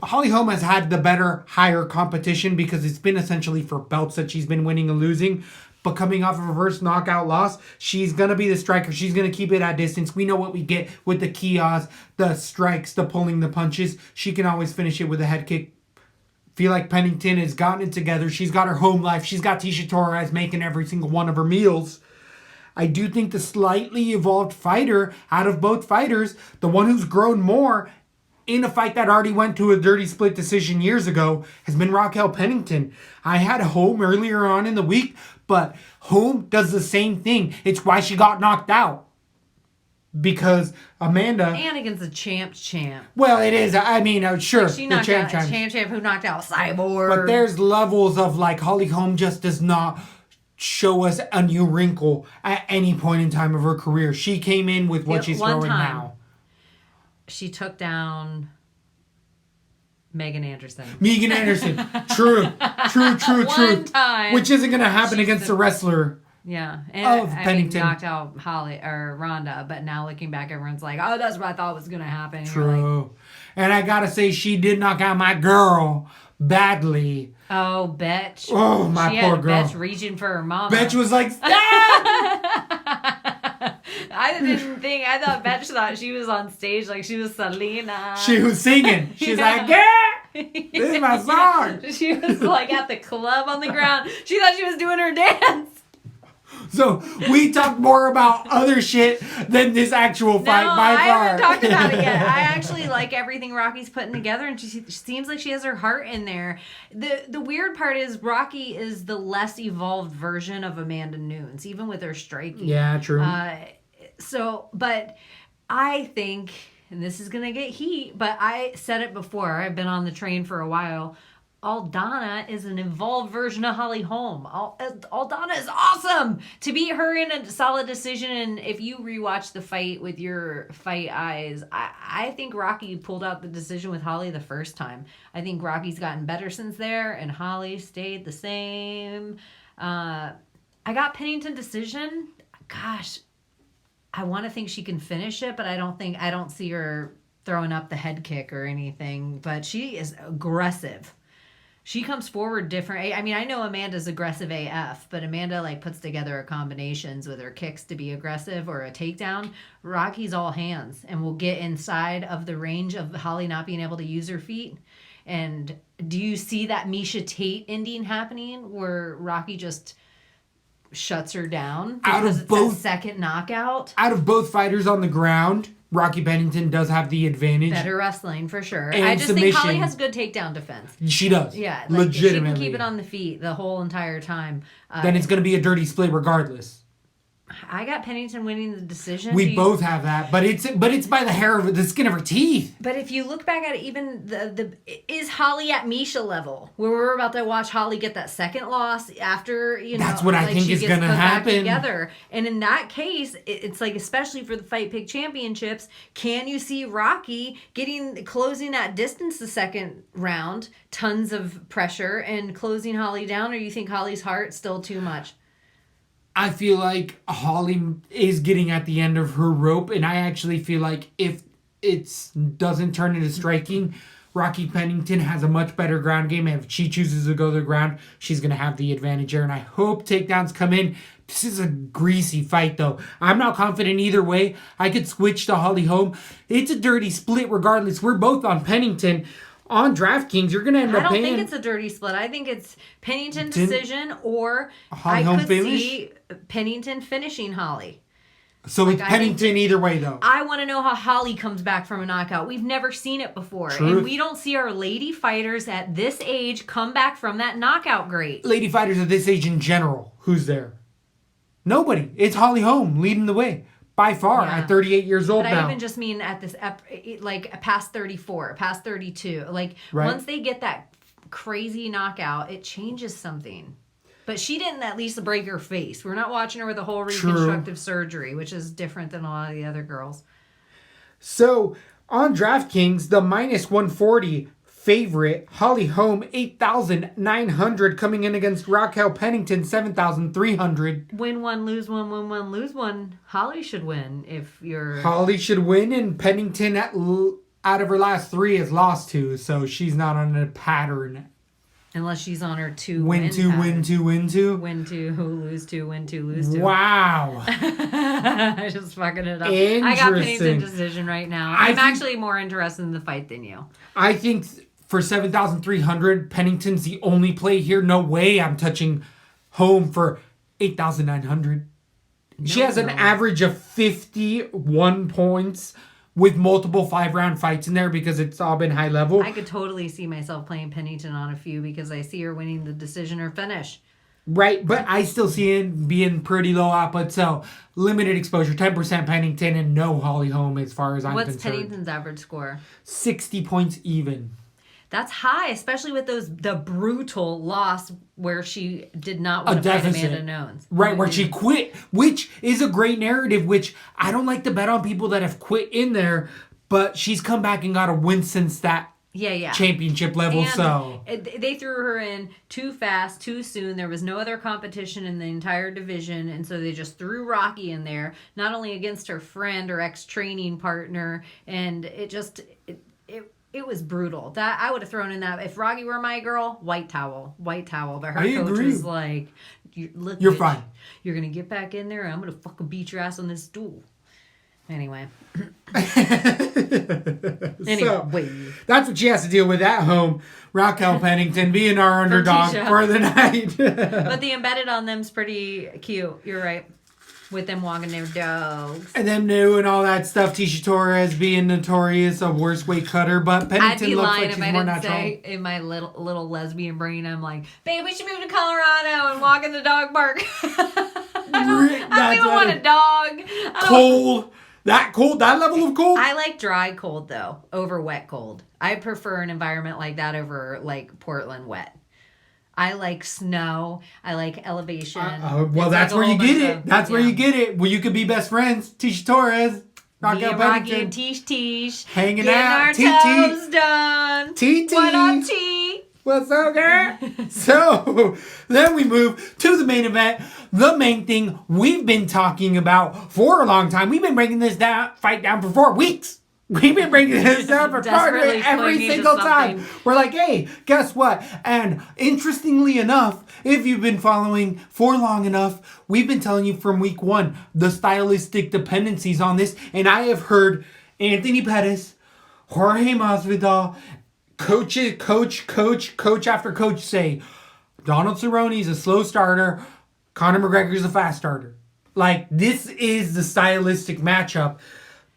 Speaker 2: Holly Holm has had the better, higher competition because it's been essentially for belts that she's been winning and losing. But coming off of a first knockout loss, she's going to be the striker. She's going to keep it at distance. We know what we get with the kiosks, the strikes, the pulling, the punches. She can always finish it with a head kick. Feel like Pennington has gotten it together. She's got her home life. She's got Tisha Torres making every single one of her meals. I do think the slightly evolved fighter out of both fighters, the one who's grown more, in a fight that already went to a dirty split decision years ago has been Raquel Pennington. I had Holm earlier on in the week, but Holm does the same thing. It's why she got knocked out. Because Amanda...
Speaker 3: And against the champ.
Speaker 2: Well, it is. I mean, sure.
Speaker 3: She knocked out champ who knocked out Cyborg.
Speaker 2: But there's levels of, like, Holly Holm just does not show us a new wrinkle at any point in time of her career. She came in with what she's throwing now.
Speaker 3: She took down Megan Anderson.
Speaker 2: True.
Speaker 3: One time.
Speaker 2: Which isn't going to happen against a wrestler.
Speaker 3: Yeah. And
Speaker 2: Pennington.
Speaker 3: Knocked out Holly or Ronda, but now looking back, everyone's like, oh, that's what I thought was going to happen.
Speaker 2: True. And I got to say, she did knock out my girl badly.
Speaker 3: Oh, Betch.
Speaker 2: Oh, my poor girl.
Speaker 3: Betch reaching for her mama.
Speaker 2: Betch was like, stop!
Speaker 3: I thought Betch thought she was on stage like she was Selena.
Speaker 2: She was singing. She's like, yeah, this is my song.
Speaker 3: She was like at the club on the ground. She thought she was doing her dance.
Speaker 2: So we talked more about other shit than this actual fight by far.
Speaker 3: I haven't talked about it yet. I actually like everything Rocky's putting together, and she seems like she has her heart in there. The weird part is Rocky is the less evolved version of Amanda Nunes, even with her striking.
Speaker 2: Yeah, true.
Speaker 3: But I think, and this is going to get heat, but I said it before. I've been on the train for a while. Aldana is an evolved version of Holly Holm. Aldana is awesome! To beat her in a solid decision, and if you rewatch the fight with your fight eyes, I think Rocky pulled out the decision with Holly the first time. I think Rocky's gotten better since there, and Holly stayed the same. I got Pennington decision. Gosh, I want to think she can finish it, but I don't see her throwing up the head kick or anything. But she is aggressive. She comes forward different. I mean, I know Amanda's aggressive AF, but Amanda like puts together combinations with her kicks to be aggressive or a takedown. Rocky's all hands and will get inside of the range of Holly not being able to use her feet. And do you see that Misha Tate ending happening where Rocky just shuts her down because it's a second knockout?
Speaker 2: Out of both fighters on the ground, Rocky Pennington does have the advantage.
Speaker 3: Better wrestling, for sure.
Speaker 2: And
Speaker 3: I just
Speaker 2: submission.
Speaker 3: think Holly has good takedown defense.
Speaker 2: She does.
Speaker 3: Yeah.
Speaker 2: Legitimately.
Speaker 3: If she can keep it on the feet the whole entire time.
Speaker 2: Then it's going to be a dirty split regardless.
Speaker 3: I got Pennington winning the decision.
Speaker 2: We both have that, but it's by the skin of her teeth.
Speaker 3: But if you look back at it, even is Holly at Misha level, where we're about to watch Holly get that second loss after
Speaker 2: that's what I think is going to happen.
Speaker 3: Together, and in that case, it's like especially for the Fight Pick Championships, can you see Rocky closing that distance the second round, tons of pressure, and closing Holly down, or you think Holly's heart still too much?
Speaker 2: I feel like Holly is getting at the end of her rope, and I actually feel like if it doesn't turn into striking, Rocky Pennington has a much better ground game, and if she chooses to go to the ground, she's going to have the advantage there, and I hope takedowns come in. This is a greasy fight, though. I'm not confident either way. I could switch to Holly Holm. It's a dirty split regardless. We're both on Pennington. On DraftKings, you're going to end up paying...
Speaker 3: I don't think it's a dirty split. I think it's Pennington decision, or
Speaker 2: Holly
Speaker 3: I could see Pennington finishing Holly.
Speaker 2: So it's Pennington either way, though.
Speaker 3: I want to know how Holly comes back from a knockout. We've never seen it before.
Speaker 2: Truth.
Speaker 3: And we don't see our lady fighters at this age come back from that knockout great.
Speaker 2: Lady fighters at this age in general, who's there? Nobody. It's Holly Holm leading the way. By far, at 38 years old now.
Speaker 3: But I even just mean at this, like past 34, past 32. Like once they get that crazy knockout, it changes something. But she didn't at least break her face. We're not watching her with a whole reconstructive surgery, which is different than a lot of the other girls.
Speaker 2: So on DraftKings, the minus 140 favorite, Holly Holm, 8,900 coming in against Raquel Pennington, 7,300.
Speaker 3: Win one, lose one, win one, lose one. Holly should win if you're...
Speaker 2: Holly should win, and Pennington, out of her last three, has lost two, so she's not on a pattern.
Speaker 3: Unless she's on her
Speaker 2: win two, win two, win two.
Speaker 3: Win two, lose two, win two, lose two.
Speaker 2: Wow.
Speaker 3: I just fucking it up.
Speaker 2: Interesting.
Speaker 3: I got Pennington decision right now. I'm actually more interested in the fight than you.
Speaker 2: I think... For 7,300, Pennington's the only play here. No way I'm touching Holm for 8,900. She has an average of 51 points with multiple 5-round fights in there because it's all been high level.
Speaker 3: I could totally see myself playing Pennington on a few because I see her winning the decision or finish.
Speaker 2: Right, but I still see it being pretty low output, so limited exposure, 10% Pennington and no Holly Holm as far as I'm concerned.
Speaker 3: What's Pennington's average score?
Speaker 2: 60 points even.
Speaker 3: That's high, especially with the brutal loss where she did not want to fight Amanda Nunes.
Speaker 2: Right, where she quit, which is a great narrative, which I don't like to bet on people that have quit in there, but she's come back and got a win since that championship level.
Speaker 3: And
Speaker 2: so
Speaker 3: they threw her in too fast, too soon. There was no other competition in the entire division, and so they just threw Rocky in there, not only against her friend or ex-training partner, and it was brutal. That I would have thrown in that if Rocky were my girl, white towel. But her coach was like, "You're
Speaker 2: fine.
Speaker 3: You're gonna get back in there. And I'm gonna fucking beat your ass on this stool." Anyway.
Speaker 2: So, that's what she has to deal with at home. Raquel Pennington being our underdog for the night.
Speaker 3: But the embedded on them's pretty cute. You're right. With them walking their dogs.
Speaker 2: And them new and all that stuff. Tisha Torres being notorious, a worst weight cutter. But Pennington looks like she's more natural. I'd be lying if I didn't say in my little lesbian brain, I'm like, babe, we should move to Colorado and walk in the dog park. I don't even want a dog. Cold. That cold? That level of cold?
Speaker 3: I like dry cold, though, over wet cold. I prefer an environment like that over, like, Portland wet. I like snow. I like elevation.
Speaker 2: Well, that's where you get it. That's where you get it. Well, you could be best friends. Tisha Torres.
Speaker 3: Rocky and Tish.
Speaker 2: Hanging out.
Speaker 3: Getting our toes done.
Speaker 2: TT.
Speaker 3: What up, T?
Speaker 2: What's up, girl? So, then we move to the main event. The main thing we've been talking about for a long time. We've been breaking this fight down for 4 weeks. We've been breaking this down for every single time. We're like, hey, guess what? And interestingly enough, if you've been following for long enough, we've been telling you from week 1 the stylistic dependencies on this. And I have heard Anthony Pettis, Jorge Masvidal, coach after coach say, Donald Cerrone's a slow starter, Conor McGregor's a fast starter. Like, this is the stylistic matchup.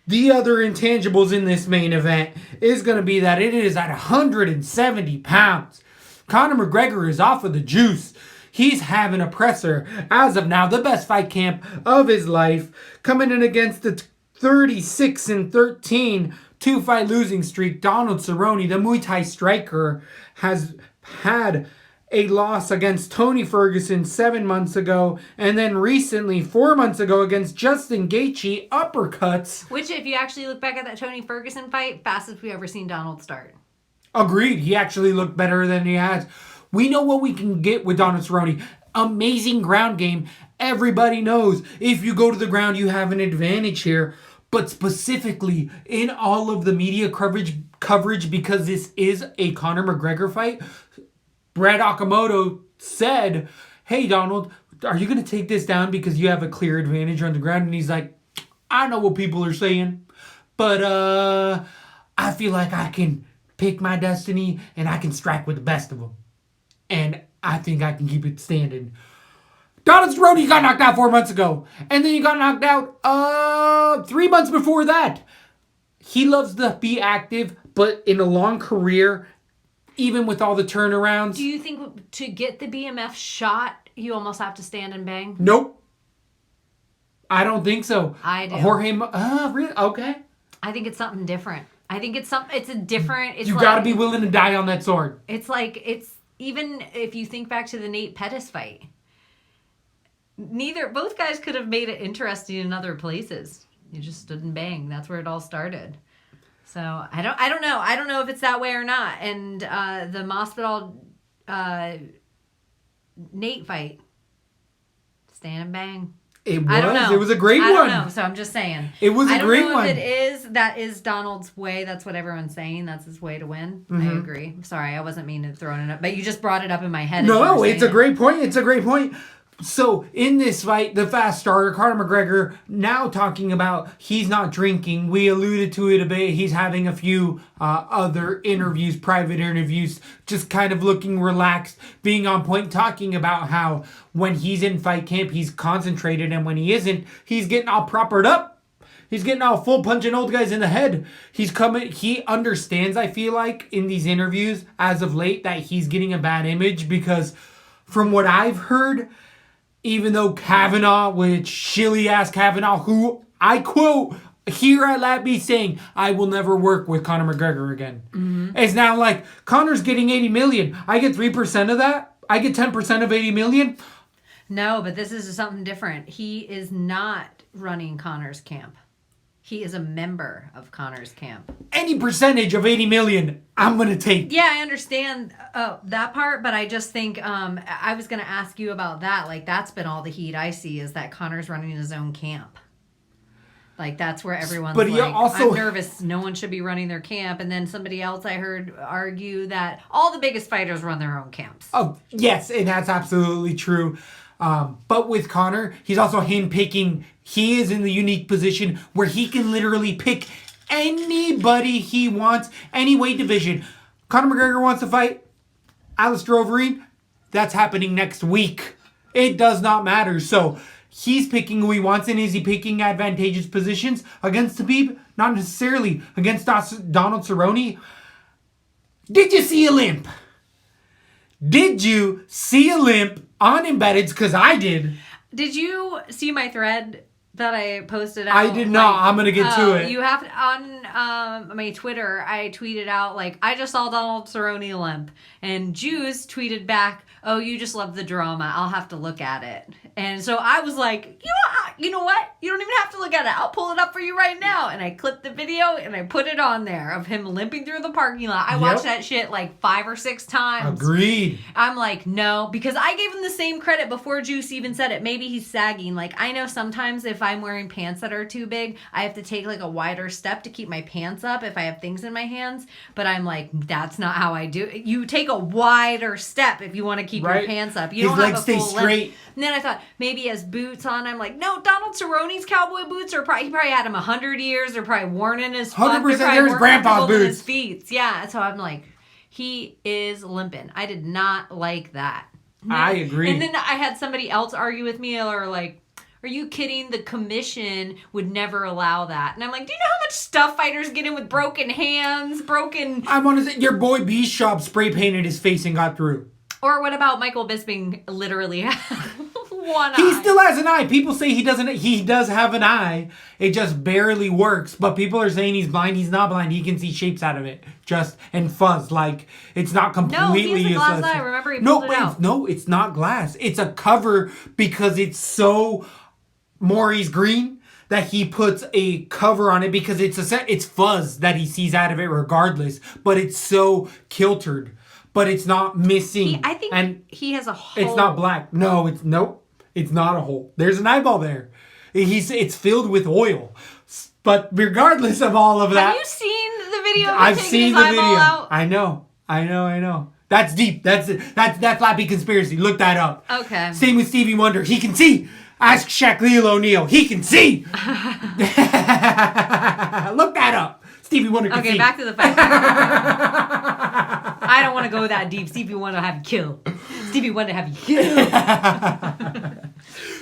Speaker 2: The other intangibles in this main event is going to be that it is at 170 pounds. Conor McGregor is off of the juice. He's having a presser, as of now, the best fight camp of his life, coming in against the 36-13 2-fight losing streak. Donald Cerrone, the Muay Thai striker, has had a loss against Tony Ferguson 7 months ago, and then recently 4 months ago against Justin Gaethje, uppercuts.
Speaker 3: Which, if you actually look back at that Tony Ferguson fight, fastest we've ever seen Donald start.
Speaker 2: Agreed. He actually looked better than he has. We know what we can get with Donald Cerrone. Amazing ground game. Everybody knows if you go to the ground, you have an advantage here. But specifically in all of the media coverage, because this is a Conor McGregor fight, Brad Okamoto said, hey, Donald, are you going to take this down because you have a clear advantage on the ground? And he's like, I know what people are saying, but I feel like I can pick my destiny and I can strike with the best of them. And I think I can keep it standing. Donald Cerrone got knocked out 4 months ago. And then he got knocked out 3 months before that. He loves to be active, but in a long career, even with all the turnarounds.
Speaker 3: Do you think to get the BMF shot, you almost have to stand and bang?
Speaker 2: Nope. I don't think so.
Speaker 3: I do.
Speaker 2: Jorge, really? Okay.
Speaker 3: I think it's something different. I think it's a different.
Speaker 2: You got to be willing to die on that sword.
Speaker 3: It's even if you think back to the Nate Pettis fight. Both guys could have made it interesting in other places. You just stood and bang. That's where it all started. So I don't know. I don't know if it's that way or not. And the Masvidal Nate fight, stand and bang.
Speaker 2: It was.
Speaker 3: I don't know.
Speaker 2: It was a great one.
Speaker 3: I don't know. So I'm just saying.
Speaker 2: It was a great one.
Speaker 3: I don't know if that is Donald's way. That's what everyone's saying. That's his way to win. Mm-hmm. I agree. I'm sorry. I wasn't meaning to throw it up. But you just brought it up in my head.
Speaker 2: No, it's a great point. It's a great point. So, in this fight, the fast starter, Conor McGregor, now talking about he's not drinking. We alluded to it a bit. He's having a few other interviews, private interviews, just kind of looking relaxed, being on point, talking about how when he's in fight camp, he's concentrated, and when he isn't, he's getting all propered up. He's getting out full punching old guys in the head. He understands, I feel like, in these interviews as of late that he's getting a bad image because from what I've heard, even though Kavanaugh, which shilly-ass Kavanaugh, who I quote here at LaTB saying, I will never work with Conor McGregor again. Mm-hmm. It's now like, Conor's getting 80 million. I get 3% of that? I get 10% of 80 million?
Speaker 3: No, but this is something different. He is not running Conor's camp. He is a member of Conor's camp.
Speaker 2: Any percentage of 80 million, I'm going to take.
Speaker 3: Yeah, I understand that part, but I just think I was going to ask you about that. Like, that's been all the heat I see is that Conor's running his own camp. Like, that's where everyone's like, I'm nervous. No one should be running their camp. And then somebody else I heard argue that all the biggest fighters run their own camps.
Speaker 2: Oh, yes, and that's absolutely true. But with Conor, he's also handpicking. He is in the unique position where he can literally pick anybody he wants, any weight division. Conor McGregor wants to fight Alistair Overeem. That's happening next week. It does not matter. So he's picking who he wants, and is he picking advantageous positions against Khabib? Not necessarily. Against Donald Cerrone? Did you see a limp? Did you see a limp on embeddeds? Because I did.
Speaker 3: Did you see my thread that I posted out?
Speaker 2: I did not. I'm going to get to it.
Speaker 3: You have to, on my Twitter, I tweeted out, like, I just saw Donald Cerrone limp. And Juice tweeted back, oh, you just love the drama. I'll have to look at it. And so I was like, you know what? You don't even have to look at it. I'll pull it up for you right now. And I clipped the video and I put it on there of him limping through the parking lot. I watched that shit like 5 or 6 times.
Speaker 2: Agreed.
Speaker 3: I'm like, no, because I gave him the same credit before Juice even said it. Maybe he's sagging. Like, I know sometimes if I'm wearing pants that are too big, I have to take like a wider step to keep my pants up if I have things in my hands. But I'm like, that's not how I do it. You take a wider step if you want to keep your pants up. You
Speaker 2: His
Speaker 3: don't
Speaker 2: legs
Speaker 3: have a full
Speaker 2: stay straight.
Speaker 3: length. And then I thought, maybe he has boots on. I'm like, no, Donald Cerrone's cowboy boots are probably, he probably had them 100 years. They're probably worn in his foot.
Speaker 2: 100% they're his grandpa's boots.
Speaker 3: His feet. Yeah, so I'm like, he is limping. I did not like that.
Speaker 2: I agree.
Speaker 3: And then I had somebody else argue with me or like, are you kidding? The commission would never allow that. And I'm like, do you know how much stuff fighters get in with broken hands,
Speaker 2: I want to say, your boy B's shop spray painted his face and got through.
Speaker 3: Or what about Michael Bisping literally one eye?
Speaker 2: He still has an eye. People say he doesn't. He does have an eye. It just barely works. But people are saying he's blind. He's not blind. He can see shapes out of it. And fuzz. Like, it's not completely...
Speaker 3: No, he has a glass eye. Remember, he pulled it out.
Speaker 2: It's not glass. It's a cover because it's so Maurice green that he puts a cover on it because it's fuzz that he sees out of it regardless. But it's so kiltered. But it's not missing.
Speaker 3: I think he has a hole.
Speaker 2: It's not black. No, it's not a hole. There's an eyeball there. It's filled with oil. But regardless of all of that,
Speaker 3: have you seen the video?
Speaker 2: I've seen the video. Out? I know. That's deep. That's LaTB conspiracy. Look that up.
Speaker 3: Okay.
Speaker 2: Same with Stevie Wonder. He can see. Ask Shaquille O'Neal. He can see. Look that up. Stevie Wonder can see.
Speaker 3: Okay, back to the fight. I don't want to go that deep. Stevie Wonder have you killed. Stevie Wonder have you killed.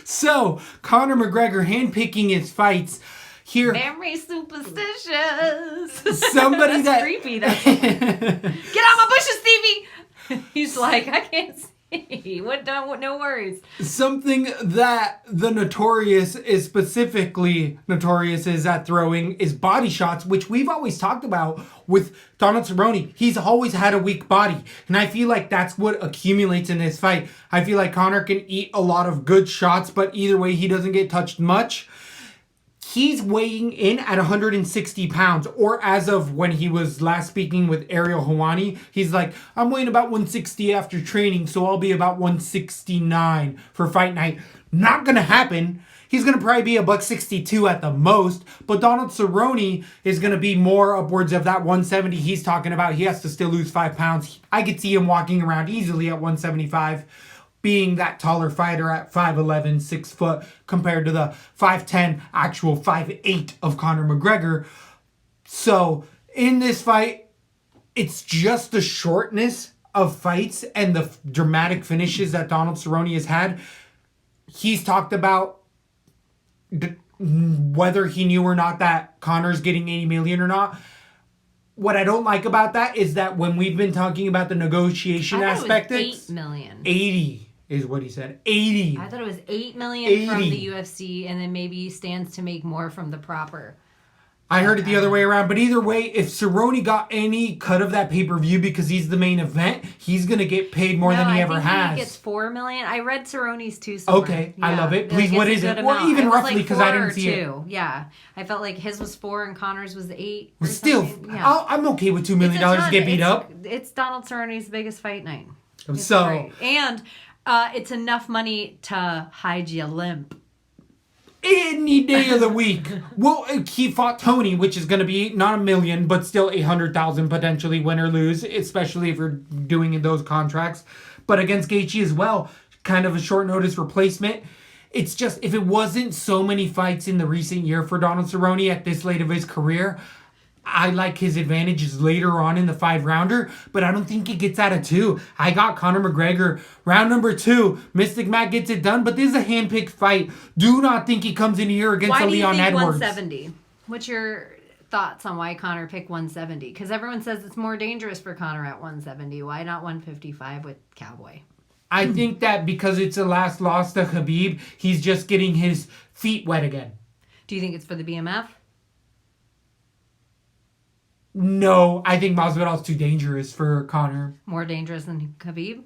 Speaker 2: So, Conor McGregor handpicking his fights here.
Speaker 3: Very superstitious.
Speaker 2: Somebody
Speaker 3: that's creepy. Get out my bushes, Stevie. He's like, I can't see. What? No worries.
Speaker 2: Something that the Notorious is specifically notorious is at throwing is body shots, which we've always talked about with Donald Cerrone. He's always had a weak body, and I feel like that's what accumulates in this fight. I feel like Conor can eat a lot of good shots, but either way, he doesn't get touched much. He's weighing in at 160 pounds, or as of when he was last speaking with Ariel Helwani, he's like, I'm weighing about 160 after training, so I'll be about 169 for fight night. Not going to happen. He's going to probably be $162 at the most, but Donald Cerrone is going to be more upwards of that 170 he's talking about. He has to still lose 5 pounds. I could see him walking around easily at 175. Being that taller fighter at 5'11", 6 foot, compared to the 5'10", actual 5'8" of Conor McGregor. So, in this fight, it's just the shortness of fights and the dramatic finishes that Donald Cerrone has had. He's talked about whether he knew or not that Conor's getting 80 million or not. What I don't like about that is that when we've been talking about the negotiation aspect,
Speaker 3: it was 8 million.
Speaker 2: 80 is what he said. 80.
Speaker 3: I thought it was 8 million from the UFC, and then maybe he stands to make more from the proper.
Speaker 2: I heard it the other way around, but either way, if Cerrone got any cut of that pay-per-view because he's the main event, he's going to get paid more than he ever has.
Speaker 3: He gets 4 million. I read Cerrone's too somewhere.
Speaker 2: Okay, I love it. Please, what is it? Well, even roughly, because I didn't see it.
Speaker 3: Yeah, I felt like his was 4 and Conor's was 8.
Speaker 2: Well, still, yeah. I'm okay with $2 million to get beat up.
Speaker 3: It's Donald Cerrone's biggest fight night.
Speaker 2: So,
Speaker 3: great. And it's enough money to hide you limp.
Speaker 2: Any day of the week. Well, he fought Tony, which is going to be not $1 million, but still 800,000 potentially win or lose, especially if you're doing those contracts. But against Gaethje as well, kind of a short notice replacement. It's just, if it wasn't so many fights in the recent year for Donald Cerrone at this late of his career, I like his advantages later on in the 5-rounder, but I don't think he gets out of 2. I got Conor McGregor. Round number 2, Mystic Matt gets it done, but this is a hand-picked fight. Do not think he comes in here against a Leon Edwards.
Speaker 3: Why do you think 170? What's your thoughts on why Conor picked 170? Because everyone says it's more dangerous for Conor at 170. Why not 155 with Cowboy?
Speaker 2: I think that because it's a last loss to Khabib, he's just getting his feet wet again.
Speaker 3: Do you think it's for the BMF?
Speaker 2: No, I think Masvidal's too dangerous for Conor.
Speaker 3: More dangerous than Khabib?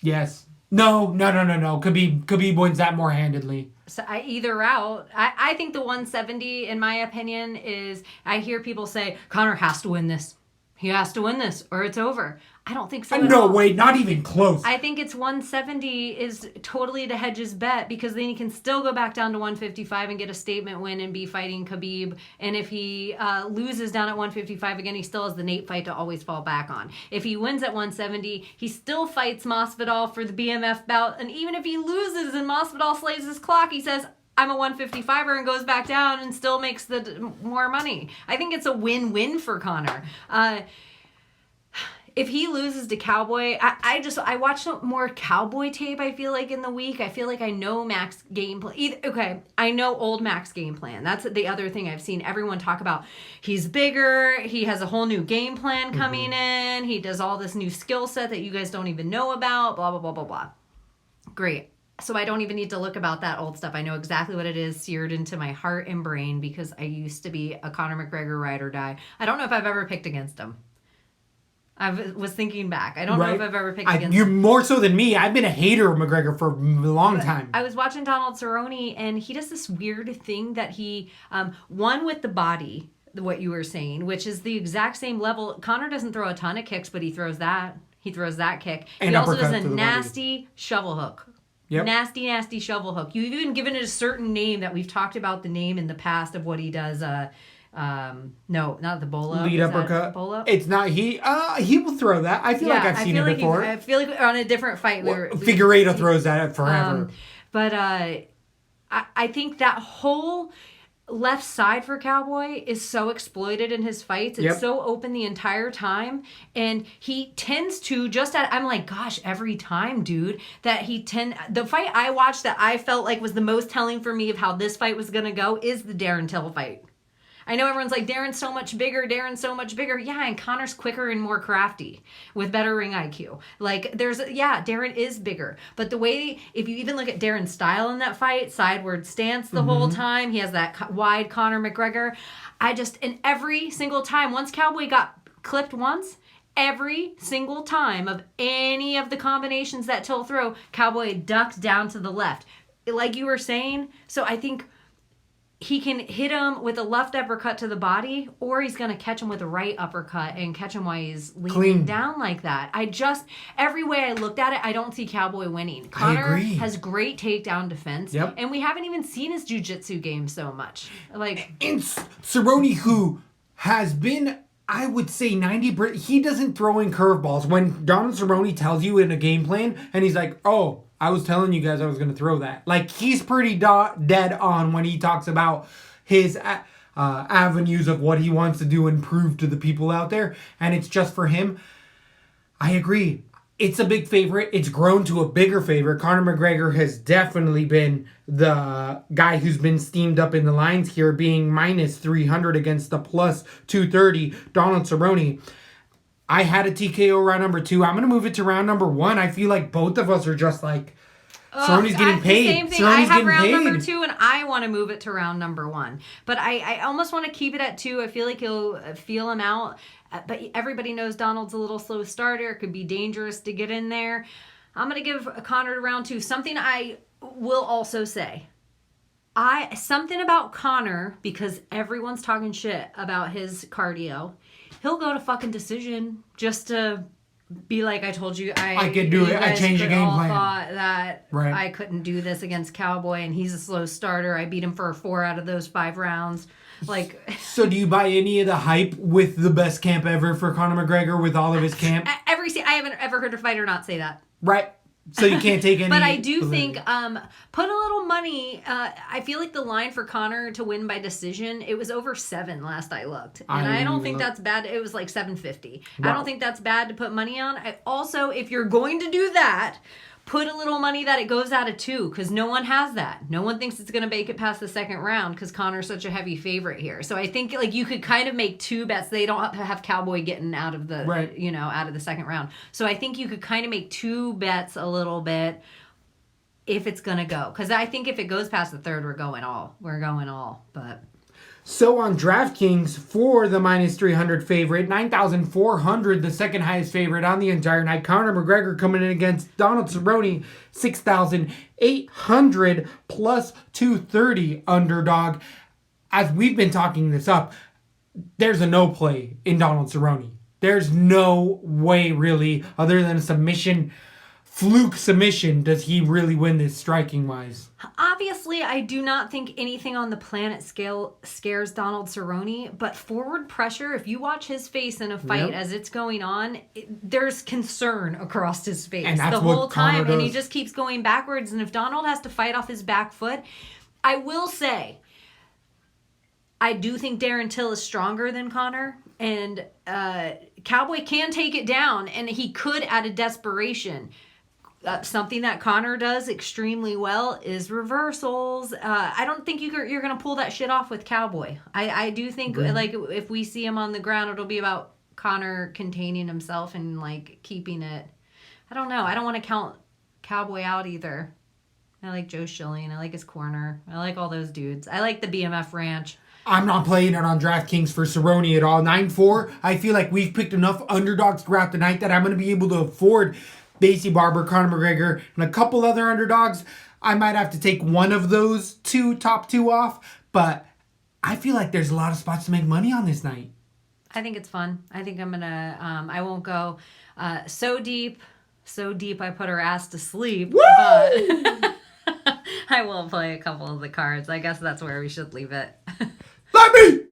Speaker 2: Yes. No. Khabib wins that more handedly.
Speaker 3: So either route, I think the 170, in my opinion, is, I hear people say, Conor has to win this. He has to win this or it's over. I don't think so at
Speaker 2: No,
Speaker 3: all.
Speaker 2: wait, not even close.
Speaker 3: I think it's 170 is totally to Hedges' bet, because then he can still go back down to 155 and get a statement win and be fighting Khabib. And if he loses down at 155 again, he still has the Nate fight to always fall back on. If he wins at 170, he still fights Masvidal for the BMF bout. And even if he loses and Masvidal slays his clock, he says, I'm a 155er, and goes back down and still makes the more money. I think it's a win-win for Conor. If he loses to Cowboy, I watched more Cowboy tape, I feel like, in the week. I feel like I know Mac's game plan. Okay, I know old Mac's game plan. That's the other thing I've seen everyone talk about. He's bigger. He has a whole new game plan coming in. He does all this new skill set that you guys don't even know about, blah, blah, blah, blah, blah. Great. So I don't even need to look about that old stuff. I know exactly what it is, seared into my heart and brain, because I used to be a Conor McGregor ride or die. I don't know if I've ever picked against him. I was thinking back. I don't know if I've ever picked against him.
Speaker 2: You're more so than me. I've been a hater of McGregor for a long time.
Speaker 3: I was watching Donald Cerrone, and he does this weird thing that he won with the body, what you were saying, which is the exact same level. Conor doesn't throw a ton of kicks, but he throws that. He throws that kick.
Speaker 2: And
Speaker 3: he also does
Speaker 2: uppercut
Speaker 3: a nasty shovel hook.
Speaker 2: Yep.
Speaker 3: Nasty shovel hook. You've even given it a certain name that we've talked about the name in the past of what he does. No, not the bolo.
Speaker 2: Lead uppercut.
Speaker 3: Bolo?
Speaker 2: It's not. He will throw that. I feel like I've seen it before.
Speaker 3: I feel like on a different fight.
Speaker 2: Figueiredo throws that forever.
Speaker 3: But I think that whole left side for Cowboy is so exploited in his fights. It's so open the entire time, and he tends to I'm like, gosh, every time, dude, that the fight I watched that I felt like was the most telling for me of how this fight was gonna go is the Darren Till fight. I know everyone's like, Darren's so much bigger. Yeah, and Conor's quicker and more crafty with better ring IQ. Like, Darren is bigger. But the way, if you even look at Darren's style in that fight, sideward stance the whole time, he has that wide Conor McGregor. And every single time, once Cowboy got clipped once, every single time of any of the combinations that Till throw, Cowboy ducked down to the left. Like you were saying, so I think he can hit him with a left uppercut to the body, or he's going to catch him with a right uppercut and catch him while he's leaning down like that. Every way I looked at it, I don't see Cowboy winning. Conor has great takedown defense, and we haven't even seen his jiu-jitsu game so much. Like,
Speaker 2: and Cerrone, who has been, I would say 90%, he doesn't throw in curveballs. When Donald Cerrone tells you in a game plan, and he's like, oh, I was telling you guys I was going to throw that. Like, he's pretty dead on when he talks about his avenues of what he wants to do and prove to the people out there. And it's just for him. I agree. It's a big favorite. It's grown to a bigger favorite. Conor McGregor has definitely been the guy who's been steamed up in the lines here, being minus 300 against the plus 230 Donald Cerrone. I had a TKO round number 2. I'm going to move it to round number 1. I feel like both of us are just like, Cerrone's getting paid.
Speaker 3: The same thing. I have round number 2, and I want to move it to round number 1. But I almost want to keep it at 2. I feel like he'll feel him out. But everybody knows Donald's a little slow starter. It could be dangerous to get in there. I'm going to give Conor to round 2. Something I will also say. Something about Conor, because everyone's talking shit about his cardio. He'll go to fucking decision just to be like, I told you,
Speaker 2: I could do it. I changed the game plan.
Speaker 3: Thought that I couldn't do this against Cowboy, and he's a slow starter. I beat him for 4 out of those 5 rounds. Like,
Speaker 2: so do you buy any of the hype with the best camp ever for Conor McGregor with all of his camp?
Speaker 3: I haven't ever heard a fighter not say that.
Speaker 2: Right. So you can't take any.
Speaker 3: But I do think, put a little money. I feel like the line for Conor to win by decision, it was over 7 last I looked. And I don't think that's bad. It was like 750. Wow. I don't think that's bad to put money on. Also, if you're going to do that, put a little money that it goes out of 2, because no one has that. No one thinks it's going to make it past the second round because Conor's such a heavy favorite here. So I think like you could kind of make 2 bets. They don't have Cowboy getting out of the out of the second round. So I think you could kind of make 2 bets a little bit if it's going to go. Because I think if it goes past the third, we're going all. But
Speaker 2: so on DraftKings, for the minus 300 favorite, 9,400, the second highest favorite on the entire night. Conor McGregor coming in against Donald Cerrone, 6,800 plus 230 underdog. As we've been talking this up, there's a no play in Donald Cerrone. There's no way really, other than a submission, fluke submission, does he really win this striking wise.
Speaker 3: Obviously, I do not think anything on the planet scale scares Donald Cerrone, but forward pressure, if you watch his face in a fight as it's going on, there's concern across his face
Speaker 2: and that's
Speaker 3: the whole
Speaker 2: what Conor
Speaker 3: time,
Speaker 2: does.
Speaker 3: and he just keeps going backwards, and if Donald has to fight off his back foot, I will say, I do think Darren Till is stronger than Conor, and Cowboy can take it down, and he could out of desperation. Something that Conor does extremely well is reversals. I don't think you're going to pull that shit off with Cowboy. I do think like if we see him on the ground, it'll be about Conor containing himself and like keeping it. I don't know. I don't want to count Cowboy out either. I like Joe Schilling. I like his corner. I like all those dudes. I like the BMF Ranch.
Speaker 2: I'm not playing it on DraftKings for Cerrone at all. 9-4. I feel like we've picked enough underdogs throughout the night that I'm going to be able to afford Basie Barber, Conor McGregor, and a couple other underdogs. I might have to take one of those top two off, but I feel like there's a lot of spots to make money on this night.
Speaker 3: I think it's fun. I think I'm going to, I won't go so deep I put her ass to sleep,
Speaker 2: Woo!
Speaker 3: But I will play a couple of the cards. I guess that's where we should leave it.
Speaker 2: Let me